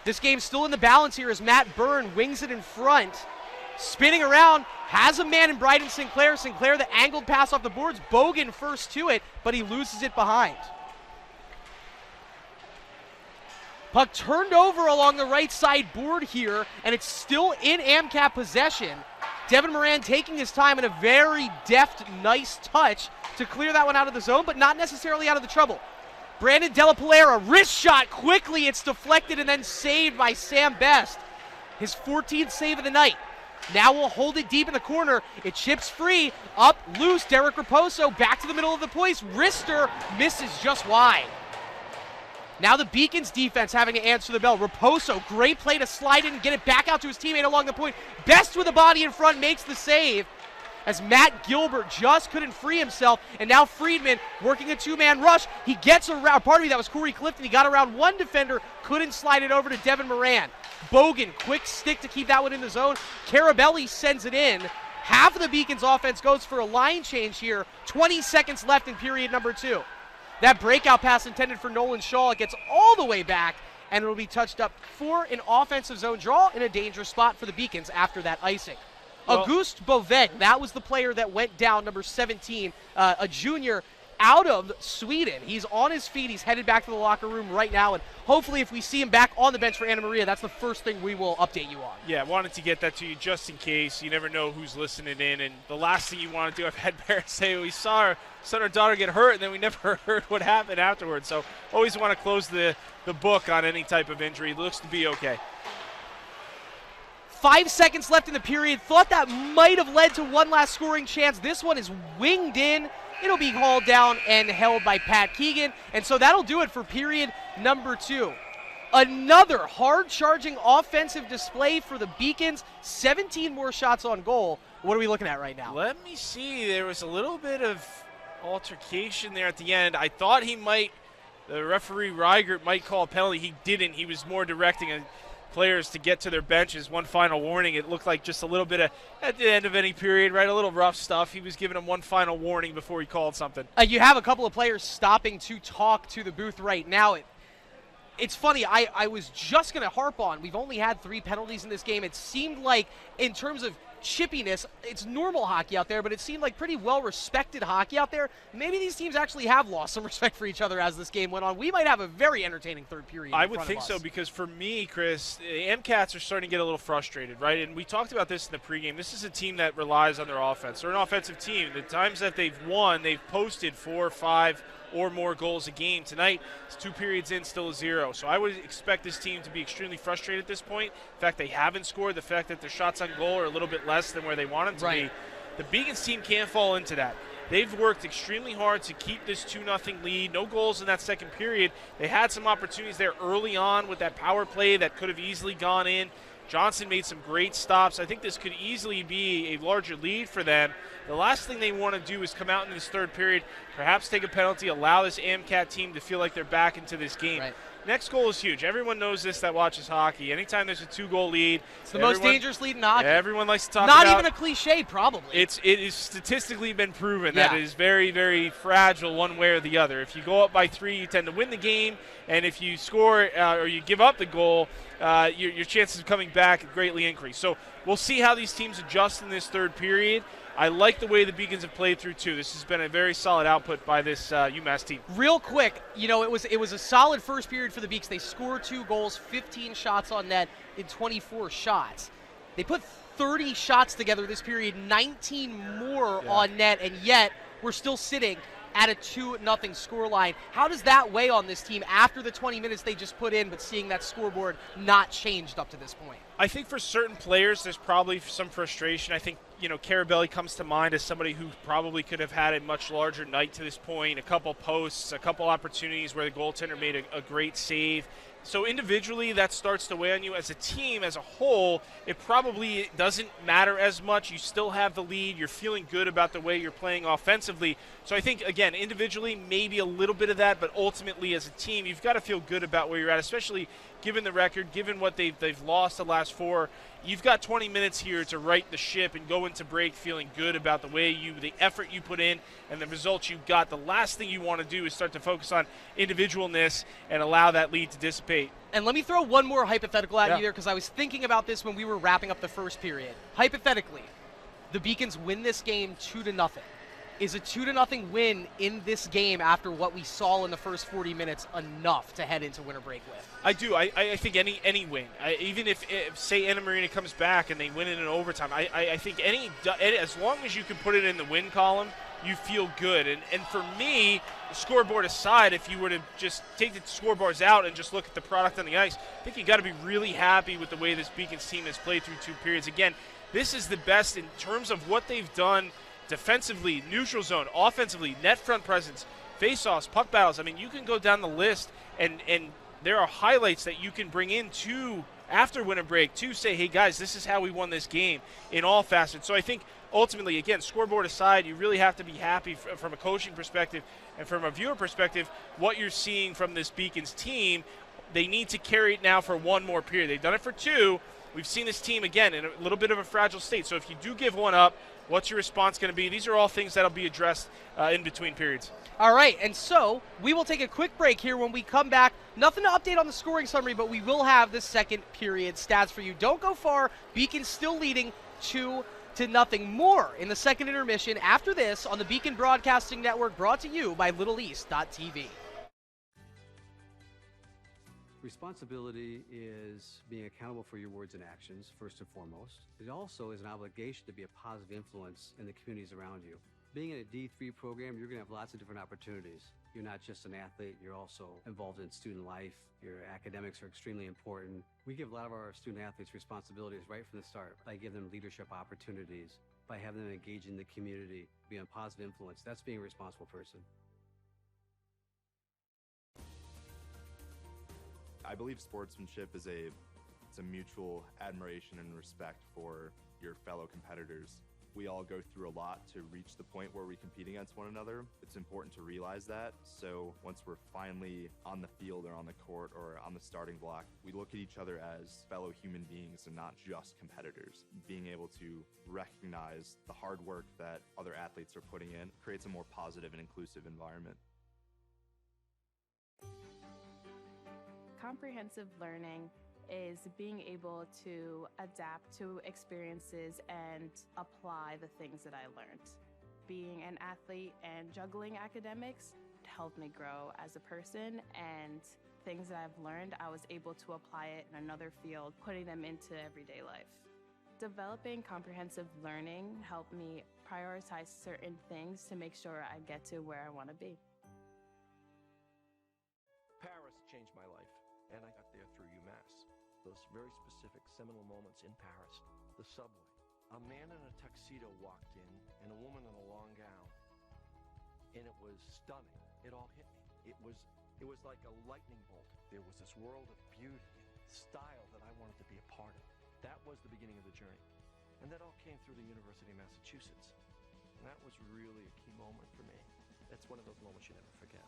This game's still in the balance here as Matt Byrne wings it in front. Spinning around, has a man in Bryden Sinclair. Sinclair, the angled pass off the boards. Bogan first to it, but he loses it behind. Puck turned over along the right side board here, and it's still in AMCAT possession. Devin Moran taking his time in a very deft, nice touch to clear that one out of the zone, but not necessarily out of the trouble. Brandon Della Polera, wrist shot quickly. It's deflected and then saved by Sam Best. His 14th save of the night. Now we'll hold it deep in the corner. It chips free, up, loose. Derek Raposo back to the middle of the place. Wrister misses just wide. Now the Beacons defense having to answer the bell. Raposo, great play to slide in and get it back out to his teammate along the point. Best with a body in front makes the save as Matt Gilbert just couldn't free himself. And now Friedman working a two-man rush. He gets around, pardon me, that was Corey Clifton. He got around one defender, couldn't slide it over to Devin Moran. Bogan, quick stick to keep that one in the zone. Carabelli sends it in. Half of the Beacons offense goes for a line change here. 20 seconds left in period number 2. That breakout pass intended for Nolan Shaw, it gets all the way back, and it'll be touched up for an offensive zone draw in a dangerous spot for the Beacons after that icing. Well, Auguste Boveg, that was the player that went down, number 17, a junior out of Sweden. He's on his feet. He's headed back to the locker room right now, and hopefully if we see him back on the bench for Anna Maria, that's the first thing we will update you on.
Yeah, wanted to get that to you just in case. You never know who's listening in, and the last thing you want to do, I've had parents say, we saw our daughter get hurt, and then we never heard what happened afterwards. So always want to close the book on any type of injury. It looks to be okay.
5 seconds left in the period. Thought that might have led to one last scoring chance. This one is winged in. It'll be hauled down and held by Pat Keegan. And so that'll do it for period number 2. Another hard-charging offensive display for the Beacons. 17 more shots on goal. What are we looking at right now?
Let me see. There was a little bit of altercation there at the end. I thought the referee Reigert might call a penalty. He didn't. He was more directing players to get to their benches. One final warning. It looked like just a little bit of, at the end of any period, right, a little rough stuff. He was giving them one final warning before he called something.
You have a couple of players stopping to talk to the booth right now. It's funny, I was just going to harp on, we've only had 3 penalties in this game. It seemed like, in terms of chippiness, it's normal hockey out there, but it seemed like pretty well-respected hockey out there. Maybe these teams actually have lost some respect for each other as this game went on. We might have a very entertaining third period.
I would think so, because for me, Chris, the MCATs are starting to get a little frustrated, right? And we talked about this in the pregame. This is a team that relies on their offense. They're an offensive team. The times that they've won, they've posted 4 or 5 or more goals a game. Tonight, it's 2 periods in, still a 0. So I would expect this team to be extremely frustrated at this point. In fact, they haven't scored. The fact that their shots on goal are a little bit less than where they want them to be. The Beacons team can't fall into that. They've worked extremely hard to keep this 2-0 lead. No goals in that second period. They had some opportunities there early on with that power play that could have easily gone in. Johnson made some great stops. I think this could easily be a larger lead for them. The last thing they want to do is come out in this third period, perhaps take a penalty, allow this AMCAT team to feel like they're back into this game.
Right.
Next goal is huge. Everyone knows this that watches hockey. Anytime there's a 2-goal lead,
it's the most dangerous lead in hockey.
Everyone likes to talk
about.
Not
even a cliche, probably.
It is statistically been proven that it is very, very fragile one way or the other. If you go up by 3, you tend to win the game, and if you score or you give up the goal, your chances of coming back greatly increase. So we'll see how these teams adjust in this third period. I like the way the Beacons have played through, too. This has been a very solid output by this UMass team.
Real quick, it was a solid first period for the Beaks. They scored 2 goals, 15 shots on net in 24 shots. They put 30 shots together this period, 19 more on net, and yet we're still sitting at a 2-0 scoreline. How does that weigh on this team after the 20 minutes they just put in, but seeing that scoreboard not changed up to this point?
I think for certain players, there's probably some frustration. I think, Carabelli comes to mind as somebody who probably could have had a much larger night to this point, a couple posts, a couple opportunities where the goaltender made a great save. So individually, that starts to weigh on you. As a team, as a whole, it probably doesn't matter as much. You still have the lead. You're feeling good about the way you're playing offensively. So I think, again, individually, maybe a little bit of that, but ultimately as a team, you've got to feel good about where you're at, especially given the record, given what they've lost the last 4. You've got 20 minutes here to right the ship and go into break feeling good about the effort you put in and the results you got. The last thing you want to do is start to focus on individualness and allow that lead to dissipate.
And let me throw one more hypothetical at you there, because I was thinking about this when we were wrapping up the first period. Hypothetically, the Beacons win this game 2-0. Is a 2-0 win in this game after what we saw in the first 40 minutes enough to head into winter break with?
I do. I think any win, even if say Anna Marina comes back and they win it in overtime, I think any as long as you can put it in the win column, you feel good. And for me, the scoreboard aside, if you were to just take the scoreboards out and just look at the product on the ice, I think you got to be really happy with the way this Beacons team has played through 2 periods. Again, this is the best in terms of what they've done defensively, neutral zone, offensively, net front presence, face-offs, puck battles. I mean, you can go down the list, and there are highlights that you can bring in to after winter break to say, hey, guys, this is how we won this game in all facets. So I think ultimately, again, scoreboard aside, you really have to be happy from a coaching perspective and from a viewer perspective what you're seeing from this Beacons team. They need to carry it now for 1 more period. They've done it for 2. We've seen this team, again, in a little bit of a fragile state. So if you do give one up, what's your response going to be? These are all things that will be addressed in between periods.
All right, and so we will take a quick break here. When we come back, nothing to update on the scoring summary, but we will have the second period stats for you. Don't go far. Beacon still leading 2-0. More in the second intermission after this on the Beacon Broadcasting Network, brought to you by LittleEast.tv.
Responsibility is being accountable for your words and actions, first and foremost. It also is an obligation to be a positive influence in the communities around you. Being in a D3 program, you're going to have lots of different opportunities. You're not just an athlete, you're also involved in student life. Your academics are extremely important. We give a lot of our student athletes responsibilities right from the start by giving them leadership opportunities, by having them engage in the community, be a positive influence. That's being a responsible person.
I believe sportsmanship is it's a mutual admiration and respect for your fellow competitors. We all go through a lot to reach the point where we compete against one another. It's important to realize that. So once we're finally on the field or on the court or on the starting block, we look at each other as fellow human beings and not just competitors. Being able to recognize the hard work that other athletes are putting in creates a more positive and inclusive environment.
Comprehensive learning is being able to adapt to experiences and apply the things that I learned. Being an athlete and juggling academics helped me grow as a person, and things that I've learned, I was able to apply it in another field, putting them into everyday life. Developing comprehensive learning helped me prioritize certain things to make sure I get to where I want to be.
Paris changed my life, and I got there through UMass. Those very specific seminal moments in Paris, the subway. A man in a tuxedo walked in, and a woman in a long gown. And it was stunning. It all hit me. It was like a lightning bolt. There was this world of beauty and style that I wanted to be a part of. That was the beginning of the journey. And that all came through the University of Massachusetts. And that was really a key moment for me. That's one of those moments you never forget.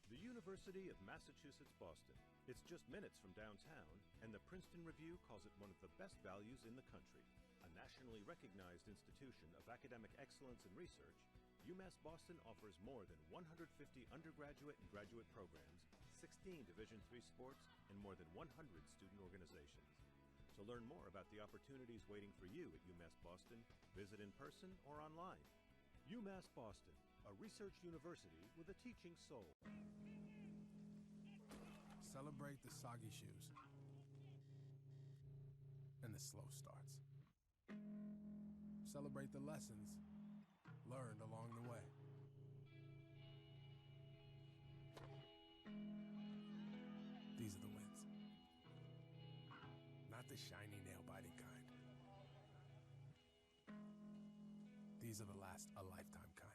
The University of Massachusetts Boston. It's just minutes from downtown, and the Princeton Review calls it one of the best values in the country. A nationally recognized institution of academic excellence and research, UMass Boston offers more than 150 undergraduate and graduate programs, 16 Division III sports, and more than 100 student organizations. To learn more about the opportunities waiting for you at UMass Boston, visit in person or online. UMass Boston, a research university with a teaching soul.
Celebrate the soggy shoes and the slow starts. Celebrate the lessons learned along the way. These are the wins. Not the shiny nail-biting kind. These are the last a-lifetime kind.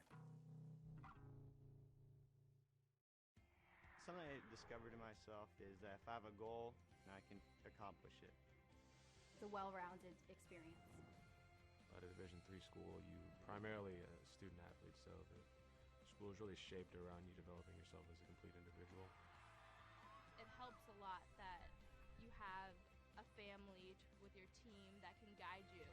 Something I discovered in myself is that if I have a goal, I can accomplish it.
It's a well-rounded experience.
At a Division III school, you primarily a student athlete, so the school is really shaped around you developing yourself as a complete individual.
It helps a lot that you have a family with your team that can guide you.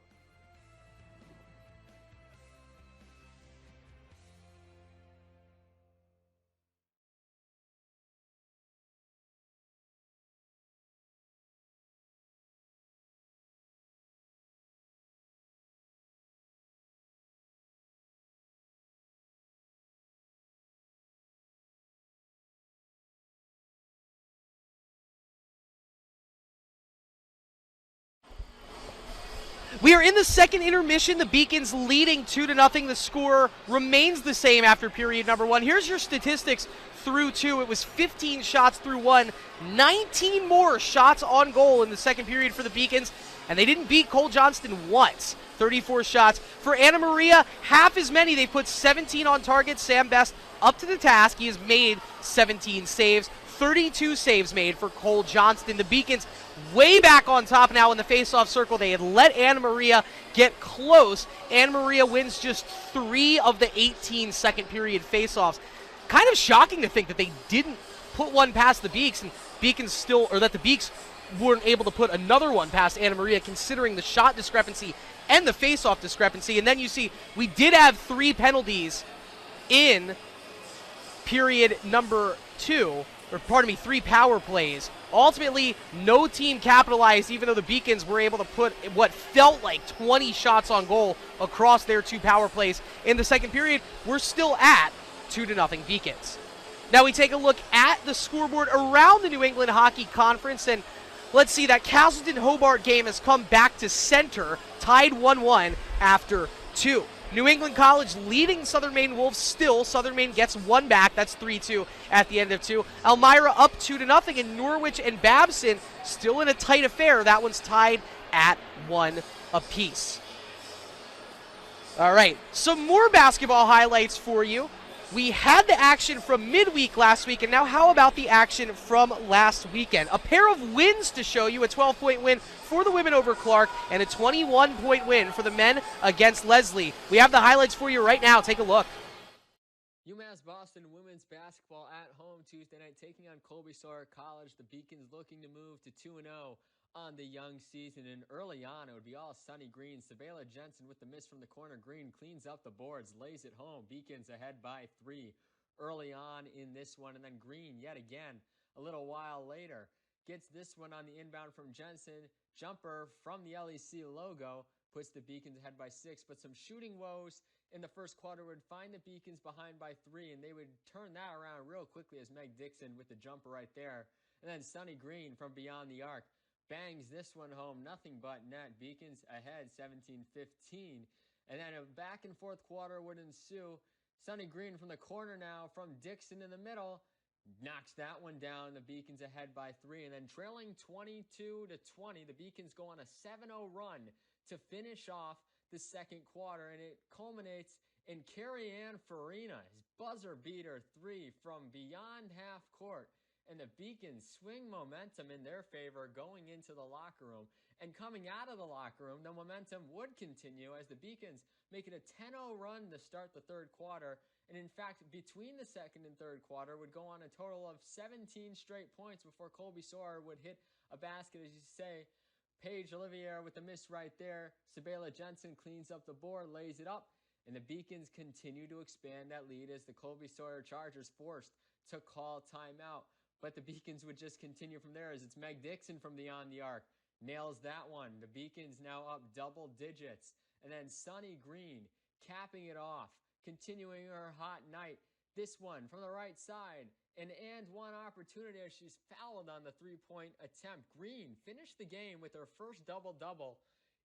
We are in the second intermission. The Beacons leading 2-0. The score remains the same after period number 1. Here's your statistics through 2. It was 15 shots through 1, 19 more shots on goal in the second period for the Beacons, and they didn't beat Cole Johnston once. 34 shots. For Anna Maria, half as many. They put 17 on target. Sam Best up to the task. He has made 17 saves. 32 saves made for Cole Johnston. The Beacons way back on top now in the face-off circle. They had let Anna Maria get close. Anna Maria wins just 3 of the 18 second period face-offs. Kind of shocking to think that they didn't put one past the Beaks, and that the Beaks weren't able to put another one past Anna Maria, considering the shot discrepancy and the face-off discrepancy. And then you see we did have 3 penalties in period number 2, or pardon me, 3 power plays. Ultimately, no team capitalized, even though the Beacons were able to put what felt like 20 shots on goal across their 2 power plays. In the second period, we're still at 2-0 Beacons. Now we take a look at the scoreboard around the New England Hockey Conference, and let's see, that Castleton-Hobart game has come back to center, tied 1-1 after 2. New England College leading Southern Maine Wolves still. Southern Maine gets 1 back. That's 3-2 at the end of 2. Elmira up 2-0, and Norwich and Babson still in a tight affair. That one's tied at 1 apiece. All right, some more basketball highlights for you. We had the action from midweek last week, and now how about the action from last weekend? A pair of wins to show you, a 12-point win for the women over Clark and a 21-point win for the men against Leslie. We have the highlights for you right now. Take a look.
UMass Boston women's basketball at home Tuesday night, taking on Colby Sawyer College. The Beacons looking to move to 2-0 on the young season, and early on it would be all sunny green. Sabela Jensen with the miss from the corner. Green cleans up the boards, lays it home. Beacons ahead by 3 early on in this one, and then Green yet again a little while later gets this one on the inbound from Jensen. Jumper from the LEC logo puts the Beacons ahead by 6, but some shooting woes in the first quarter would find the Beacons behind by 3, and they would turn that around real quickly as Meg Dixon with the jumper right there. And then Sonny Green from beyond the arc bangs this one home, nothing but net. Beacons ahead 17-15. And then a back and forth quarter would ensue. Sonny Green from the corner now from Dixon in the middle knocks that one down. The Beacons ahead by 3, and then trailing 22-20. The Beacons go on a 7-0 run to finish off the second quarter, and it culminates in Carrie Ann Farina's buzzer beater 3 from beyond half court. And the Beacons swing momentum in their favor going into the locker room. And coming out of the locker room, the momentum would continue as the Beacons make it a 10-0 run to start the third quarter. And in fact, between the second and third quarter would go on a total of 17 straight points before Colby Sawyer would hit a basket, as you say. Paige Olivier with the miss right there. Sabela Jensen cleans up the board, lays it up. And the Beacons continue to expand that lead as the Colby Sawyer Chargers forced to call timeout. But the Beacons would just continue from there as it's Meg Dixon from beyond the arc. Nails that one. The Beacons now up double digits. And then Sonny Green capping it off, continuing her hot night. This one from the right side. An and one opportunity as she's fouled on the three-point attempt. Green finished the game with her first double-double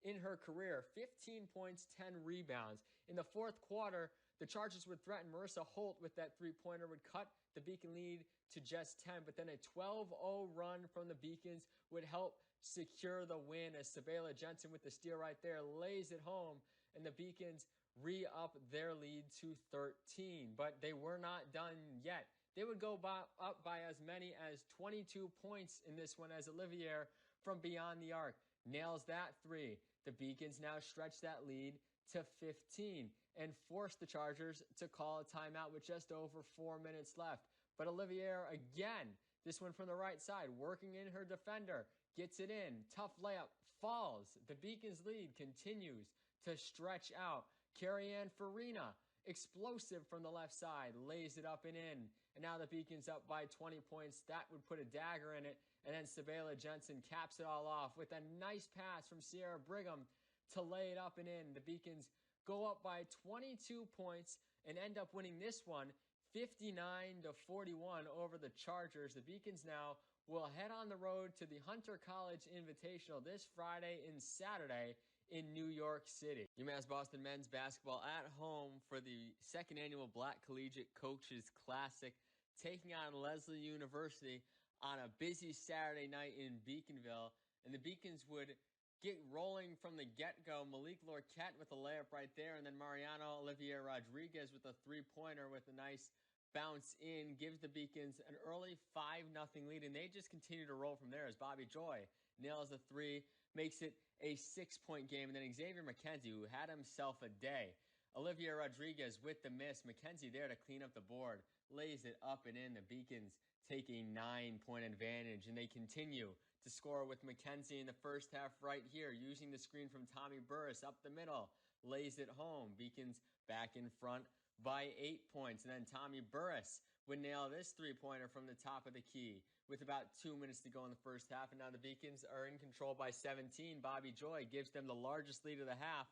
in her career. 15 points, 10 rebounds. In the fourth quarter, the Chargers would threaten. Marissa Holt with that three-pointer would cut the Beacon lead to just 10, but then a 12-0 run from the Beacons would help secure the win as Sabela Jensen with the steal right there lays it home, and the Beacons re-up their lead to 13, but they were not done yet. They would go up by as many as 22 points in this one as Olivier from beyond the arc nails that 3. The Beacons now stretch that lead to 15 and force the Chargers to call a timeout with just over 4 minutes left. But Olivier again, this one from the right side, working in her defender, gets it in, tough layup, falls. The Beacons lead continues to stretch out. Carrie Ann Farina, explosive from the left side, lays it up and in. And now the Beacons up by 20 points. That would put a dagger in it. And then Sabela Jensen caps it all off with a nice pass from Sierra Brigham to lay it up and in. The Beacons go up by 22 points and end up winning this one 59-41 over the Chargers. The Beacons now will head on the road to the Hunter College Invitational this Friday and Saturday in New York City. UMass Boston men's basketball at home for the second annual Black Collegiate Coaches Classic, taking on Leslie University on a busy Saturday night in Beaconville. And the Beacons would get rolling from the get-go. Malik Lorquette with a layup right there, and then Mariano Olivier Rodriguez with a three-pointer with a nice bounce in, gives the Beacons an early 5-0 lead, and they just continue to roll from there as Bobby Joy nails a three, makes it a 6-point game, and then Xavier McKenzie, who had himself a day. Olivier Rodriguez with the miss. McKenzie there to clean up the board, lays it up and in. The Beacons take a 9-point advantage, and they continue to score with McKenzie in the first half right here, using the screen from Tommy Burris up the middle, lays it home. Beacons back in front by 8 points, and then Tommy Burris would nail this three-pointer from the top of the key with about 2 minutes to go in the first half, and now the Beacons are in control by 17. Bobby Joy gives them the largest lead of the half,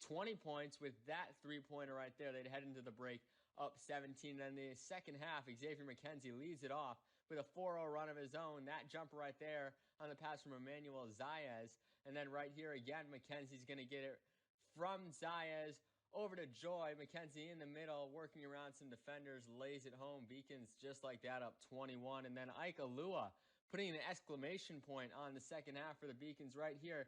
20 points with that three-pointer right there. They'd head into the break up 17. Then the second half, Xavier McKenzie leads it off with a 4-0 run of his own. That jumper right there on the pass from Emmanuel Zayas. And then right here again, McKenzie's going to get it from Zayas over to Joy. McKenzie in the middle, working around some defenders, lays it home. Beacons just like that up 21. And then Ike Alua putting an exclamation point on the second half for the Beacons right here,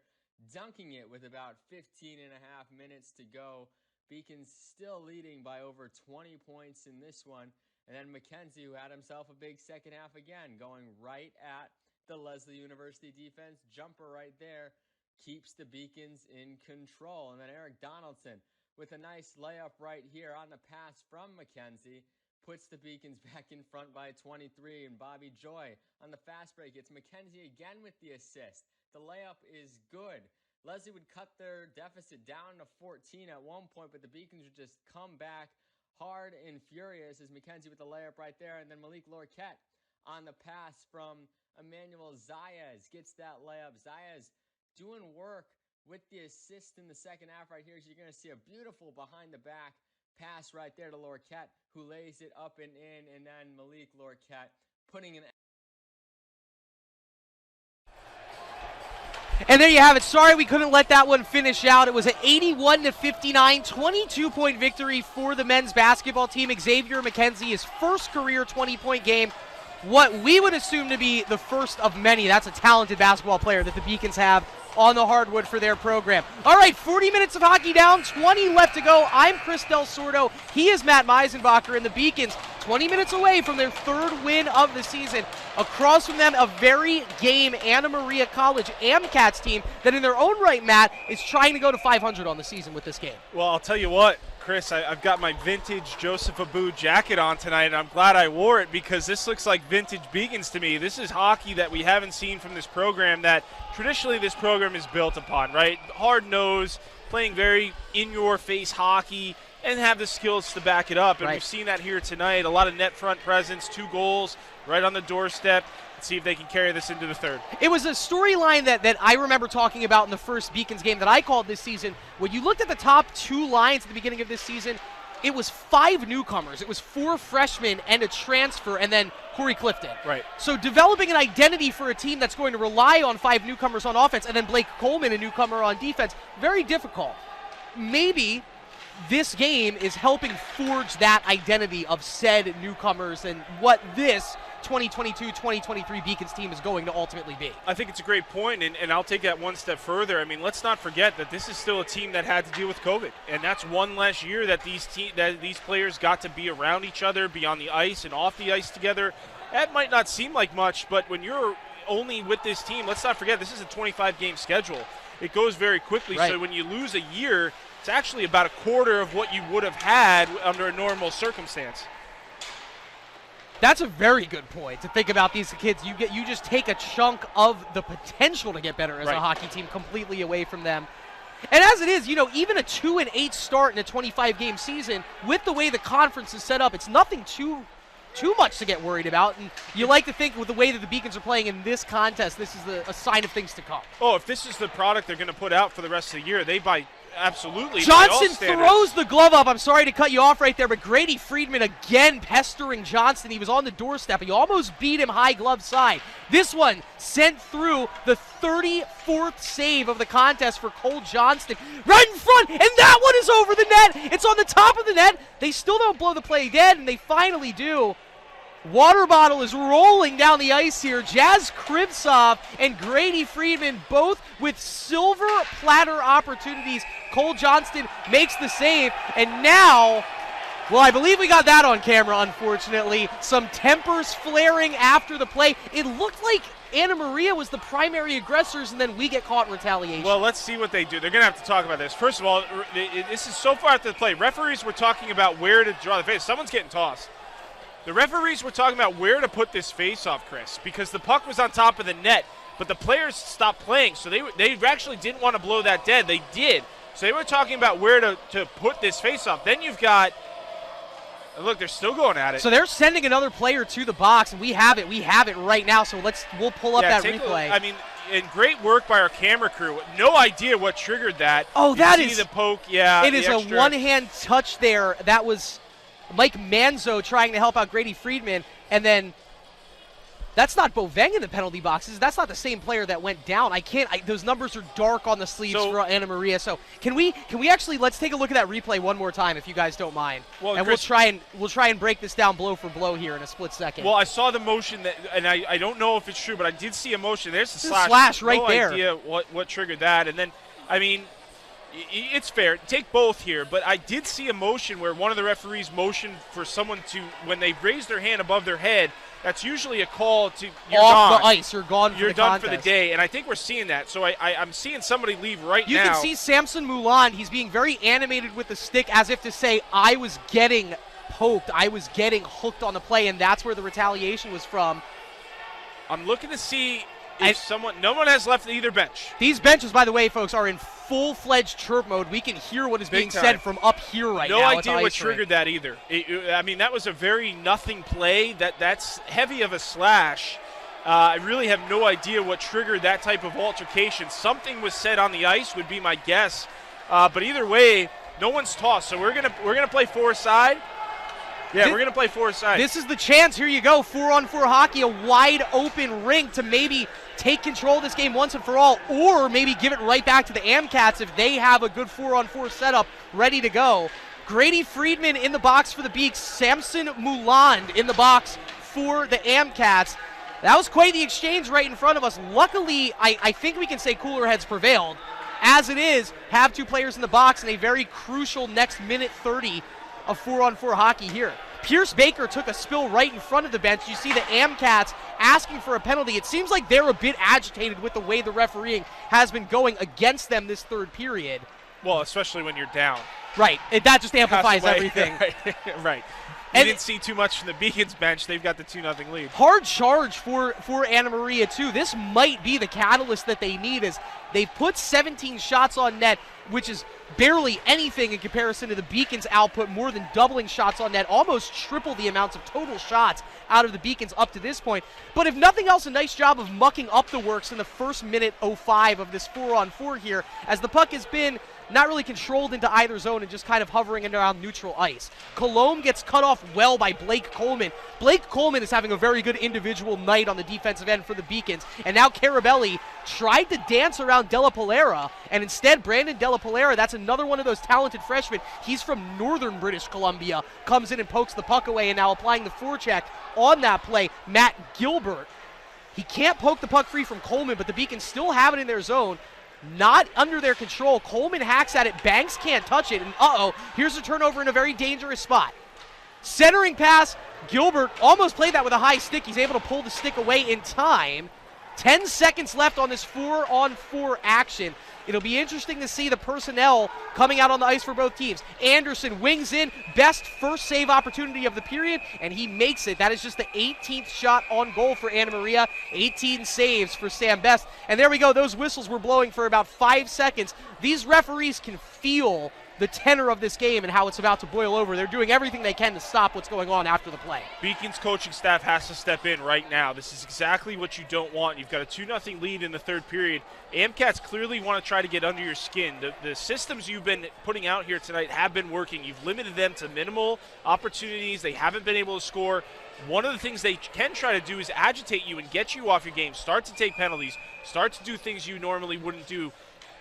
dunking it with about 15 and a half minutes to go. Beacons still leading by over 20 points in this one. And then McKenzie, who had himself a big second half again, going right at the Leslie University defense. Jumper right there keeps the Beacons in control. And then Eric Donaldson with a nice layup right here on the pass from McKenzie puts the Beacons back in front by 23. And Bobby Joy on the fast break. It's McKenzie again with the assist. The layup is good. Leslie would cut their deficit down to 14 at one point, but the Beacons would just come back hard and furious as McKenzie with the layup right there. And then Malik Lorquette on the pass from Emmanuel Zayas gets that layup. Zayas doing work with the assist in the second half right here. So you're going to see a beautiful behind-the-back pass right there to Lorquette, who lays it up and in. And then Malik Lorquette putting an...
And there you have it. Sorry we couldn't let that one finish out. It was an 81-59, 22-point victory for the men's basketball team. Xavier McKenzie, his first career 20-point game. What we would assume to be the first of many. That's a talented basketball player that the Beacons have on the hardwood for their program. All right, 40 minutes of hockey down, 20 left to go. I'm Chris Del Sordo. He is Matt Meisenbacher, and the Beacons 20 minutes away from their third win of the season. Across from them, a very game Anna Maria College AMCATS team that in their own right, Matt, is trying to go to 500 on the season with this game.
Well, I'll tell you what, Chris, I've got my vintage Joseph Abou jacket on tonight, and I'm glad I wore it because this looks like vintage Beacons to me. This is hockey that we haven't seen from this program that traditionally this program is built upon, right? Hard-nosed, playing very in-your-face hockey, and have the skills to back it up. And We've seen that here tonight. A lot of net front presence, 2 goals right on the doorstep. Let's see if they can carry this into the third. It
was a storyline that I remember talking about in the first Beacons game that I called this season. When you looked at the top 2 lines at the beginning of this season, it was 5 newcomers. It was 4 freshmen and a transfer, and then Corey Clifton.
Right.
So developing an identity for a team that's going to rely on 5 newcomers on offense, and then Blake Coleman, a newcomer on defense, very difficult. Maybe this game is helping forge that identity of said newcomers and what this 2022-2023 Beacons team is going to ultimately be.
I think it's a great point, and I'll take that one step further. I mean, let's not forget that this is still a team that had to deal with COVID, and that's one less year that these players got to be around each other, be on the ice and off the ice together. That might not seem like much, but when you're only with this team, let's not forget this is a 25-game schedule. It goes very quickly,
right.
So when you lose a year, it's actually about a quarter of what you would have had under a normal circumstance.
That's a very good point to think about these kids. You just take a chunk of the potential to get better as a hockey team completely away from them. And as it is, even a 2-8 start in a 25-game season, with the way the conference is set up, it's nothing too much to get worried about. And you like to think with the way that the Beacons are playing in this contest, this is a sign of things to come.
Oh, if this is the product they're going to put out for the rest of the year, they by absolutely.
Johnson throws the glove up. I'm sorry to cut you off right there, but Grady Friedman again pestering Johnston. He was on the doorstep. He almost beat him high glove side. This one sent through the 34th save of the contest for Cole Johnston. Right in front, and that one is over the net. It's on the top of the net. They still don't blow the play dead, and they finally do. Water bottle is rolling down the ice here. Jazz Krivtsov and Grady Friedman both with silver platter opportunities. Cole Johnston makes the save, and now, well, I believe we got that on camera, unfortunately. Some tempers flaring after the play. It looked like Anna Maria was the primary aggressors, and then we get caught in retaliation.
Well, let's see what they do. They're going to have to talk about this. First of all, this is so far after the play. Referees were talking about where to draw the face. Someone's getting tossed. The referees were talking about where to put this face-off, Chris, because the puck was on top of the net, but the players stopped playing, so they actually didn't want to blow that dead. They did. So they were talking about where to put this face-off. Then you've got, look, they're still going at it.
So they're sending another player to the box, and we have it. We have it right now, so we'll pull up that replay.
I mean, and great work by our camera crew. No idea what triggered that.
Oh, that is
the poke, yeah.
It is a one-hand touch there. That was Mike Manzo trying to help out Grady Friedman, and then that's not Boveng in the penalty boxes. That's not the same player that went down. Those numbers are dark on the sleeves for Anna Maria. So can we actually, let's take a look at that replay one more time, if you guys don't mind. Well, and Chris, we'll try and break this down blow for blow here in a split second.
Well, I saw the motion and I don't know if it's true, but I did see a motion. There's the slash.
Slash right there.
No idea what triggered that. And then, I mean, it's fair. Take both here, but I did see a motion where one of the referees motioned for someone to, when they raise their hand above their head, that's usually a call to you're
off
gone.
The ice. You're gone.
You're
the
done
contest.
for the day, and I think we're seeing that. So I'm seeing somebody leave right
now.
You
can see Samson Mulan. He's being very animated with the stick, as if to say, "I was getting poked. I was getting hooked on the play," and that's where the retaliation was from.
I'm looking to see if no one has left either bench.
These benches, by the way, folks, are in full-fledged chirp mode. We can hear what is being said from up here right now.
No idea what triggered that either. I mean, that was a very nothing play. That's heavy of a slash. I really have no idea what triggered that type of altercation. Something was said on the ice would be my guess. But either way, no one's tossed. So we're gonna play four-side. Yeah, we're going to play four-side.
This is the chance. Here you go. 4-on-4 hockey, a wide-open rink to maybe take control of this game once and for all, or maybe give it right back to the Amcats if they have a good 4-on-4 setup ready to go. Grady Friedman in the box for the Beaks. Samson Muland in the box for the Amcats. That was quite the exchange right in front of us. Luckily, I think we can say cooler heads prevailed. As it is, have two players in the box in a very crucial next minute 30 of 4-on-4 hockey here. Pierce Baker took a spill right in front of the bench. You see the Amcats asking for a penalty. It seems like they're a bit agitated with the way the refereeing has been going against them this third period.
Well, especially when you're down.
Right. That just amplifies everything.
Right. You didn't see too much from the Beacons bench. They've got the 2-0 lead.
Hard charge for Anna Maria, too. This might be the catalyst that they need, as they put 17 shots on net, which is barely anything in comparison to the Beacons' output, more than doubling shots on net, almost triple the amounts of total shots out of the Beacons up to this point. But if nothing else, a nice job of mucking up the works in the first minute 05 of this 4-on-4 here, as the puck has been not really controlled into either zone and just kind of hovering around neutral ice. Colombe gets cut off well by Blake Coleman. Blake Coleman is having a very good individual night on the defensive end for the Beacons, and now Carabelli tried to dance around Della Polera, and instead Brandon Della Polera, that's another one of those talented freshmen. He's from northern British Columbia, comes in and pokes the puck away, and now applying the forecheck on that play, Matt Gilbert. He can't poke the puck free from Coleman, but the Beacons still have it in their zone. Not under their control. Coleman hacks at it. Banks can't touch it. And here's a turnover in a very dangerous spot. Centering pass. Gilbert almost played that with a high stick. He's able to pull the stick away in time. 10 seconds left on this 4-on-4 action. It'll be interesting to see the personnel coming out on the ice for both teams. Anderson wings in, best first save opportunity of the period, and he makes it. That is just the 18th shot on goal for Anna Maria, 18 saves for Sam Best. And there we go, those whistles were blowing for about 5 seconds. These referees can feel the tenor of this game and how it's about to boil over. They're doing everything they can to stop what's going on after the play.
Beacon's coaching staff has to step in right now. This is exactly what you don't want. You've got a 2-0 lead in the third period. AMCATs clearly want to try to get under your skin. The systems you've been putting out here tonight have been working. You've limited them to minimal opportunities. They haven't been able to score. One of the things they can try to do is agitate you and get you off your game. Start to take penalties. Start to do things you normally wouldn't do.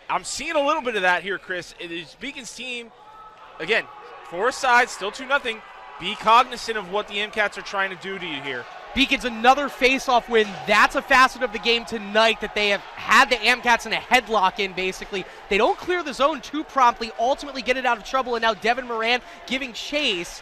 I'm seeing a little bit of that here, Chris. It is Beacon's team, again, 4 sides, still 2-0. Be cognizant of what the MCATs are trying to do to you here.
Beacon's another face-off win. That's a facet of the game tonight that they have had the AMCATs in a headlock in, basically. They don't clear the zone too promptly, ultimately get it out of trouble, and now Devin Moran giving chase.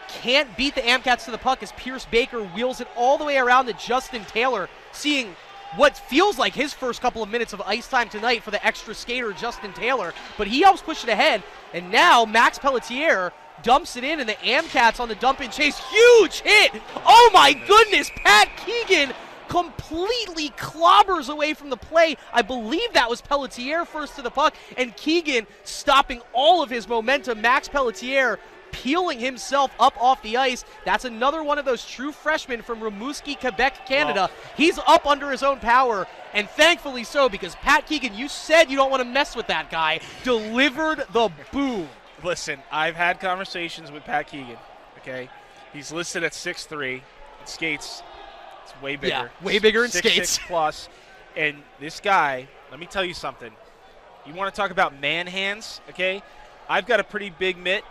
Can't beat the AMCATs to the puck as Pierce Baker wheels it all the way around to Justin Taylor, seeing what feels like his first couple of minutes of ice time tonight for the extra skater, Justin Taylor. But he helps push it ahead, and now Max Pelletier dumps it in, and the AMCATs on the dump-in chase. Huge hit! Oh my goodness! Pat Keegan completely clobbers away from the play. I believe that was Pelletier first to the puck, and Keegan stopping all of his momentum. Max Pelletier peeling himself up off the ice. That's another one of those true freshmen from Rimouski, Quebec, Canada.
Wow.
He's up under his own power, and thankfully so, because Pat Keegan, you said you don't want to mess with that guy, delivered the boom.
Listen, I've had conversations with Pat Keegan, okay? He's listed at 6'3", skates. It's way bigger.
Yeah, way bigger in
6'6"
skates.
plus. And this guy, let me tell you something. You want to talk about man hands, okay? I've got a pretty big mitt.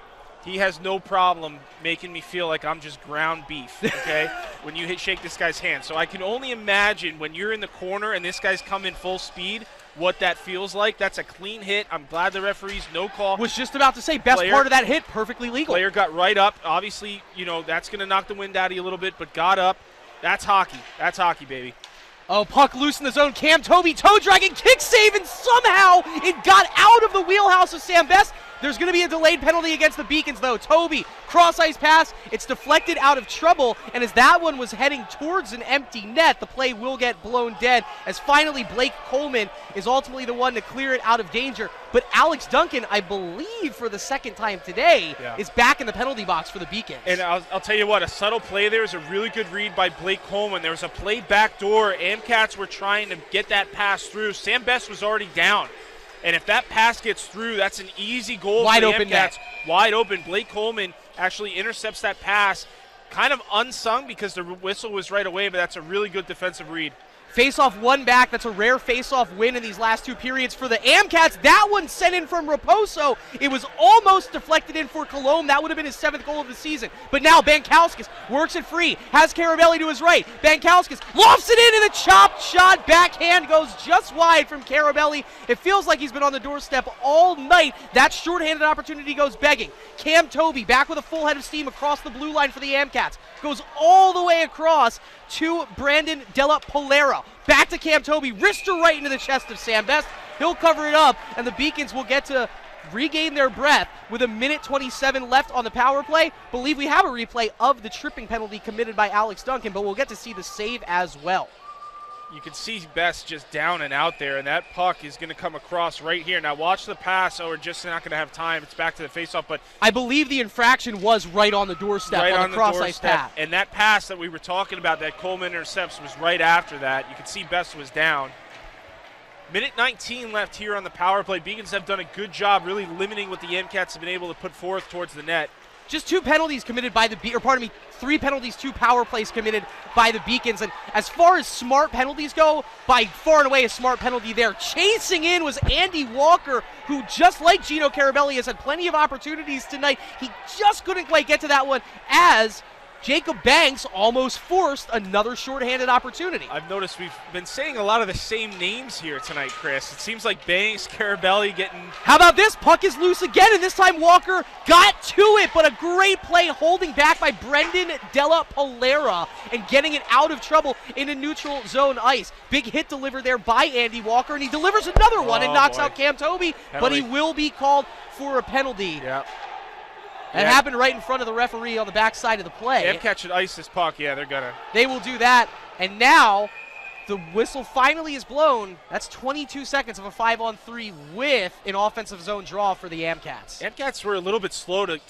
He has no problem making me feel like I'm just ground beef, okay, when you shake this guy's hand. So I can only imagine when you're in the corner and this guy's coming full speed, what that feels like. That's a clean hit. I'm glad the referee's no call.
Was just about to say, best part of that hit, perfectly legal.
Player got right up. Obviously, that's going to knock the wind out of you a little bit, but got up. That's hockey. That's hockey, baby.
Oh, puck loose in the zone. Cam Toby, toe dragging, kick save, and somehow it got out of the wheelhouse of Sam Best. There's going to be a delayed penalty against the Beacons, though. Toby, cross-ice pass. It's deflected out of trouble, and as that one was heading towards an empty net, the play will get blown dead, as finally Blake Coleman is ultimately the one to clear it out of danger. But Alex Duncan, I believe for the second time today, is back in the penalty box for the Beacons.
And I'll tell you what, a subtle play there is a really good read by Blake Coleman. There was a play back door. AMCATs were trying to get that pass through. Sam Best was already down. And if that pass gets through, that's an easy goal
Wide
for the
open
AMCATs.
net.
Wide open. Blake Coleman actually intercepts that pass. Kind of unsung because the whistle was right away, but that's a really good defensive read.
Face-off one back. That's a rare face-off win in these last 2 periods for the AMCATs. That one sent in from Raposo. It was almost deflected in for Colombe. That would have been his 7th goal of the season. But now Bankowskis works it free. Has Carabelli to his right. Bankowskis lofts it in, and the chopped shot backhand goes just wide from Carabelli. It feels like he's been on the doorstep all night. That shorthanded opportunity goes begging. Cam Toby back with a full head of steam across the blue line for the AMCATs. Goes all the way across to Brandon Della Polera. Back to Cam Toby, wrister right into the chest of Sam Best. He'll cover it up, and the Beacons will get to regain their breath with 1:27 left on the power play. Believe we have a replay of the tripping penalty committed by Alex Duncan, but we'll get to see the save as well.
You can see Best just down and out there, and that puck is going to come across right here. Now watch the pass, or we're just not going to have time. It's back to the faceoff, but
I believe the infraction was right on the doorstep,
right
on the cross-ice pass.
And that pass that we were talking about that Coleman intercepts was right after that. You can see Best was down. 1:19 left here on the power play. Beacons have done a good job really limiting what the MCATs have been able to put forth towards the net.
Just 2 penalties committed by the 3 penalties, 2 power plays committed by the Beacons. And as far as smart penalties go, by far and away a smart penalty there. Chasing in was Andy Walker, who just like Gino Carabelli has had plenty of opportunities tonight. He just couldn't quite get to that one as Jacob Banks almost forced another shorthanded opportunity.
I've noticed we've been saying a lot of the same names here tonight, Chris. It seems like Banks, Carabelli getting...
How about this? Puck is loose again, and this time Walker got to it, but a great play holding back by Brendan Della Polera and getting it out of trouble into neutral zone ice. Big hit delivered there by Andy Walker, and he delivers another one and knocks out Cam Toby, but he will be called for a penalty.
Yeah.
That happened right in front of the referee on the backside of the play.
MCAT should ice this puck. Yeah, they're going to.
They will do that. And now, the whistle finally is blown. That's 22 seconds of a 5-on-3 with an offensive zone draw for the AMCATs.
AMCATs were a little bit slow to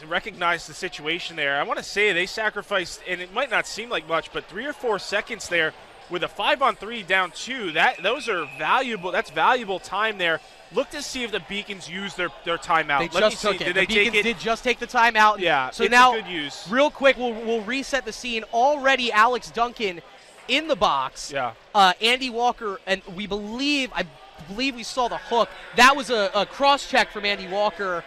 recognize the situation there. I want to say they sacrificed, and it might not seem like much, but 3 or 4 seconds there with a 5-on-3 down 2. Those are valuable. That's valuable time there. Look to see if the Beacons use their timeout.
They just took it. The Beacons did just take the timeout.
Yeah,
so
it's
now,
a good use.
Real quick, we'll reset the scene. Already Alex Duncan in the box.
Yeah.
Andy Walker, and I believe we saw the hook. That was a cross-check from Andy Walker,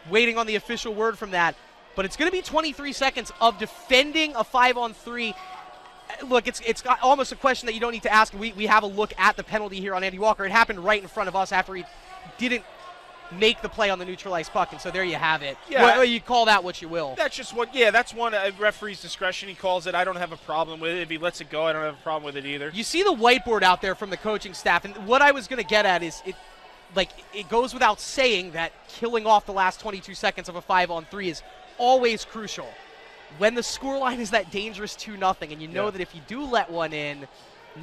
waiting on the official word from that. But it's going to be 23 seconds of defending a 5-on-3. Look, it's got almost a question that you don't need to ask. We have a look at the penalty here on Andy Walker. It happened right in front of us after he didn't make the play on the neutralized puck, and so there you have it.
Yeah.
Well, you call that what you will.
That's just what. Yeah, that's one referee's discretion. He calls it. I don't have a problem with it. If he lets it go, I don't have a problem with it either.
You see the whiteboard out there from the coaching staff, and what I was going to get at is it goes without saying that killing off the last 22 seconds of a 5-on-3 is always crucial. When the scoreline is that dangerous 2-0, and you know that if you do let one in,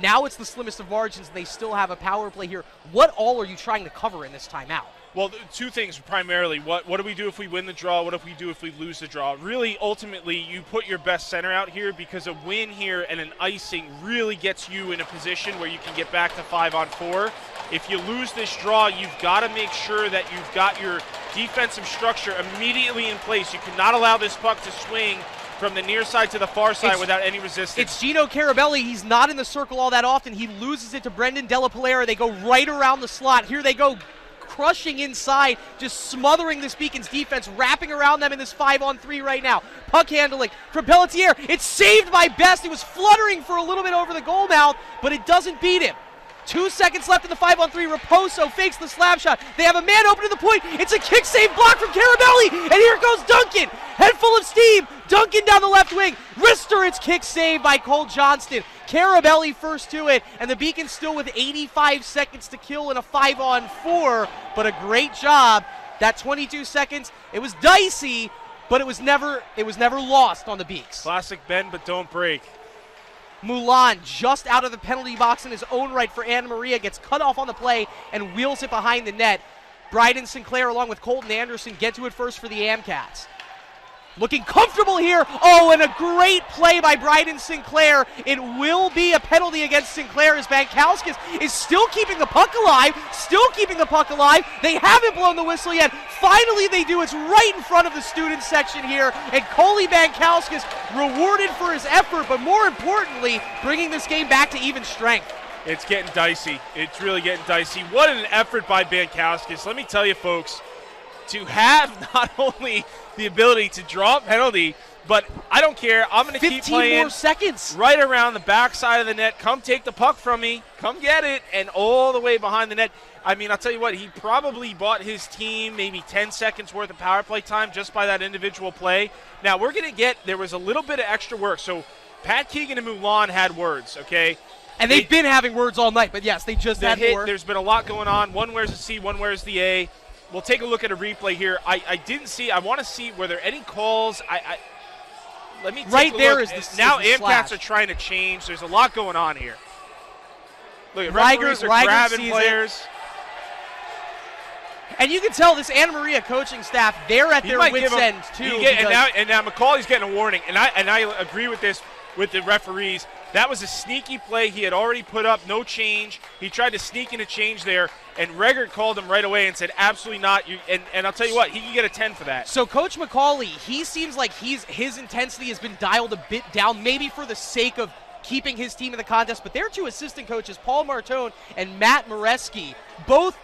now it's the slimmest of margins, and they still have a power play here. What all are you trying to cover in this timeout?
Well, 2 things primarily. What do we do if we win the draw? What do we do if we lose the draw? Really, ultimately, you put your best center out here because a win here and an icing really gets you in a position where you can get back to 5-on-4. If you lose this draw, you've got to make sure that you've got your defensive structure immediately in place. You cannot allow this puck to swing from the near side to the far side without any resistance.
It's Gino Carabelli. He's not in the circle all that often. He loses it to Brendan Della Polera. They go right around the slot. Here they go, crushing inside, just smothering this Beacons defense, wrapping around them in this 5-on-3 right now. Puck handling from Pelletier. It's saved by Best. It was fluttering for a little bit over the goal mouth, but it doesn't beat him. 2 seconds left in the 5-on-3. Raposo fakes the slap shot. They have a man open to the point. It's a kick save block from Carabelli, and here goes Duncan. Head full of steam. Duncan down the left wing. Wrister, it's kick save by Cole Johnston. Carabelli first to it, and the Beacons still with 85 seconds to kill in a 5-on-4, but a great job. That 22 seconds, it was dicey, but it was never lost on the Beaks.
Classic bend but don't break.
Mulan just out of the penalty box in his own right for Anna Maria, gets cut off on the play and wheels it behind the net. Bryden Sinclair along with Colton Anderson get to it first for the AMCATs. Looking comfortable here. Oh, and a great play by Bryden Sinclair. It will be a penalty against Sinclair as Bankauskas is still keeping the puck alive. They haven't blown the whistle yet. Finally they do. It's right in front of the student section here. And Coley Bankauskas rewarded for his effort, but more importantly, bringing this game back to even strength.
It's getting dicey. It's really getting dicey. What an effort by Bankauskas. Let me tell you, folks, to have not only the ability to draw a penalty, but I don't care. I'm going to keep playing.
15 more seconds.
Right around the backside of the net. Come take the puck from me. Come get it. And all the way behind the net. I mean, I'll tell you what, he probably bought his team maybe 10 seconds worth of power play time just by that individual play. Now, there was a little bit of extra work. So Pat Keegan and Mulan had words, okay?
And they've been having words all night, but yes, they just had more.
There's been a lot going on. One wears the C, one wears the A. We'll take a look at a replay here. I want to see, were there any calls? Let me take
right
a
there
look.
is the
Now
is the
AMCATs are trying to change. There's a lot going on here. Look,
Reiger
referees are grabbing players.
And you can tell this Anna Maria coaching staff, they're at their wits' end too.
And now McCauley's getting a warning. And I agree with this with the referees. That was a sneaky play. He had already put up no change. He tried to sneak in a change there, and Regard called him right away and said, absolutely not. And I'll tell you what, he can get a 10 for that.
So Coach McCauley, he seems like his intensity has been dialed a bit down, maybe for the sake of keeping his team in the contest. But their 2 assistant coaches, Paul Martone and Matt Moreski, both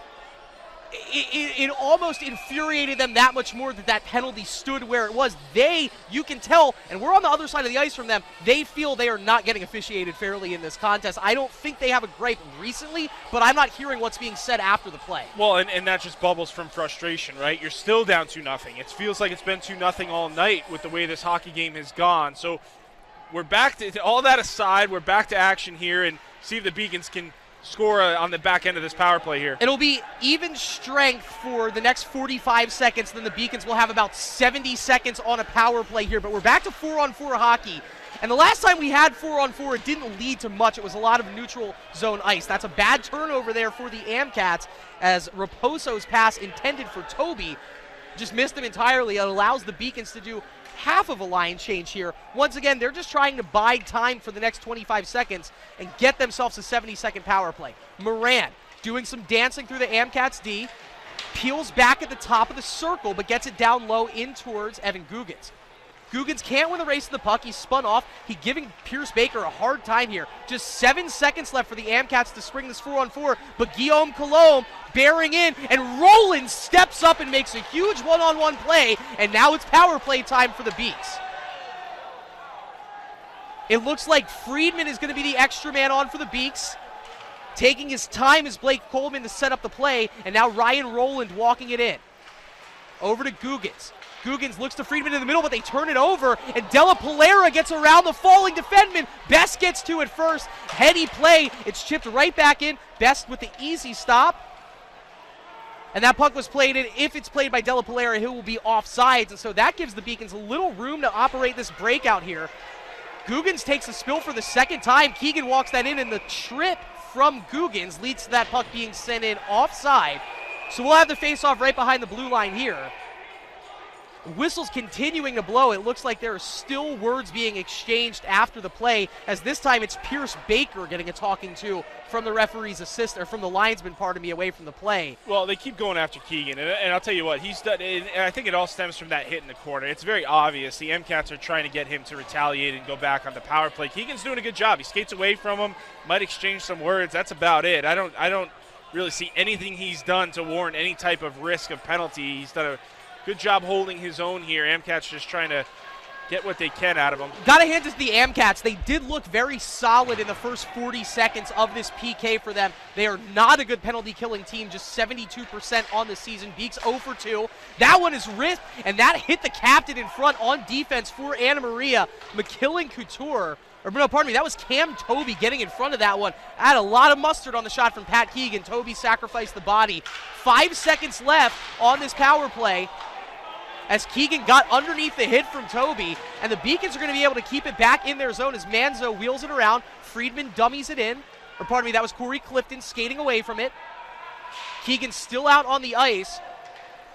it almost infuriated them that much more that penalty stood where it was. You can tell, and we're on the other side of the ice from them, they feel they are not getting officiated fairly in this contest. I don't think they have a gripe recently, but I'm not hearing what's being said after the play.
Well, and that just bubbles from frustration, right? You're still down 2-0. It feels like it's been 2-0 all night with the way this hockey game has gone. So we're back to all that aside, we're back to action here and see if the Beacons can score on the back end of this power play here.
It'll be even strength for the next 45 seconds. Then the Beacons will have about 70 seconds on a power play here. But we're back to 4-on-4 hockey. And the last time we had 4-on-4, it didn't lead to much. It was a lot of neutral zone ice. That's a bad turnover there for the AmCats, as Raposo's pass intended for Toby just missed him entirely. It allows the Beacons to do half of a line change here. Once again, they're just trying to bide time for the next 25 seconds and get themselves a 70-second power play. Moran doing some dancing through the AmCats D, peels back at the top of the circle, but gets it down low in towards Evan Guggens. Guggens can't win the race to the puck. He's spun off. He's giving Pierce Baker a hard time here. Just 7 seconds left for the AmCats to spring this 4-on-4, but Guillaume Colombe bearing in, and Roland steps up and makes a huge one-on-one play, and now it's power play time for the Beaks. It looks like Friedman is going to be the extra man on for the Beaks. Taking his time is Blake Coleman to set up the play, and now Ryan Roland walking it in. Over to Guggens. Guggens looks to Friedman in the middle, but they turn it over, and Della Polera gets around the falling defenseman. Best gets to it first. Heady play. It's chipped right back in. Best with the easy stop. And that puck was played in. If it's played by Della Polera, he will be offsides, and so that gives the Beacons a little room to operate this breakout here. Guggens takes a spill for the second time. Keegan walks that in, and the trip from Guggens leads to that puck being sent in offside. So we'll have the face-off right behind the blue line here. Whistles continuing to blow. It looks like there are still words being exchanged after the play, as this time it's Pierce Baker getting a talking to from the referee's assistant, or from the linesman, pardon me, away from the play.
Well, they keep going after Keegan, and I'll tell you what, he's done, and I think it all stems from that hit in the corner. It's very obvious the MCats are trying to get him to retaliate and go back on the power play. Keegan's doing a good job. He skates away from him, might exchange some words. That's about it. I don't really see anything he's done to warrant any type of risk of penalty. He's done a good job holding his own here. AmCats just trying to get what they can out of him.
Gotta hand it to the AmCats. They did look very solid in the first 40 seconds of this PK for them. They are not a good penalty-killing team, just 72% on the season. Beaks 0 for 2. That one is ripped, and that hit the captain in front on defense for Anna Maria. McKillen Couture, or no, pardon me, that was Cam Toby getting in front of that one. Had a lot of mustard on the shot from Pat Keegan. Toby sacrificed the body. 5 seconds left on this power play, as Keegan got underneath the hit from Toby, and the Beacons are going to be able to keep it back in their zone as Manzo wheels it around. Friedman dummies it in. Or pardon me, that was Corey Clifton skating away from it. Keegan still out on the ice.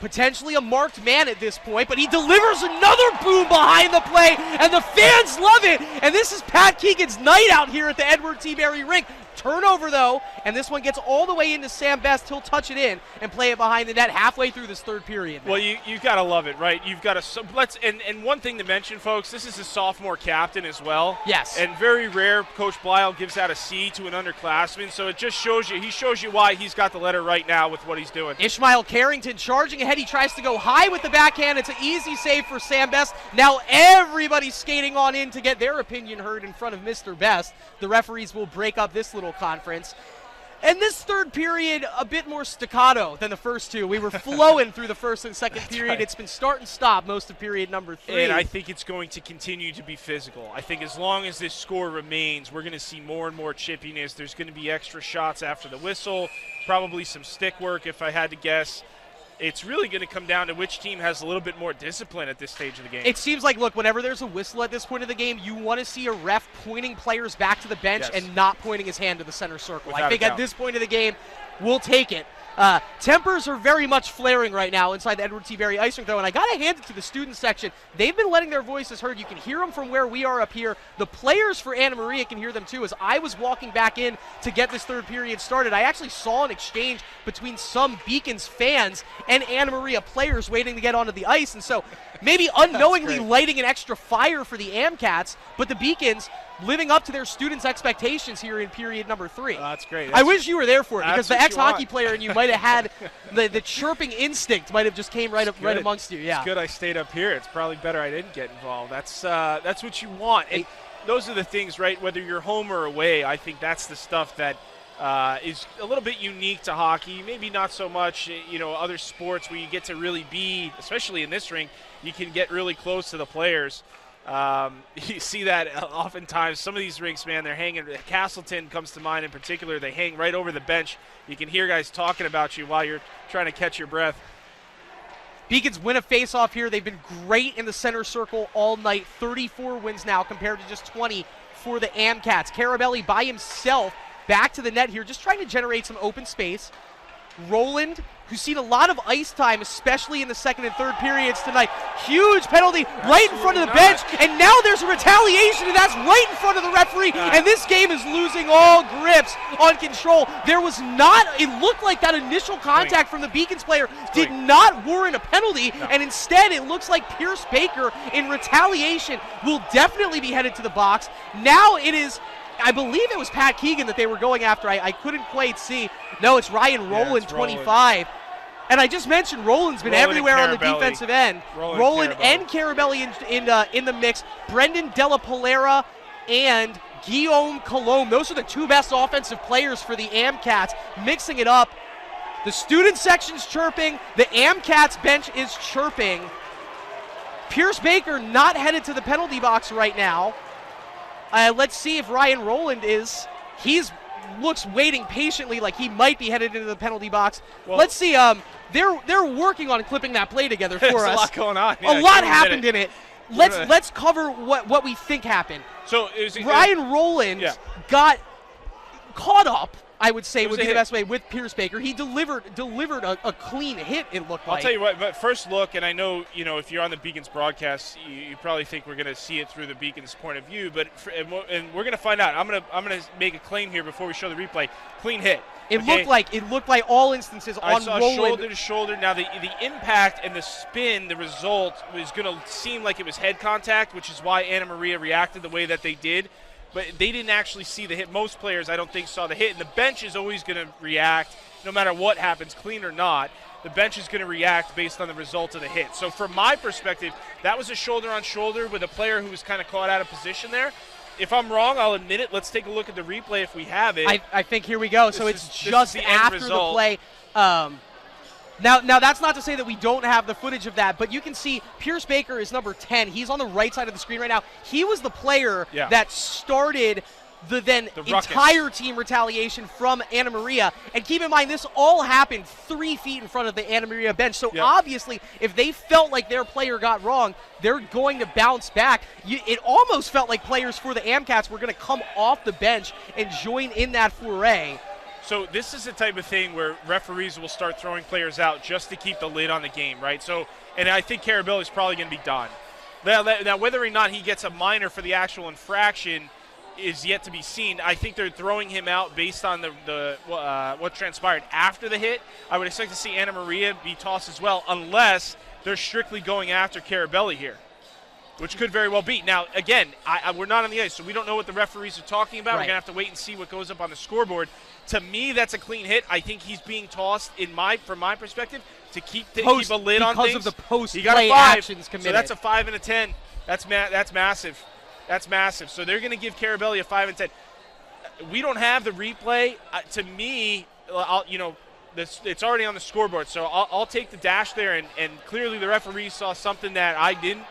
Potentially a marked man at this point, but he delivers another boom behind the play, and the fans love it. And this is Pat Keegan's night out here at the Edward T. Berry Rink. Turnover, though, and this one gets all the way into Sam Best. He'll touch it in and play it behind the net halfway through this third period.
Well, you've got to love it, right? You've got to and one thing to mention, folks, this is a sophomore captain as well.
Yes.
And very rare Coach Blyle gives out a C to an underclassman, so it just shows you why he's got the letter right now with what he's doing.
Ishmael Carrington charging ahead. He tries to go high with the backhand. It's an easy save for Sam Best. Now everybody's skating on in to get their opinion heard in front of Mr. Best. The referees will break up this little conference. And this third period, a bit more staccato than the first two. We were flowing through the first and second period.
Right.
It's been start and stop most of period number 3.
And I think it's going to continue to be physical. I think as long as this score remains, we're going to see more and more chippiness. There's going to be extra shots after the whistle, probably some stick work if I had to guess. It's really going to come down to which team has a little bit more discipline at this stage of the game.
It seems like, look, whenever there's a whistle at this point of the game, you want to see a ref pointing players back to the bench and not pointing his hand to the center circle.
Without
I think
a doubt.
at this point of the game, we'll take it. Tempers are very much flaring right now inside the Edward T. Berry Ice Rink, though, and I got to hand it to the student section. They've been letting their voices heard. You can hear them from where we are up here. The players for Anna Maria can hear them, too. As I was walking back in to get this third period started, I actually saw an exchange between some Beacons fans and Anna Maria players waiting to get onto the ice, and so maybe unknowingly lighting an extra fire for the AmCats, but the Beacons living up to their students' expectations here in period number 3.
That's great.
I wish you were there for it, because
That's
the
what you
ex-hockey
want.
player and you might have had the chirping instinct might have just came right amongst you. Yeah.
It's good I stayed up here. It's probably better I didn't get involved. That's what you want. And those are the things, right? Whether you're home or away, I think that's the stuff that is a little bit unique to hockey. Maybe not so much, other sports where you get to really be, especially in this rink, you can get really close to the players. You see that oftentimes. Some of these rinks, man, they're hanging. Castleton comes to mind in particular. They hang right over the bench. You can hear guys talking about you while you're trying to catch your breath.
Beacons win a face-off here. They've been great in the center circle all night. 34 wins now compared to just 20 for the Amcats. Carabelli by himself back to the net here, just trying to generate some open space. Roland, who's seen a lot of ice time, especially in the second and third periods tonight. Huge penalty right in front of the bench, and now there's a retaliation, and that's right in front of the referee, and this game is losing all grips on control. There was not, it looked like that initial contact from the Beacons player did not warrant a penalty, and instead it looks like Pierce Baker in retaliation will definitely be headed to the box. Now it is, I believe it was Pat Keegan that they were going after. I couldn't quite see. No, it's Ryan Rowland, 25. And I just mentioned Rowland's been everywhere on the defensive end. Rowland and Carabelli in the mix. Brendan Della Polera and Guillaume Colombe. Those are the two best offensive players for the Amcats, mixing it up. The student section's chirping. The Amcats bench is chirping. Pierce Baker not headed to the penalty box right now. Let's see if Ryan Rowland is. He's looks waiting patiently like he might be headed into the penalty box. Well, let's see. They're working on clipping that play together for us.
There's a lot going on. Yeah,
a lot happened in it. Let's cover what we think happened.
So
Ryan Rowland got caught up, I would say would be the best way, with Pierce Baker. He delivered a clean hit, it looked like.
I'll tell you what, but first look, and I know, if you're on the Beacons broadcast, you probably think we're going to see it through the Beacons point of view, but and we're going to find out. I'm going to make a claim here before we show the replay. Clean hit.
It looked like all instances on Rowland.
I saw shoulder to shoulder. Now the impact and the spin, the result was going to seem like it was head contact, which is why Anna Maria reacted the way that they did. But they didn't actually see the hit. Most players, I don't think, saw the hit. And the bench is always going to react no matter what happens, clean or not. The bench is going to react based on the result of the hit. So from my perspective, that was a shoulder-on-shoulder with a player who was kind of caught out of position there. If I'm wrong, I'll admit it. Let's take a look at the replay if we have it.
I think here we go. So it's just after the play. Now that's not to say that we don't have the footage of that, but you can see Pierce Baker is number 10. He's on the right side of the screen right now. He was the player that started the entire team retaliation from Anna Maria. And keep in mind, this all happened 3 feet in front of the Anna Maria bench. So obviously, if they felt like their player got wrong, they're going to bounce back. It almost felt like players for the Amcats were going to come off the bench and join in that foray.
So this is the type of thing where referees will start throwing players out just to keep the lid on the game, right? So, and I think Carabelli is probably going to be done. Now, whether or not he gets a minor for the actual infraction is yet to be seen. I think they're throwing him out based on what transpired after the hit. I would expect to see Anna Maria be tossed as well, unless they're strictly going after Carabelli here, which could very well be. Now, again, we're not on the ice, so we don't know what the referees are talking about. Right. We're going to have to wait and see what goes up on the scoreboard. To me, that's a clean hit. I think he's being tossed, from my perspective, to keep a lid on things.
Because of the post-play actions committed.
So that's a 5 and a 10. That's massive. That's massive. So they're going to give Carabelli a 5 and 10. We don't have the replay. To me, it's already on the scoreboard. So I'll take the dash there, and clearly the referee saw something that I didn't.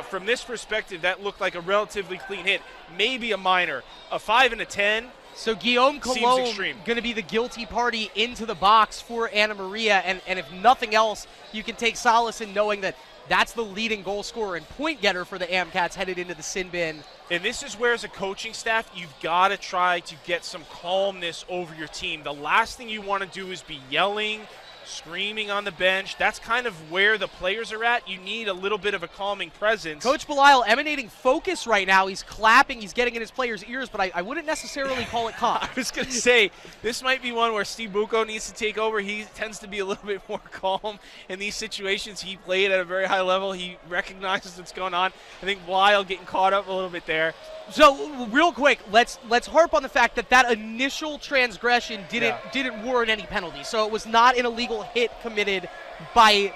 From this perspective, that looked like a relatively clean hit. Maybe a minor. A 5 and a 10.
So Guillaume Colombe going to be the guilty party into the box for Anna Maria, and if nothing else, you can take solace in knowing that that's the leading goal scorer and point getter for the Amcats headed into the sin bin.
And this is where, as a coaching staff, you've got to try to get some calmness over your team. The last thing you want to do is be yelling, screaming on the bench. That's kind of where the players are at. You need a little bit of a calming presence.
Coach Belisle emanating focus right now. He's clapping. He's getting in his players' ears, but I wouldn't necessarily call it calm.
I was going to say, this might be one where Steve Bucco needs to take over. He tends to be a little bit more calm in these situations. He played at a very high level. He recognizes what's going on. I think Belisle getting caught up a little bit there.
So real quick, let's harp on the fact that initial transgression didn't warrant any penalty. So it was not an illegal hit committed by.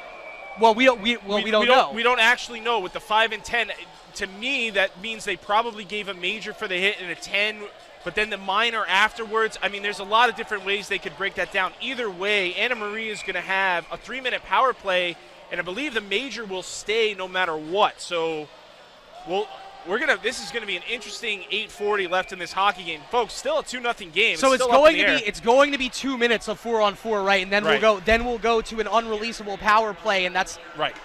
Well, we don't know.
We don't actually know. With the 5 and 10, to me that means they probably gave a major for the hit and a 10, but then the minor afterwards. I mean, there's a lot of different ways they could break that down. Either way, Anna Maria is going to have a 3-minute power play, and I believe the major will stay no matter what. So This is gonna be an interesting 8:40 left in this hockey game, folks. Still a 2-0 game.
So
it's
it's going to be 2 minutes of 4-on-4, right? And then we'll go to an unreleasable power play, and that's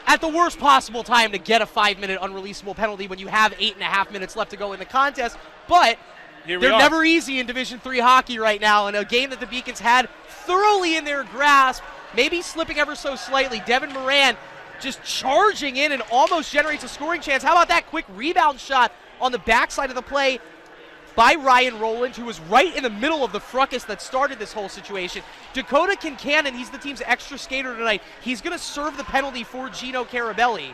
at the worst possible time to get a 5-minute unreleasable penalty when you have 8.5 minutes left to go in the contest. But they're never easy in Division III hockey right now, and a game that the Beacons had thoroughly in their grasp, maybe slipping ever so slightly. Devin Moran just charging in and almost generates a scoring chance. How about that quick rebound shot on the backside of the play by Ryan Rowland, who was right in the middle of the fracas that started this whole situation. Dakota Kincannon, he's the team's extra skater tonight. He's going to serve the penalty for Gino Carabelli.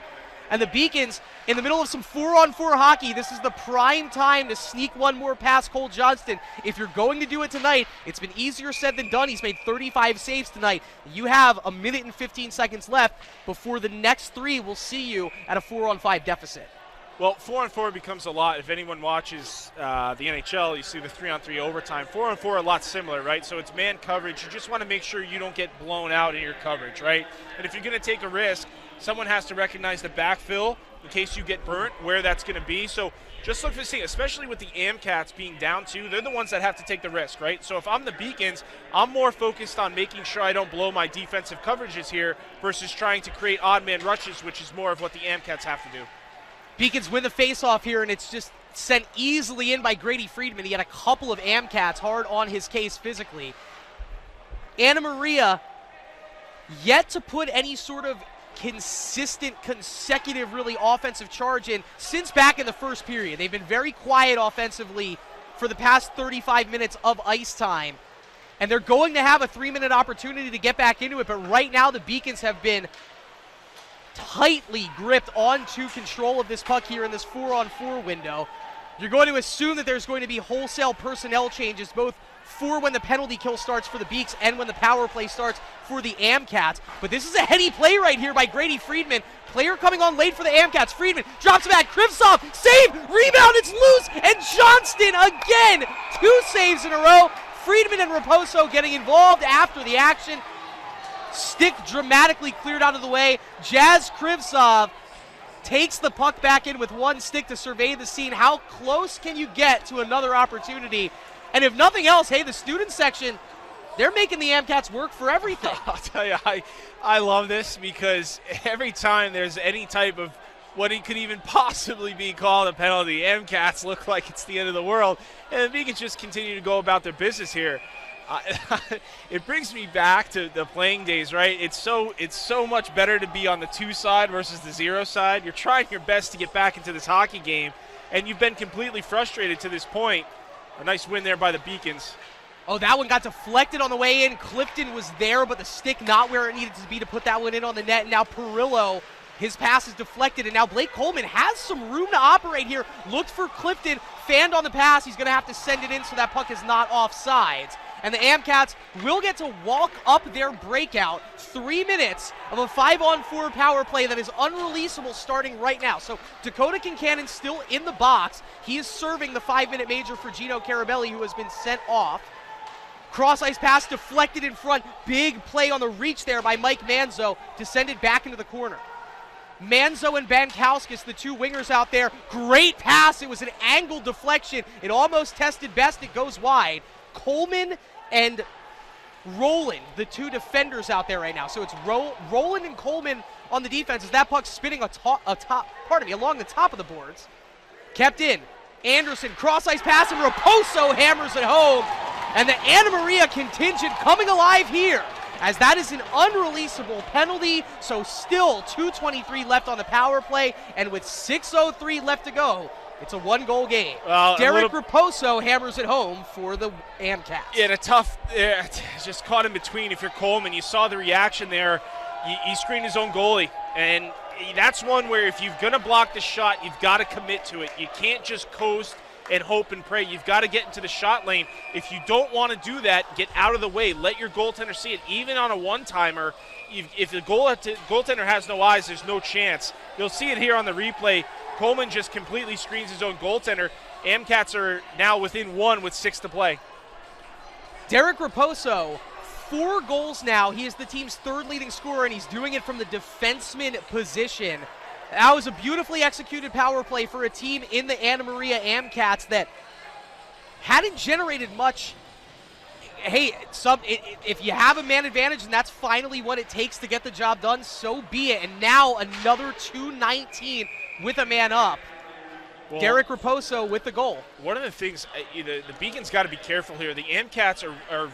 And the Beacons, in the middle of some 4-on-4 hockey, this is the prime time to sneak one more past Cole Johnston. If you're going to do it tonight, it's been easier said than done. He's made 35 saves tonight. You have 1 minute and 15 seconds left before the next 3 will see you at a 4-on-5 deficit.
Well, 4-on-4 becomes a lot. If anyone watches the NHL, you see the 3-on-3 overtime. 4-on-4 a lot similar, right? So it's man coverage. You just want to make sure you don't get blown out in your coverage, right? And if you're going to take a risk, someone has to recognize the backfill in case you get burnt, where that's going to be. So just look for this thing, especially with the AMCATs being down 2. They're the ones that have to take the risk, right? So if I'm the Beacons, I'm more focused on making sure I don't blow my defensive coverages here versus trying to create odd man rushes, which is more of what the AMCATs have to do.
Beacons win the faceoff here, and it's just sent easily in by Grady Friedman. He had a couple of AMCATs hard on his case physically. Anna Maria yet to put any sort of consistent, consecutive, really offensive charge in since back in the first period. They've been very quiet offensively for the past 35 minutes of ice time. And they're going to have a 3-minute opportunity to get back into it, but right now the Beacons have been tightly gripped onto control of this puck here in this 4-on-4 window. You're going to assume that there's going to be wholesale personnel changes, both for when the penalty kill starts for the Beaks and when the power play starts for the AMCATs. But this is a heady play right here by Grady Friedman. Player coming on late for the AMCATs. Friedman drops it back. Krivtsov, save, rebound, it's loose, and Johnston again. 2 saves in a row. Friedman and Raposo getting involved after the action. Stick dramatically cleared out of the way. Jazz Krivtsov takes the puck back in with 1 stick to survey the scene. How close can you get to another opportunity? And if nothing else, hey, the student section, they're making the AMCATs work for everything.
I'll tell you, I love this because every time there's any type of what it could even possibly be called a penalty, AMCATs look like it's the end of the world. And the Beacons just continue to go about their business here. It brings me back to the playing days, right? It's so much better to be on the 2 side versus the 0 side. You're trying your best to get back into this hockey game, and you've been completely frustrated to this point. A nice win there by the Beacons.
Oh, that one got deflected on the way in. Clifton was there, but the stick not where it needed to be to put that one in on the net. And now Perillo, his pass is deflected, and now Blake Coleman has some room to operate here. Looked for Clifton, fanned on the pass. He's going to have to send it in so that puck is not offsides. And the AMCATs will get to walk up their breakout. 3 minutes of a 5-on-4 power play that is unreleasable starting right now. So Dakota Kincannon still in the box. He is serving the 5-minute major for Gino Carabelli, who has been sent off. Cross-ice pass deflected in front. Big play on the reach there by Mike Manzo to send it back into the corner. Manzo and Bankowskis, the 2 wingers out there. Great pass. It was an angled deflection. It almost tested best. It goes wide. Coleman and Rowland, the 2 defenders out there right now. So it's Rowland and Coleman on the defense as that puck's spinning along the top of the boards. Kept in. Anderson, cross-ice pass, and Raposo hammers it home. And the Anna Maria contingent coming alive here, as that is an unreleasable penalty. So still 2:23 left on the power play, and with 6:03 left to go, it's a 1-goal game. Derek Raposo hammers it home for the AMCATs.
Yeah, just caught in between. If you're Coleman, you saw the reaction there. He screened his own goalie, and that's one where if you're going to block the shot, you've got to commit to it. You can't just coast and hope and pray. You've got to get into the shot lane. If you don't want to do that, get out of the way. Let your goaltender see it. Even on a one-timer, if the goaltender has no eyes, there's no chance. You'll see it here on the replay. Coleman just completely screens his own goaltender. AMCATs are now within 1 with 6 to play.
Derek Raposo, 4 goals now. He is the team's 3rd leading scorer, and he's doing it from the defenseman position. That was a beautifully executed power play for a team in the Anna Maria Amcats that hadn't generated much. Hey, if you have a man advantage and that's finally what it takes to get the job done, so be it. And now another 2:19 with a man up. Well, Derek Raposo with the goal.
One of the things, the Beacons got to be careful here. The Amcats are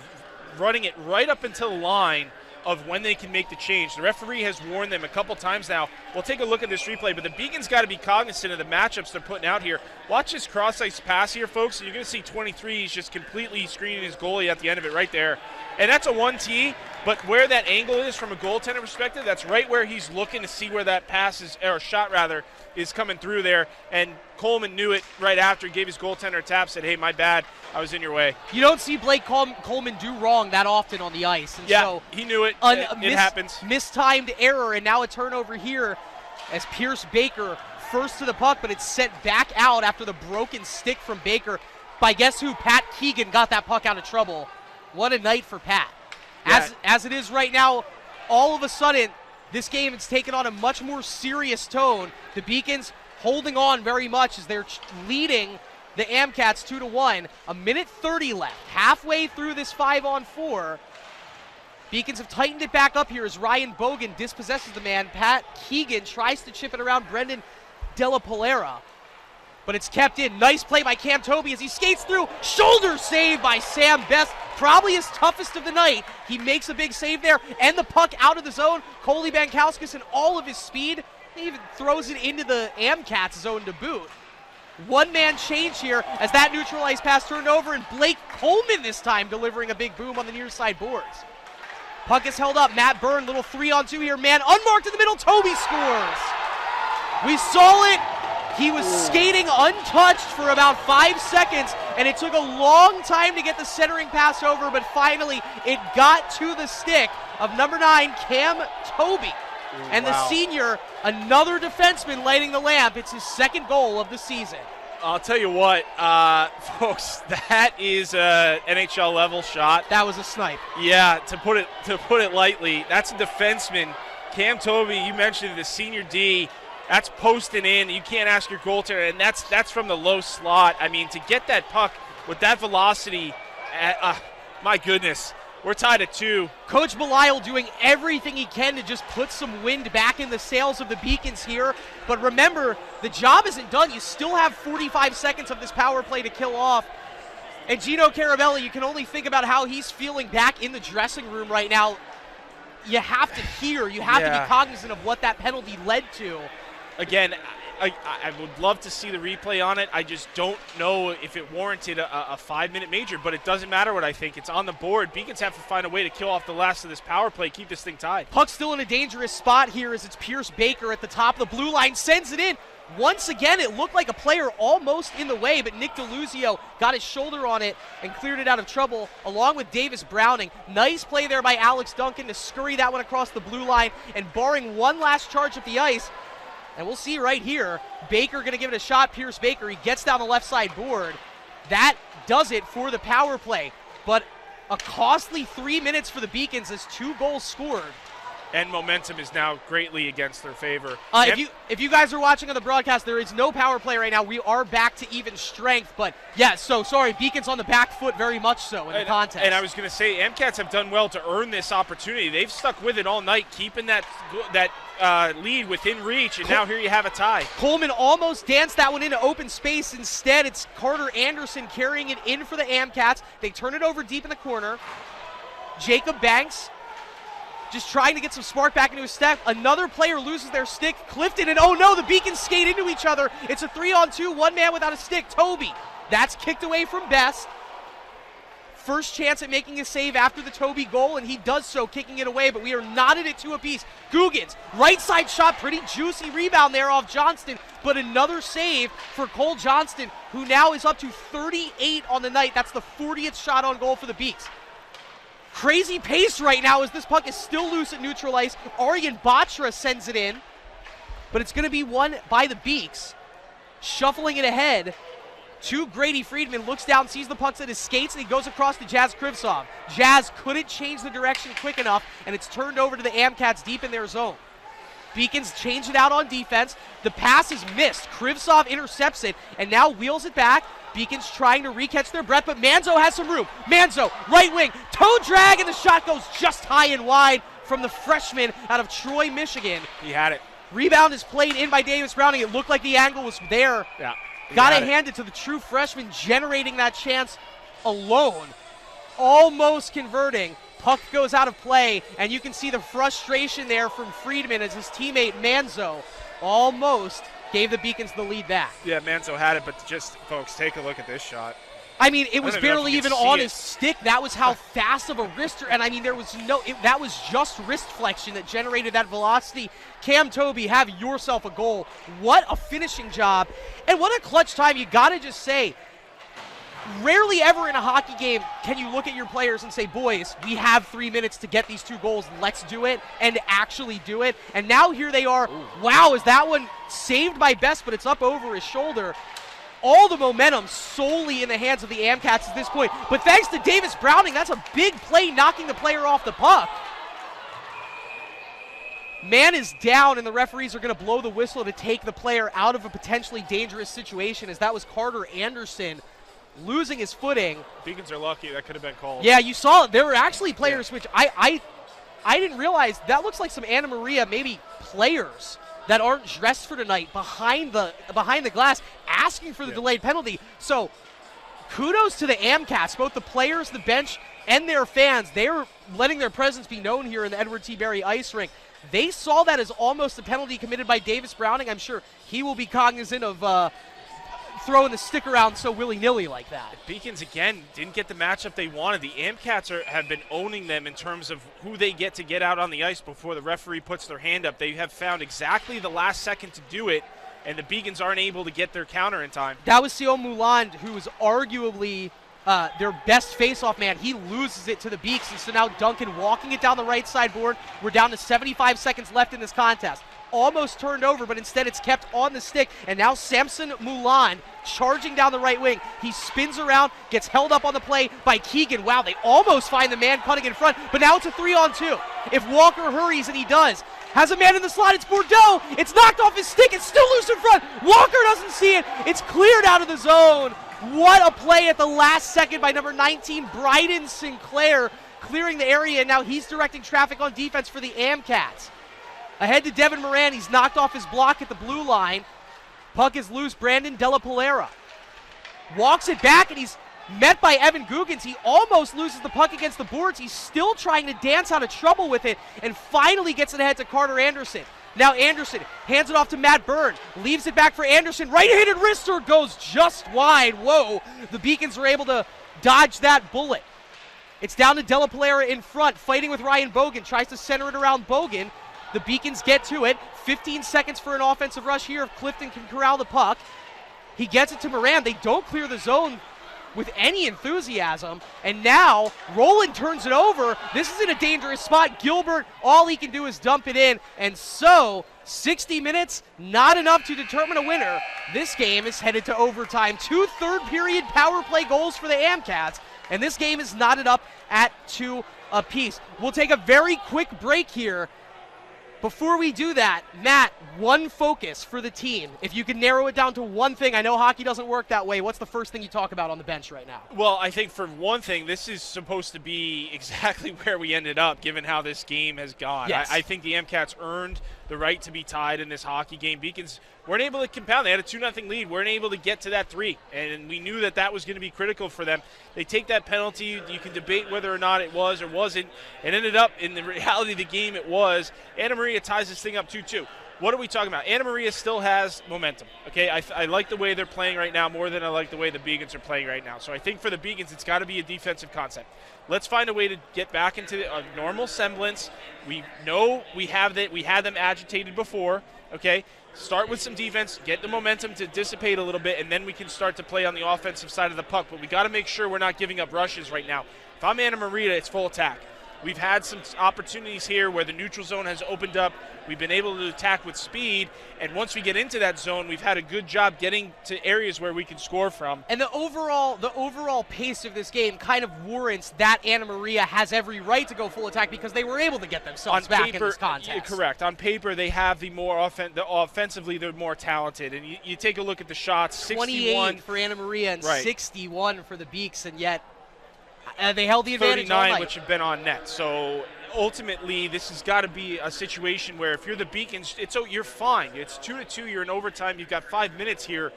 running it right up until the line of when they can make the change. The referee has warned them a couple times now. We'll take a look at this replay, but the Beacons got to be cognizant of the matchups they're putting out here. Watch this cross-ice pass here, folks, and you're going to see 23. He's just completely screening his goalie at the end of it right there. And that's a 1T, but where that angle is from a goaltender perspective, that's right where he's looking to see where that pass is, or shot rather, is coming through there. And Coleman knew it right after, gave his goaltender a tap, said, hey, my bad, I was in your way.
You don't see Blake Coleman do wrong that often on the ice. And
yeah,
so
he knew it. It happens.
Mistimed error, and now a turnover here as Pierce Baker first to the puck, but it's sent back out after the broken stick from Baker by guess who? Pat Keegan got that puck out of trouble. What a night for Pat.
Yeah.
As it is right now, all of a sudden, this game has taken on a much more serious tone. The Beacons holding on very much as they're leading the Amcats 2-1. A minute 30 left, halfway through this 5-on-4. Beacons have tightened it back up here as Ryan Bogan dispossesses the man. Pat Keegan tries to chip it around Brendan Della Polera, but it's kept in. Nice play by Cam Toby as he skates through. Shoulder save by Sam Best, probably his toughest of the night. He makes a big save there, and the puck out of the zone. Coley Bankowskis, in all of his speed, he even throws it into the Amcats zone to boot. One-man change here as that neutralized pass turned over, and Blake Coleman this time delivering a big boom on the near side boards. Puck is held up. Matt Byrne, little 3-on-2 here. Man unmarked in the middle. Toby scores. We saw it. He was skating untouched for about 5 seconds, and it took a long time to get the centering pass over, but finally it got to the stick of number 9, Cam Toby. And the senior, another defenseman lighting the lamp. It's his second goal of the season.
I'll tell you what, folks, that is a NHL level shot.
That was a snipe.
Yeah, to put it lightly, that's a defenseman. Cam Toby, you mentioned the senior D. That's posting in. You can't ask your goaltender, and that's from the low slot. I mean, to get that puck with that velocity, my goodness. We're tied at 2.
Coach Belisle doing everything he can to just put some wind back in the sails of the Beacons here. But remember, the job isn't done. You still have 45 seconds of this power play to kill off. And Gino Carabelli, you can only think about how he's feeling back in the dressing room right now. You have to hear, you have to be cognizant of what that penalty led to.
Again, I would love to see the replay on it. I just don't know if it warranted a 5-minute major, but it doesn't matter what I think. It's on the board. Beacons have to find a way to kill off the last of this power play, keep this thing tied.
Puck's still in a dangerous spot here as it's Pierce Baker at the top of the blue line, sends it in. Once again, it looked like a player almost in the way, but Nick DeLuzio got his shoulder on it and cleared it out of trouble, along with Davis Browning. Nice play there by Alex Duncan to scurry that one across the blue line, and barring one last charge at the ice, and we'll see right here, Baker going to give it a shot. Pierce Baker, he gets down the left side board. That does it for the power play. But a costly 3 minutes for the Beacons as 2 goals scored.
And momentum is now greatly against their favor.
If you guys are watching on the broadcast, there is no power play right now. We are back to even strength. But, yeah, so sorry, Beacons on the back foot very much so in the contest.
And I was going to say, Amcats have done well to earn this opportunity. They've stuck with it all night, keeping that lead within reach, and now here you have a tie.
Coleman almost danced that one into open space. Instead, it's Carter Anderson carrying it in for the Amcats. They turn it over deep in the corner. Jacob Banks just trying to get some spark back into his step. Another player loses their stick. Clifton, and oh no, the Beacons skate into each other. It's a 3-on-2, one man without a stick. Toby, that's kicked away from Best. First chance at making a save after the Toby goal, and he does so, kicking it away, but we are knotted at 2 apiece. Guggens, right side shot, pretty juicy rebound there off Johnston, but another save for Cole Johnston, who now is up to 38 on the night. That's the 40th shot on goal for the Beaks. Crazy pace right now as this puck is still loose at neutral ice. Aryan Batra sends it in, but it's going to be won by the Beaks. Shuffling it ahead to Grady Friedman, looks down, sees the pucks at his skates, and he goes across to Jazz Krivtsov. Jazz couldn't change the direction quick enough, and it's turned over to the Amcats deep in their zone. Beacons change it out on defense. The pass is missed. Krivtsov intercepts it and now wheels it back. Beacons trying to recatch their breath, but Manzo has some room. Manzo, right wing, toe drag, and the shot goes just high and wide from the freshman out of Troy, Michigan.
He had it.
Rebound is played in by Davis Browning. It looked like the angle was there.
Yeah.
Got to hand it to the true freshman generating that chance alone. Almost converting. Puck goes out of play, and you can see the frustration there from Friedman as his teammate Manzo almost gave the Beacons the lead back.
Yeah, Manzo had it, but just, folks, take a look at this shot.
I mean, it was barely even on his
it.
stick. That was how fast of a wrister. And, I mean, there was that was just wrist flexion that generated that velocity. Cam Toby, have yourself a goal. What a finishing job. And what a clutch time. You got to just say, rarely ever in a hockey game can you look at your players and say, boys, we have 3 minutes to get these 2 goals. Let's do it, and actually do it. And now here they are. Ooh. Wow, is that one saved by Best, but it's up over his shoulder. All the momentum solely in the hands of the Amcats at this point. But thanks to Davis Browning, that's a big play knocking the player off the puck. Man is down, and the referees are going to blow the whistle to take the player out of a potentially dangerous situation, as that was Carter Anderson losing his footing.
Beacons are lucky. That could have been called.
Yeah, you saw it. There were actually players, which I didn't realize. That looks like some Anna Maria, maybe players that aren't dressed for tonight behind the glass asking for the delayed penalty. So kudos to the Amcats, both the players, the bench, and their fans. They're letting their presence be known here in the Edward T. Berry ice rink. They saw that as almost a penalty committed by Davis Browning. I'm sure he will be cognizant of throwing the stick around so willy-nilly like that.
Beacons, again, didn't get the matchup they wanted. The Amcats have been owning them in terms of who they get out on the ice before the referee puts their hand up. They have found exactly the last second to do it, and the Beacons aren't able to get their counter in time.
That was Sion Mouland, who was arguably their best face-off man. He loses it to the Beaks, and so now Duncan walking it down the right side board. We're down to 75 seconds left in this contest. Almost turned over, but instead it's kept on the stick. And now Samson Mouland charging down the right wing. He spins around, gets held up on the play by Keegan. Wow, they almost find the man cutting in front, but now it's a 3-on-2. If Walker hurries, and he does, has a man in the slot, it's Bordeaux. It's knocked off his stick. It's still loose in front. Walker doesn't see it. It's cleared out of the zone. What a play at the last second by number 19, Bryden Sinclair, clearing the area, and now he's directing traffic on defense for the Amcats. Ahead to Devin Moran. He's knocked off his block at the blue line. Puck is loose. Brandon Della Polera walks it back, and he's met by Evan Guggens. He almost loses the puck against the boards. He's still trying to dance out of trouble with it, and finally gets it ahead to Carter Anderson. Now Anderson hands it off to Matt Byrne. Leaves it back for Anderson. Right-handed wrister goes just wide. Whoa. The Beacons are able to dodge that bullet. It's down to Della Polera in front, fighting with Ryan Bogan. Tries to center it around Bogan. The Beacons get to it. 15 seconds for an offensive rush here if Clifton can corral the puck. He gets it to Moran. They don't clear the zone with any enthusiasm. And now Roland turns it over. This is in a dangerous spot. Gilbert, all he can do is dump it in. And so 60 minutes, not enough to determine a winner. This game is headed to overtime. 2 third-period power play goals for the Amcats. And this game is knotted up at 2 apiece. We'll take a very quick break here. Before we do that, Matt, one focus for the team. If you can narrow it down to one thing, I know hockey doesn't work that way. What's the first thing you talk about on the bench right now?
Well, I think for one thing, this is supposed to be exactly where we ended up, given how this game has gone.
Yes.
I think the Amcats earned the right to be tied in this hockey game. Beacons weren't able to compound. They had a 2-0 lead. Weren't able to get to that 3, and we knew that was going to be critical for them. They take that penalty. You can debate whether or not it was or wasn't. It ended up, in the reality of the game, it was. Anna Maria ties this thing up 2-2. What are we talking about? Anna Maria still has momentum. Okay, I like the way they're playing right now more than I like the way the Beacons are playing right now. So I think for the Beacons, it's got to be a defensive concept. Let's find a way to get back into a normal semblance. We know we had them agitated before. Okay, start with some defense, get the momentum to dissipate a little bit, and then we can start to play on the offensive side of the puck. But we got to make sure we're not giving up rushes right now. If I'm Anna Maria, it's full attack. We've had some opportunities here where the neutral zone has opened up. We've been able to attack with speed, and once we get into that zone, we've had a good job getting to areas where we can score from.
And the overall pace of this game kind of warrants that Anna Maria has every right to go full attack because they were able to get themselves back in this contest.
Correct. On paper, they have offensively, they're more talented. And you take a look at the shots, 61
28 for Anna Maria and
right.
61 for the Beaks, and yet they held the advantage
39,
all night.
which have been on net. So ultimately, this has got to be a situation where if you're the Beacons, you're fine. It's 2-2. You're in overtime. You've got 5 minutes here.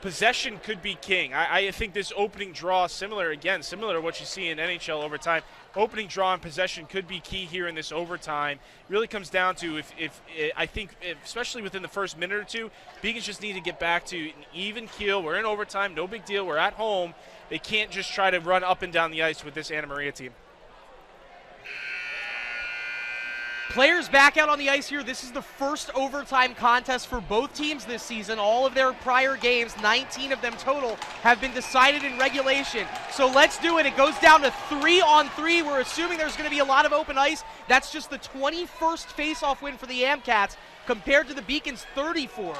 Possession could be king. I think this opening draw, similar to what you see in NHL overtime, opening draw and possession could be key here in this overtime. Really comes down to I think, especially within the first minute or two, Beacons just need to get back to an even keel. We're in overtime, no big deal. We're at home. They can't just try to run up and down the ice with this Anna Maria team.
Players back out on the ice here. This is the first overtime contest for both teams this season. All of their prior games, 19 of them total, have been decided in regulation. So let's do it. It goes down to 3-on-3. We're assuming there's going to be a lot of open ice. That's just the 21st face-off win for the Amcats compared to the Beacons' 34.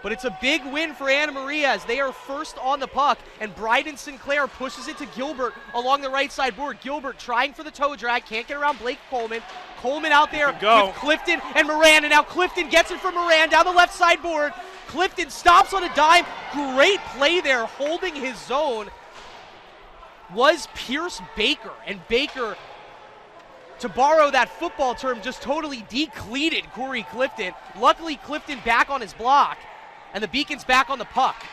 But it's a big win for Anna Maria as they are first on the puck, and Bryden Sinclair pushes it to Gilbert along the right side board. Gilbert trying for the toe drag, can't get around Blake Coleman. Coleman out there with Clifton and Moran, and now Clifton gets it from Moran down the left side board. Clifton stops on a dime. Great play there, holding his zone was Pierce Baker, and Baker, to borrow that football term, just totally decleated Corey Clifton. Luckily, Clifton back on his block, and the Beacons back on the puck.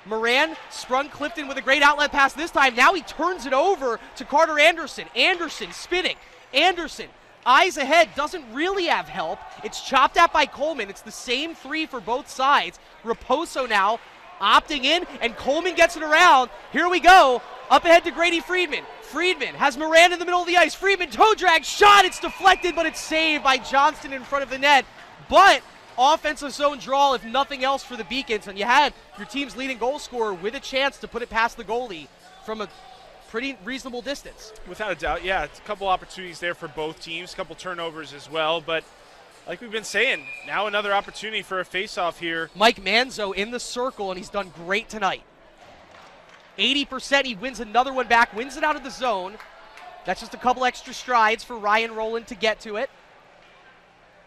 Moran sprung Clifton with a great outlet pass this time. Now he turns it over to Carter Anderson. Anderson spinning. Anderson, eyes ahead, doesn't really have help. It's chopped at by Coleman. It's the same three for both sides. Raposo now opting in, and Coleman gets it around. Here we go. Up ahead to Grady Friedman. Friedman has Moran in the middle of the ice. Friedman toe drag, shot. It's deflected, but it's saved by Johnston in front of the net. But offensive zone draw, if nothing else, for the Beacons, and you had your team's leading goal scorer with a chance to put it past the goalie from a pretty reasonable distance.
Without a doubt, yeah. It's a couple opportunities there for both teams, a couple turnovers as well, but like we've been saying, now another opportunity for a face-off here.
Mike Manzo in the circle, and he's done great tonight. 80%, he wins another one back, wins it out of the zone. That's just a couple extra strides for Ryan Rowland to get to it.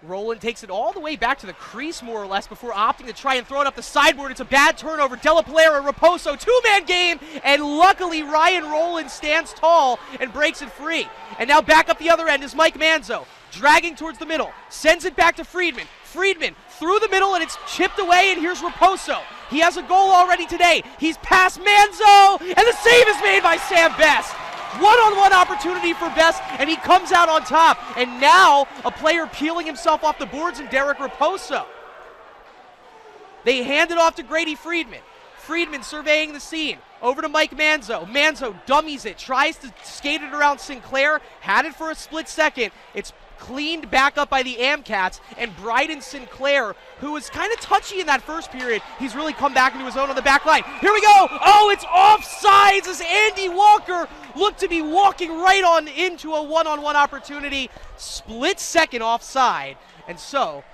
Rowland takes it all the way back to the crease, more or less, before opting to try and throw it up the sideboard. It's a bad turnover. Della Palera, Raposo, two-man game, and luckily Ryan Rowland stands tall and breaks it free. And now back up the other end is Mike Manzo, dragging towards the middle, sends it back to Friedman. Friedman through the middle, and it's chipped away, and here's Raposo. He has a goal already today. He's past Manzo, and the save is made by Sam Best. One-on-one opportunity for Best, and he comes out on top. And now a player peeling himself off the boards in Derek Raposo. They hand it off to Grady Friedman. Friedman surveying the scene. Over to Mike Manzo. Manzo dummies it, tries to skate it around Sinclair, had it for a split second. It's cleaned back up by the Amcats, and Bryden Sinclair, who was kind of touchy in that first period, he's really come back into his own on the back line. Here we go! Oh, it's offsides as Andy Walker looked to be walking right on into a one-on-one opportunity. Split second offside, and so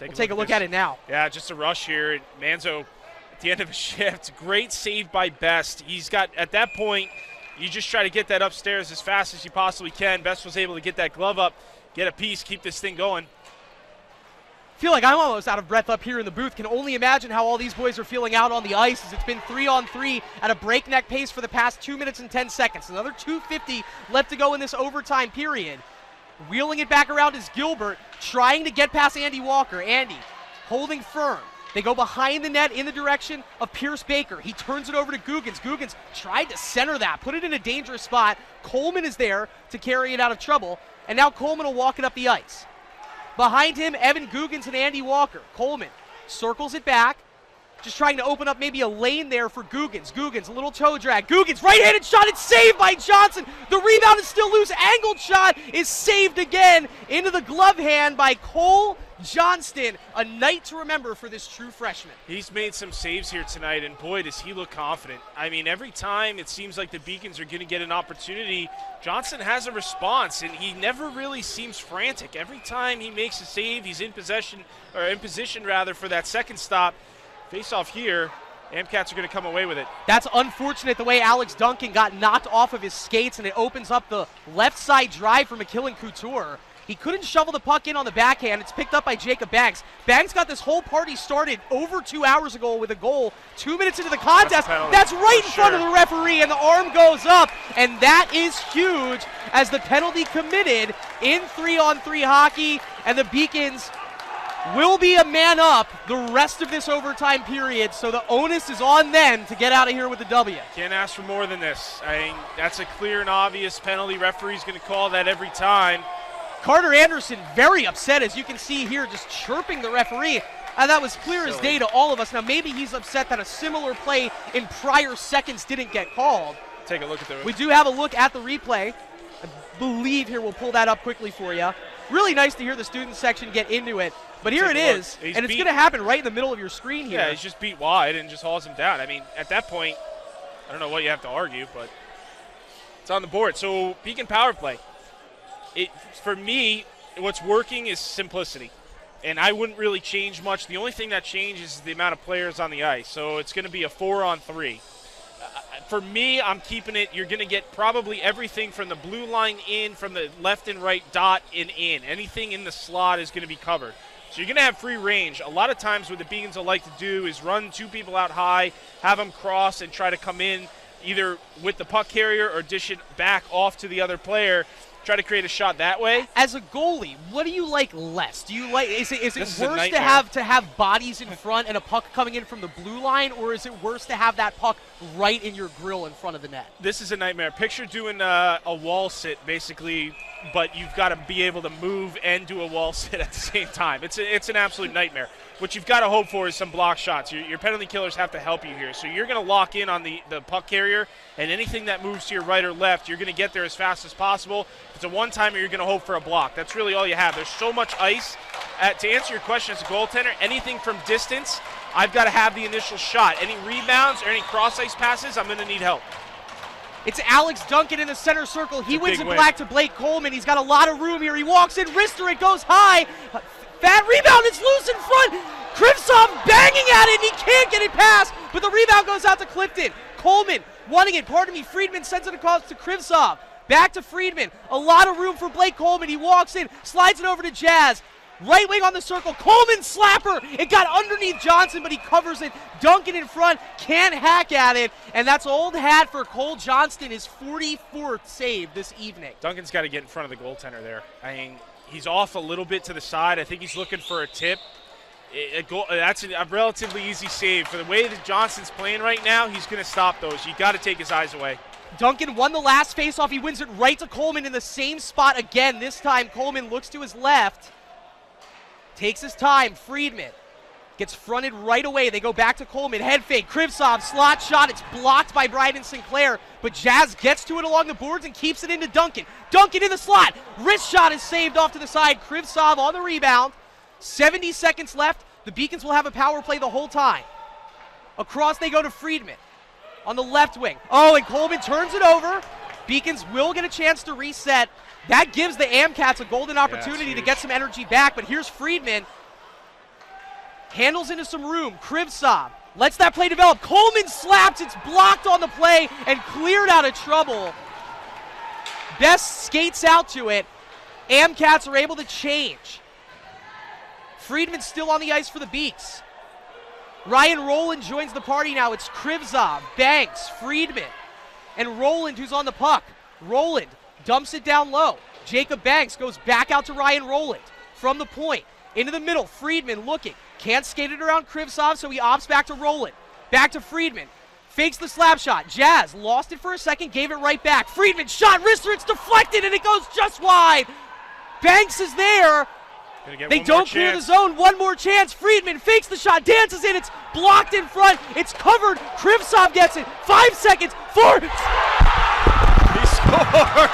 we'll take a look at it now.
Yeah, just a rush here. Manzo at the end of a shift. Great save by Best. He's got, at that point, you just try to get that upstairs as fast as you possibly can. Best was able to get that glove up, get a piece, keep this thing going.
Feel like I'm almost out of breath up here in the booth. Can only imagine how all these boys are feeling out on the ice, as it's been 3-on-3 at a breakneck pace for the past 2 minutes and 10 seconds. Another 2:50 left to go in this overtime period. Wheeling it back around is Gilbert, trying to get past Andy Walker. Andy holding firm. They go behind the net in the direction of Pierce Baker. He turns it over to Guggens. Guggens tried to center that, put it in a dangerous spot. Coleman is there to carry it out of trouble, and now Coleman will walk it up the ice. Behind him, Evan Guggens and Andy Walker. Coleman circles it back, just trying to open up maybe a lane there for Guggens. Guggens, a little toe drag. Guggens, right-handed shot, it's saved by Johnson. The rebound is still loose. Angled shot is saved again into the glove hand by Cole Johnston, a night to remember for this true freshman.
He's made some saves here tonight, and boy, does he look confident. I mean, every time it seems like the Beacons are going to get an opportunity, Johnston has a response, and he never really seems frantic. Every time he makes a save, he's in position for that second stop. Face off here. Amcats are going to come away with it.
That's unfortunate the way Alex Duncan got knocked off of his skates, and it opens up the left side drive for McKillen Couture. He couldn't shovel the puck in on the backhand. It's picked up by Jacob Banks. Banks got this whole party started over 2 hours ago with a goal 2 minutes into the contest. That's right in front of the referee, and the arm goes up, and that is huge as the penalty committed in 3-on-3 hockey, and the Beacons will be a man up the rest of this overtime period, so the onus is on them to get out of here with the W.
Can't ask for more than this. I mean, that's a clear and obvious penalty. Referee's going to call that every time.
Carter Anderson very upset, as you can see here, just chirping the referee. And that was clear as day to all of us. Now, maybe he's upset that a similar play in prior seconds didn't get called.
Take a look at the...
We do have a look at the replay. I believe here we'll pull that up quickly for you. Really nice to hear the student section get into it. But here it is, and it's going to happen right in the middle of your screen here.
Yeah, he's just beat wide and just hauls him down. I mean, at that point, I don't know what you have to argue, but it's on the board. So, Beacon power play. For me, what's working is simplicity, and I wouldn't really change much. The only thing that changes is the amount of players on the ice, so it's going to be a 4-on-3. For me, I'm keeping it. You're going to get probably everything from the blue line in, from the left and right dot and in. Anything in the slot is going to be covered. So you're going to have free range. A lot of times what the Beacons will like to do is run two people out high, have them cross and try to come in either with the puck carrier or dish it back off to the other player. Try to create a shot that way.
As a goalie, what do you like less? Do you like is it worse to have bodies in front and a puck coming in from the blue line, or is it worse to have that puck right in your grill in front of the net?
This is a nightmare. Picture doing a wall sit basically, but you've got to be able to move and do a wall sit at the same time. It's an absolute nightmare. What you've got to hope for is some block shots. Your penalty killers have to help you here. So you're going to lock in on the puck carrier, and anything that moves to your right or left, you're going to get there as fast as possible. If it's a one-timer, you're going to hope for a block. That's really all you have. There's so much ice. To answer your question as a goaltender, anything from distance, I've got to have the initial shot. Any rebounds or any cross-ice passes, I'm going to need help.
It's Alex Duncan in the center circle. He wins it back to Blake Coleman. He's got a lot of room here. He walks in, wrister, it goes high. Bad rebound, it's loose in front. Krivtsov banging at it, and he can't get it past, but the rebound goes out to Clifton. Coleman wanting it, Friedman sends it across to Krivtsov. Back to Friedman, a lot of room for Blake Coleman. He walks in, slides it over to Jazz. Right wing on the circle, Coleman slapper. It got underneath Johnson, but he covers it. Duncan in front, can't hack at it, and that's old hat for Cole Johnston, his 44th save this evening.
Duncan's got to get in front of the goaltender there. I mean, he's off a little bit to the side. I think he's looking for a tip. That's a relatively easy save. For the way that Johnson's playing right now, he's going to stop those. You got to take his eyes away.
Duncan won the last faceoff. He wins it right to Coleman in the same spot again. This time, Coleman looks to his left. Takes his time. Friedman gets fronted right away. They go back to Coleman. Head fake. Krivtsov, slot shot. It's blocked by Bryden Sinclair, but Jazz gets to it along the boards and keeps it into Duncan. Duncan in the slot. Wrist shot is saved off to the side. Krivtsov on the rebound. 70 seconds left. The Beacons will have a power play the whole time. Across they go to Friedman on the left wing. Oh, and Coleman turns it over. Beacons will get a chance to reset. That gives the Amcats a golden opportunity to get some energy back, but here's Friedman. Handles into some room. Krivtsov lets that play develop. Coleman slaps. It's blocked on the play and cleared out of trouble. Best skates out to it. Amcats are able to change. Friedman's still on the ice for the Beaks. Ryan Rowland joins the party now. It's Krivtsov, Banks, Friedman, and Rowland who's on the puck. Rowland dumps it down low. Jacob Banks goes back out to Ryan Rowland from the point. Into the middle, Friedman looking. Can't skate it around Krivtsov, so he opts back to Rowland. Back to Friedman. Fakes the slap shot. Jazz lost it for a second, gave it right back. Friedman shot, wrister, it's deflected, and it goes just wide. Banks is there. They don't clear the zone. One more chance. Friedman fakes the shot, dances in. It's blocked in front. It's covered. Krivtsov gets it. 5 seconds. 4.
He scored.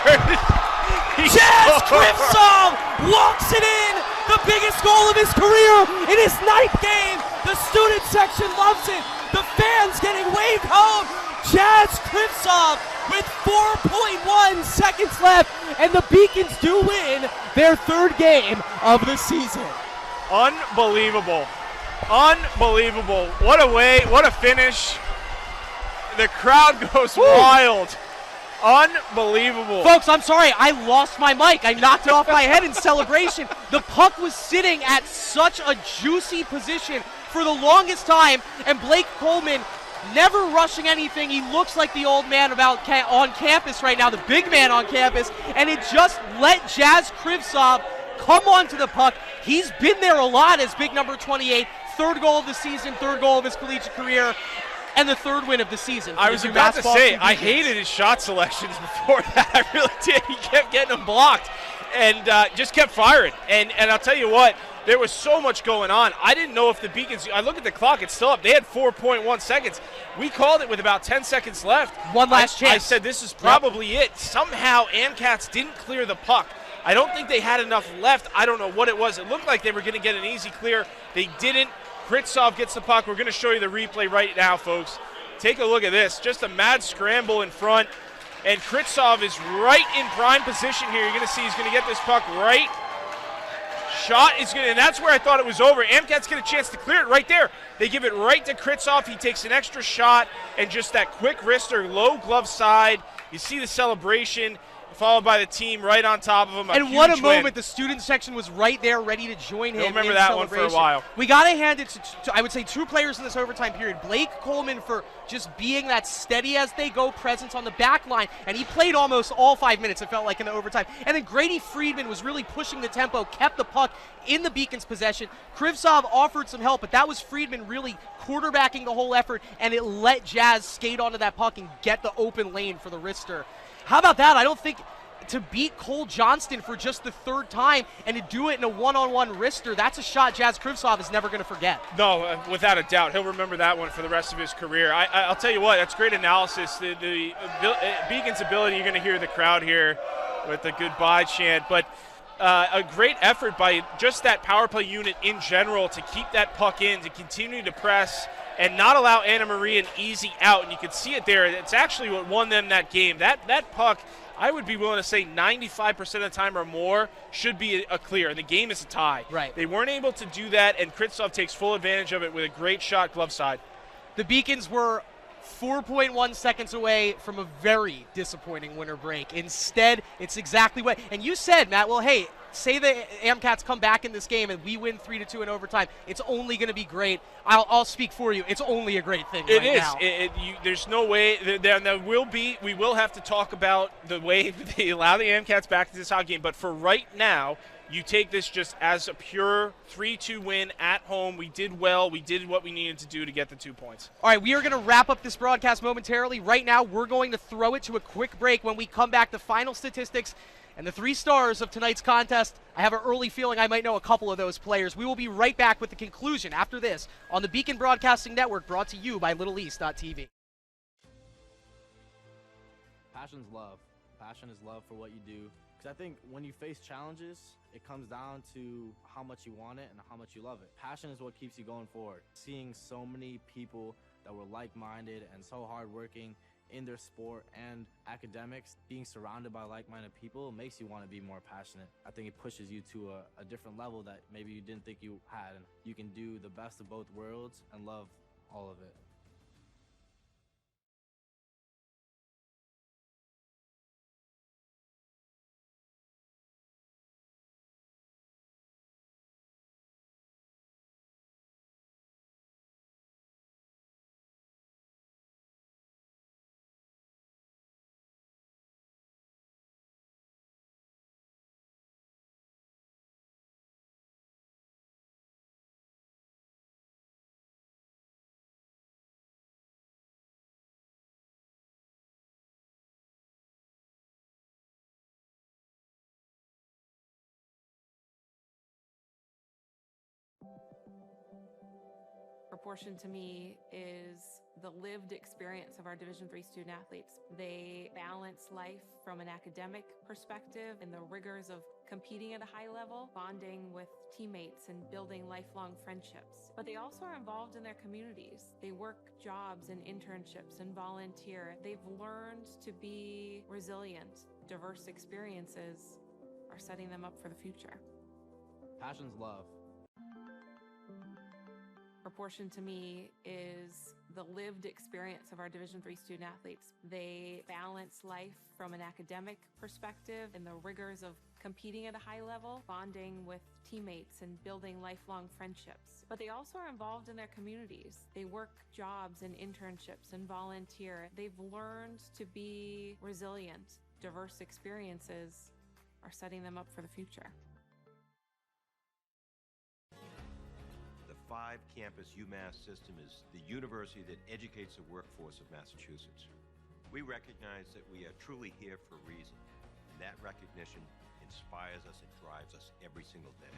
Jazz Krivtsov walks it in. The biggest
first goal of his career in his 9th game. The student section loves it. The fans getting waved home. Jazz Krivtsov with 4.1 seconds left, and the Beacons do win their 3rd game of the season.
Unbelievable. Unbelievable. What a way, what a finish. The crowd goes wild. Unbelievable.
Folks, I'm sorry, I lost my mic. I knocked it off my head in celebration. The puck was sitting at such a juicy position for the longest time, and Blake Coleman never rushing anything. He looks like the old man on campus right now, the big man on campus, and it just let Jazz Krivtsov come onto the puck. He's been there a lot as big number 28, 3rd goal of the season, 3rd goal of his collegiate career, and the 3rd win of the season.
I was about to say, I hated his shot selections before that. I really did. He kept getting them blocked and just kept firing. And I'll tell you what, there was so much going on. I didn't know if the Beacons, I look at the clock, it's still up. They had 4.1 seconds. We called it with about 10 seconds left.
One last chance.
I said this is probably it. Somehow AMCATS didn't clear the puck. I don't think they had enough left. I don't know what it was. It looked like they were going to get an easy clear. They didn't. Krivtsov gets the puck. We're going to show you the replay right now, folks. Take a look at this. Just a mad scramble in front. And Krivtsov is right in prime position here. You're going to see he's going to get this puck right. Shot is going to, and that's where I thought it was over. AMCATS get a chance to clear it right there. They give it right to Krivtsov. He takes an extra shot and just that quick wrister, low glove side. You see the celebration, followed by the team right on top of him.
And what a moment. The student section was right there ready to join him.
You'll remember that one for a while.
We got to hand it to, I would say, 2 players in this overtime period. Blake Coleman for just being that steady as they go presence on the back line. And he played almost all 5 minutes, it felt like, in the overtime. And then Grady Friedman was really pushing the tempo, kept the puck in the Beacons' possession. Krivtsov offered some help, but that was Friedman really quarterbacking the whole effort, and it let Jazz skate onto that puck and get the open lane for the wrister. How about that? I don't think to beat Cole Johnston for just the 3rd time and to do it in a one-on-one wrister, that's a shot Jazz Krivtsov is never going to forget.
No, without a doubt. He'll remember that one for the rest of his career. I'll tell you what, that's great analysis. The Beacon's ability, you're going to hear the crowd here with the goodbye chant, but a great effort by just that power play unit in general to keep that puck in, to continue to press and not allow Anna Marie an easy out. And you can see it there. It's actually what won them that game. That puck, I would be willing to say 95% of the time or more should be a clear, and the game is a tie.
Right.
They weren't able to do that, and Krivtsov takes full advantage of it with a great shot glove side.
The Beacons were 4.1 seconds away from a very disappointing winter break. Instead, it's exactly what, and you said, Matt, well, hey, say the AMCATS come back in this game and we win 3-2 in overtime. It's only going to be great. I'll speak for you. It's only a great thing right now.
It is. There's no way. There will be. We will have to talk about the way they allow the AMCATS back to this hockey game. But for right now, you take this just as a pure 3-2 win at home. We did well. We did what we needed to do to get the 2 points.
All right, we are going to wrap up this broadcast momentarily. Right now, we're going to throw it to a quick break. When we come back, the final statistics and the 3 stars of tonight's contest. I have an early feeling I might know a couple of those players. We will be right back with the conclusion after this on the Beacon Broadcasting Network, brought to you by LittleEast.tv.
Passion's love. Passion is love for what you do. Because I think when you face challenges, it comes down to how much you want it and how much you love it. Passion is what keeps you going forward. Seeing so many people that were like-minded and so hardworking in their sport and academics, being surrounded by like-minded people makes you want to be more passionate. I think it pushes you to a different level that maybe you didn't think you had. And you can do the best of both worlds and love all of it.
Proportion to me is the lived experience of our Division III student athletes. They balance life from an academic perspective and the rigors of competing at a high level, bonding with teammates and building lifelong friendships. But they also are involved in their communities. They work jobs and internships and volunteer. They've learned to be resilient. Diverse experiences are setting them up for the future.
Passion's love.
Proportion to me is the lived experience of our Division III student athletes. They balance life from an academic perspective and the rigors of competing at a high level, bonding with teammates and building lifelong friendships. But they also are involved in their communities. They work jobs and internships and volunteer. They've learned to be resilient. Diverse experiences are setting them up for the future.
The 5-campus UMass system is the university that educates the workforce of Massachusetts. We recognize that we are truly here for a reason, and that recognition inspires us and drives us every single day.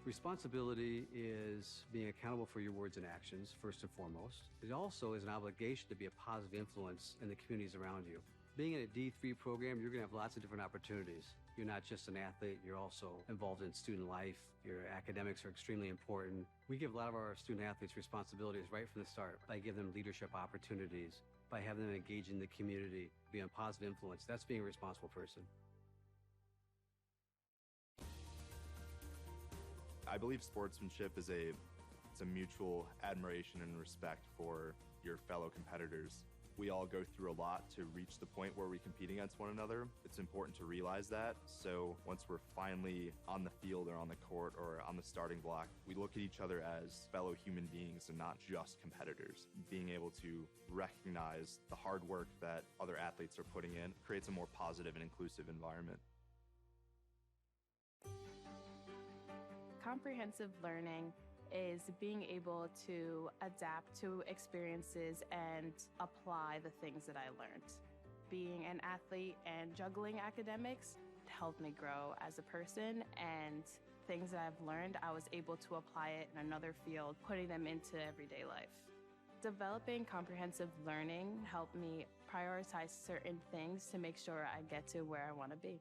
Responsibility is being accountable for your words and actions, first and foremost. It also is an obligation to be a positive influence in the communities around you. Being in a D3 program, you're going to have lots of different opportunities. You're not just an athlete, you're also involved in student life. Your academics are extremely important. We give a lot of our student athletes responsibilities right from the start by giving them leadership opportunities, by having them engage in the community, be a positive influence. That's being a responsible person.
I believe sportsmanship is it's a mutual admiration and respect for your fellow competitors. We all go through a lot to reach the point where we compete against one another. It's important to realize that. So once we're finally on the field or on the court or on the starting block, we look at each other as fellow human beings and not just competitors. Being able to recognize the hard work that other athletes are putting in creates a more positive and inclusive environment.
Comprehensive learning is being able to adapt to experiences and apply the things that I learned. Being an athlete and juggling academics helped me grow as a person, and things that I've learned, I was able to apply it in another field, putting them into everyday life. Developing comprehensive learning helped me prioritize certain things to make sure I get to where I want to be.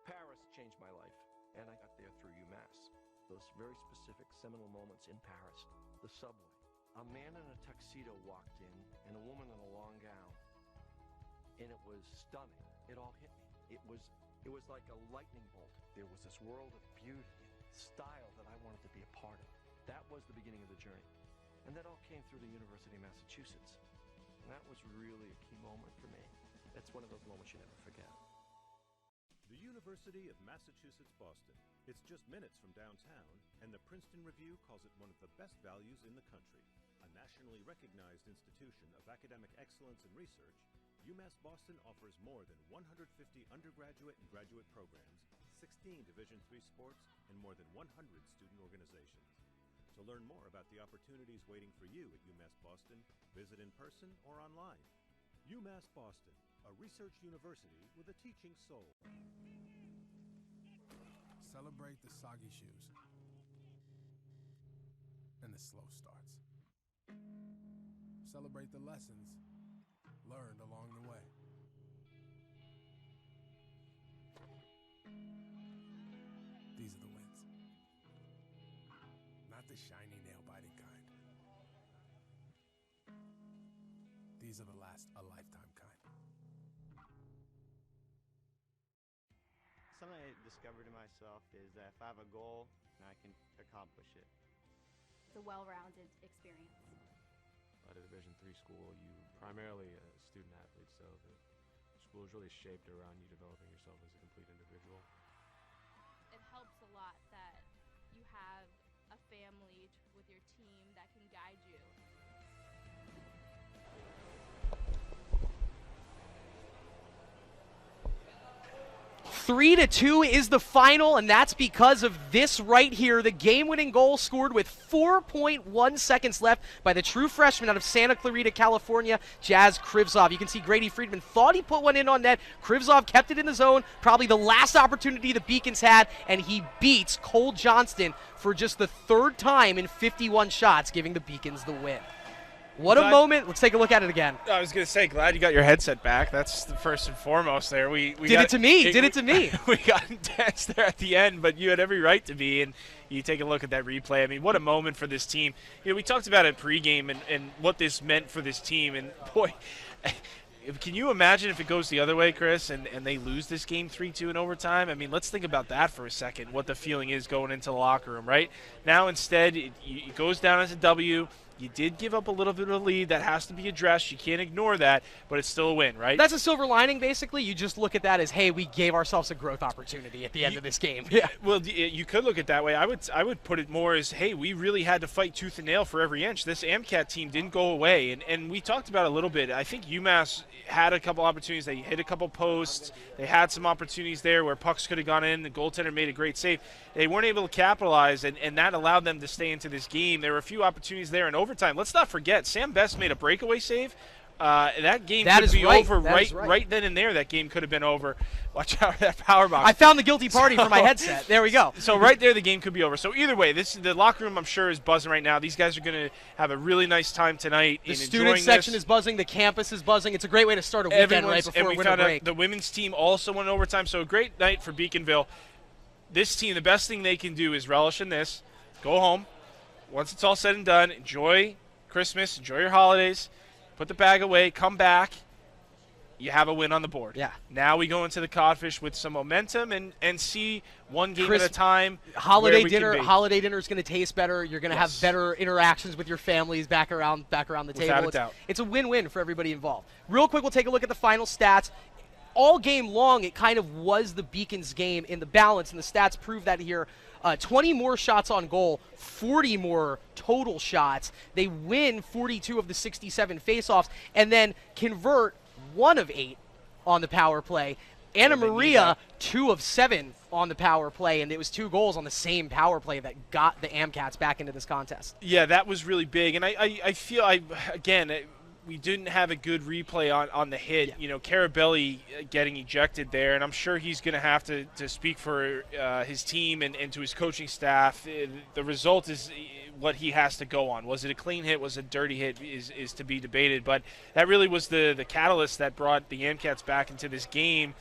Paris changed my life, and I got there through UMass. Those very specific seminal moments in Paris, the subway. A man in a tuxedo walked in, and a woman in a long gown. And it was stunning. It all hit me. It was like a lightning bolt. There was this world of beauty and style that I wanted to be a part of. That was the beginning of the journey. And that all came through the University of Massachusetts. And that was really a key moment for me. That's one of those moments you never forget.
The University of Massachusetts Boston. It's just minutes from downtown, and the Princeton Review calls it one of the best values in the country. A nationally recognized institution of academic excellence and research, UMass Boston offers more than 150 undergraduate and graduate programs, 16 Division III sports, and more than 100 student organizations. To learn more about the opportunities waiting for you at UMass Boston, visit in person or online. UMass Boston, a research university with a teaching soul.
Celebrate the soggy shoes and the slow starts. Celebrate the lessons learned along the way. These are the wins. Not the shiny nail-biting kind. These are the last a-lifetime kind.
Something I discovered in myself is that if I have a goal, I can accomplish it.
It's a well-rounded experience.
At a Division III school, you primarily a student athlete, so the school is really shaped around you developing yourself as a complete individual.
It helps a lot that you have a family with your team that can guide you.
3-2 is the final, and that's because of this right here. The game-winning goal scored with 4.1 seconds left by the true freshman out of Santa Clarita, California, Jazz Krivtsov. You can see Grady Friedman thought he put one in on net. Krivtsov kept it in the zone, probably the last opportunity the Beacons had, and he beats Cole Johnston for just the third time in 51 shots, giving the Beacons the win. What a moment. Let's take a look at it again.
I was going to say, glad you got your headset back. That's the first and foremost there. We
did it to me.
We got intense there at the end, but you had every right to be. And you take a look at that replay. I mean, what a moment for this team. You know, we talked about it pregame and what this meant for this team. And, boy, can you imagine if it goes the other way, Chris, and they lose this game 3-2 in overtime? I mean, let's think about that for a second, what the feeling is going into the locker room, right? Now, instead, it goes down as a W. You did give up a little bit of a lead. That has to be addressed. You can't ignore that, but it's still a win, right?
That's a silver lining, basically. You just look at that as, hey, we gave ourselves a growth opportunity at the end of this game. Yeah.
Well, you could look at it that way. I would put it more as, hey, we really had to fight tooth and nail for every inch. This AMCAT team didn't go away, and we talked about it a little bit. I think UMass had a couple opportunities. They hit a couple posts. They had some opportunities there where pucks could have gone in. The goaltender made a great save. They weren't able to capitalize, and that allowed them to stay into this game. There were a few opportunities there in overtime. Let's not forget, Sam Best made a breakaway save. That game could be over right then and there. That game could have been over. Watch out for that power box.
I found the guilty party for my headset. There we go.
So right there, the game could be over. So either way, the locker room, I'm sure, is buzzing right now. These guys are going to have a really nice time tonight.
The student section is buzzing. The campus is buzzing. It's a great way to start a weekend right before winter break.
The women's team also won overtime. So a great night for Beaconville. This team, the best thing they can do is relish in this. Go home. Once it's all said and done, enjoy Christmas, enjoy your holidays, put the bag away, come back. You have a win on the board.
Yeah.
Now we go into the Codfish with some momentum and see one game at a time.
Holiday dinner is going to taste better. You're going to have better interactions with your families back around the table.
Without a doubt.
It's a win-win for everybody involved. Real quick, we'll take a look at the final stats. All game long, it kind of was the Beacons' game in the balance, and the stats prove that here. 20 more shots on goal, 40 more total shots. They win 42 of the 67 faceoffs, and then convert 1 of 8 on the power play. Anna Maria, 2 of 7 on the power play, and it was 2 goals on the same power play that got the AMCATs back into this contest.
Yeah, that was really big, and I feel, again, we didn't have a good replay on the hit. Yeah. You know, Carabelli getting ejected there, and I'm sure he's going to have to speak for his team and to his coaching staff. The result is what he has to go on. Was it a clean hit? Was it a dirty hit? Is to be debated. But that really was the catalyst that brought the AMCATs back into this game.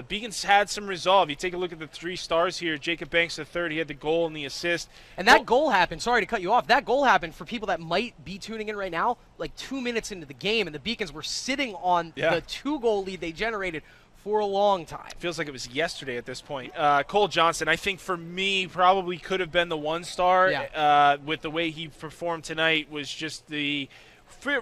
Beacons had some resolve. You take a look at the 3 stars here. Jacob Banks III, he had the goal and the assist.
And that goal happened, sorry to cut you off, that goal happened for people that might be tuning in right now, like 2 minutes into the game, and the Beacons were sitting on the 2-goal lead they generated for a long time.
Feels like it was yesterday at this point. Cole Johnston, I think for me, probably could have been the 1-star. With the way he performed tonight, was just the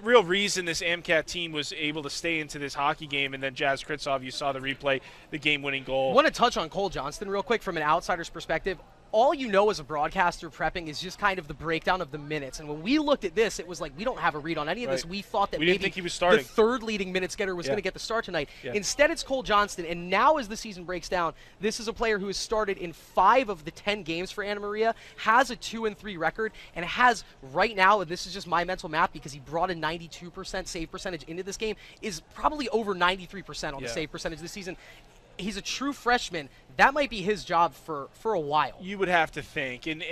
real reason this AMCAT team was able to stay into this hockey game. And then Jazz Krivtsov, you saw the replay, the game-winning goal.
I want to touch on Cole Johnston real quick from an outsider's perspective. All you know as a broadcaster prepping is just kind of the breakdown of the minutes. And when we looked at this, it was like we don't have a read on any of this. We thought that
we didn't think he was starting.
The third leading minutes getter was going to get the start tonight. Instead, it's Cole Johnston. And now as the season breaks down, this is a player who has started in 5 of the 10 games for Anna Maria, has a 2-3 record, and has right now, and this is just my mental math because he brought a 92% save percentage into this game, is probably over 93% on the save percentage this season. He's a true freshman. That might be his job for a while.
You would have to think. And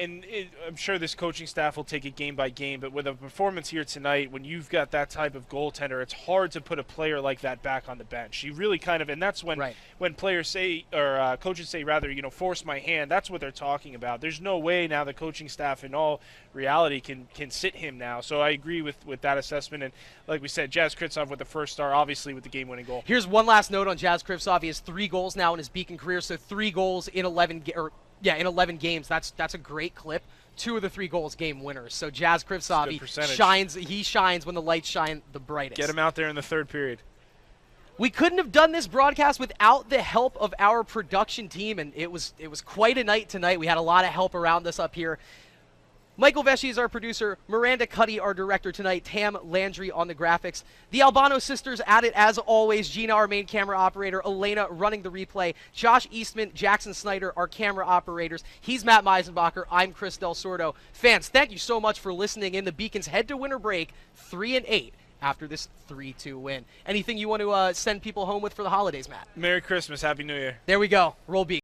I'm sure this coaching staff will take it game by game. But with a performance here tonight, when you've got that type of goaltender, it's hard to put a player like that back on the bench. You really kind of – and that's when players say – or coaches say, rather, you know, force my hand. That's what they're talking about. There's no way now the coaching staff in all reality can sit him now. So I agree with that assessment. And like we said, Jazz Krivtsov with the 1st star, obviously with the game-winning goal.
Here's one last note on Jazz Krivtsov. He has 3 goals now in his Beacon career, so 3 goals in 11 games. That's a great clip. 2 of the 3 goals game winners. So Jazz Krivtsov, he shines when the lights shine the brightest.
Get him out there in the 3rd period.
We couldn't have done this broadcast without the help of our production team, and it was quite a night tonight. We had a lot of help around us up here. Michael Vesci is our producer, Miranda Cuddy, our director tonight, Tam Landry on the graphics. The Albano sisters at it as always, Gina, our main camera operator, Elena running the replay, Josh Eastman, Jackson Snyder, our camera operators. He's Matt Meisenbacher, I'm Chris Del Sordo. Fans, thank you so much for listening in. The Beacons head to winter break 3-8 after this 3-2 win. Anything you want to send people home with for the holidays, Matt?
Merry Christmas, Happy New Year.
There we go. Roll Beacons.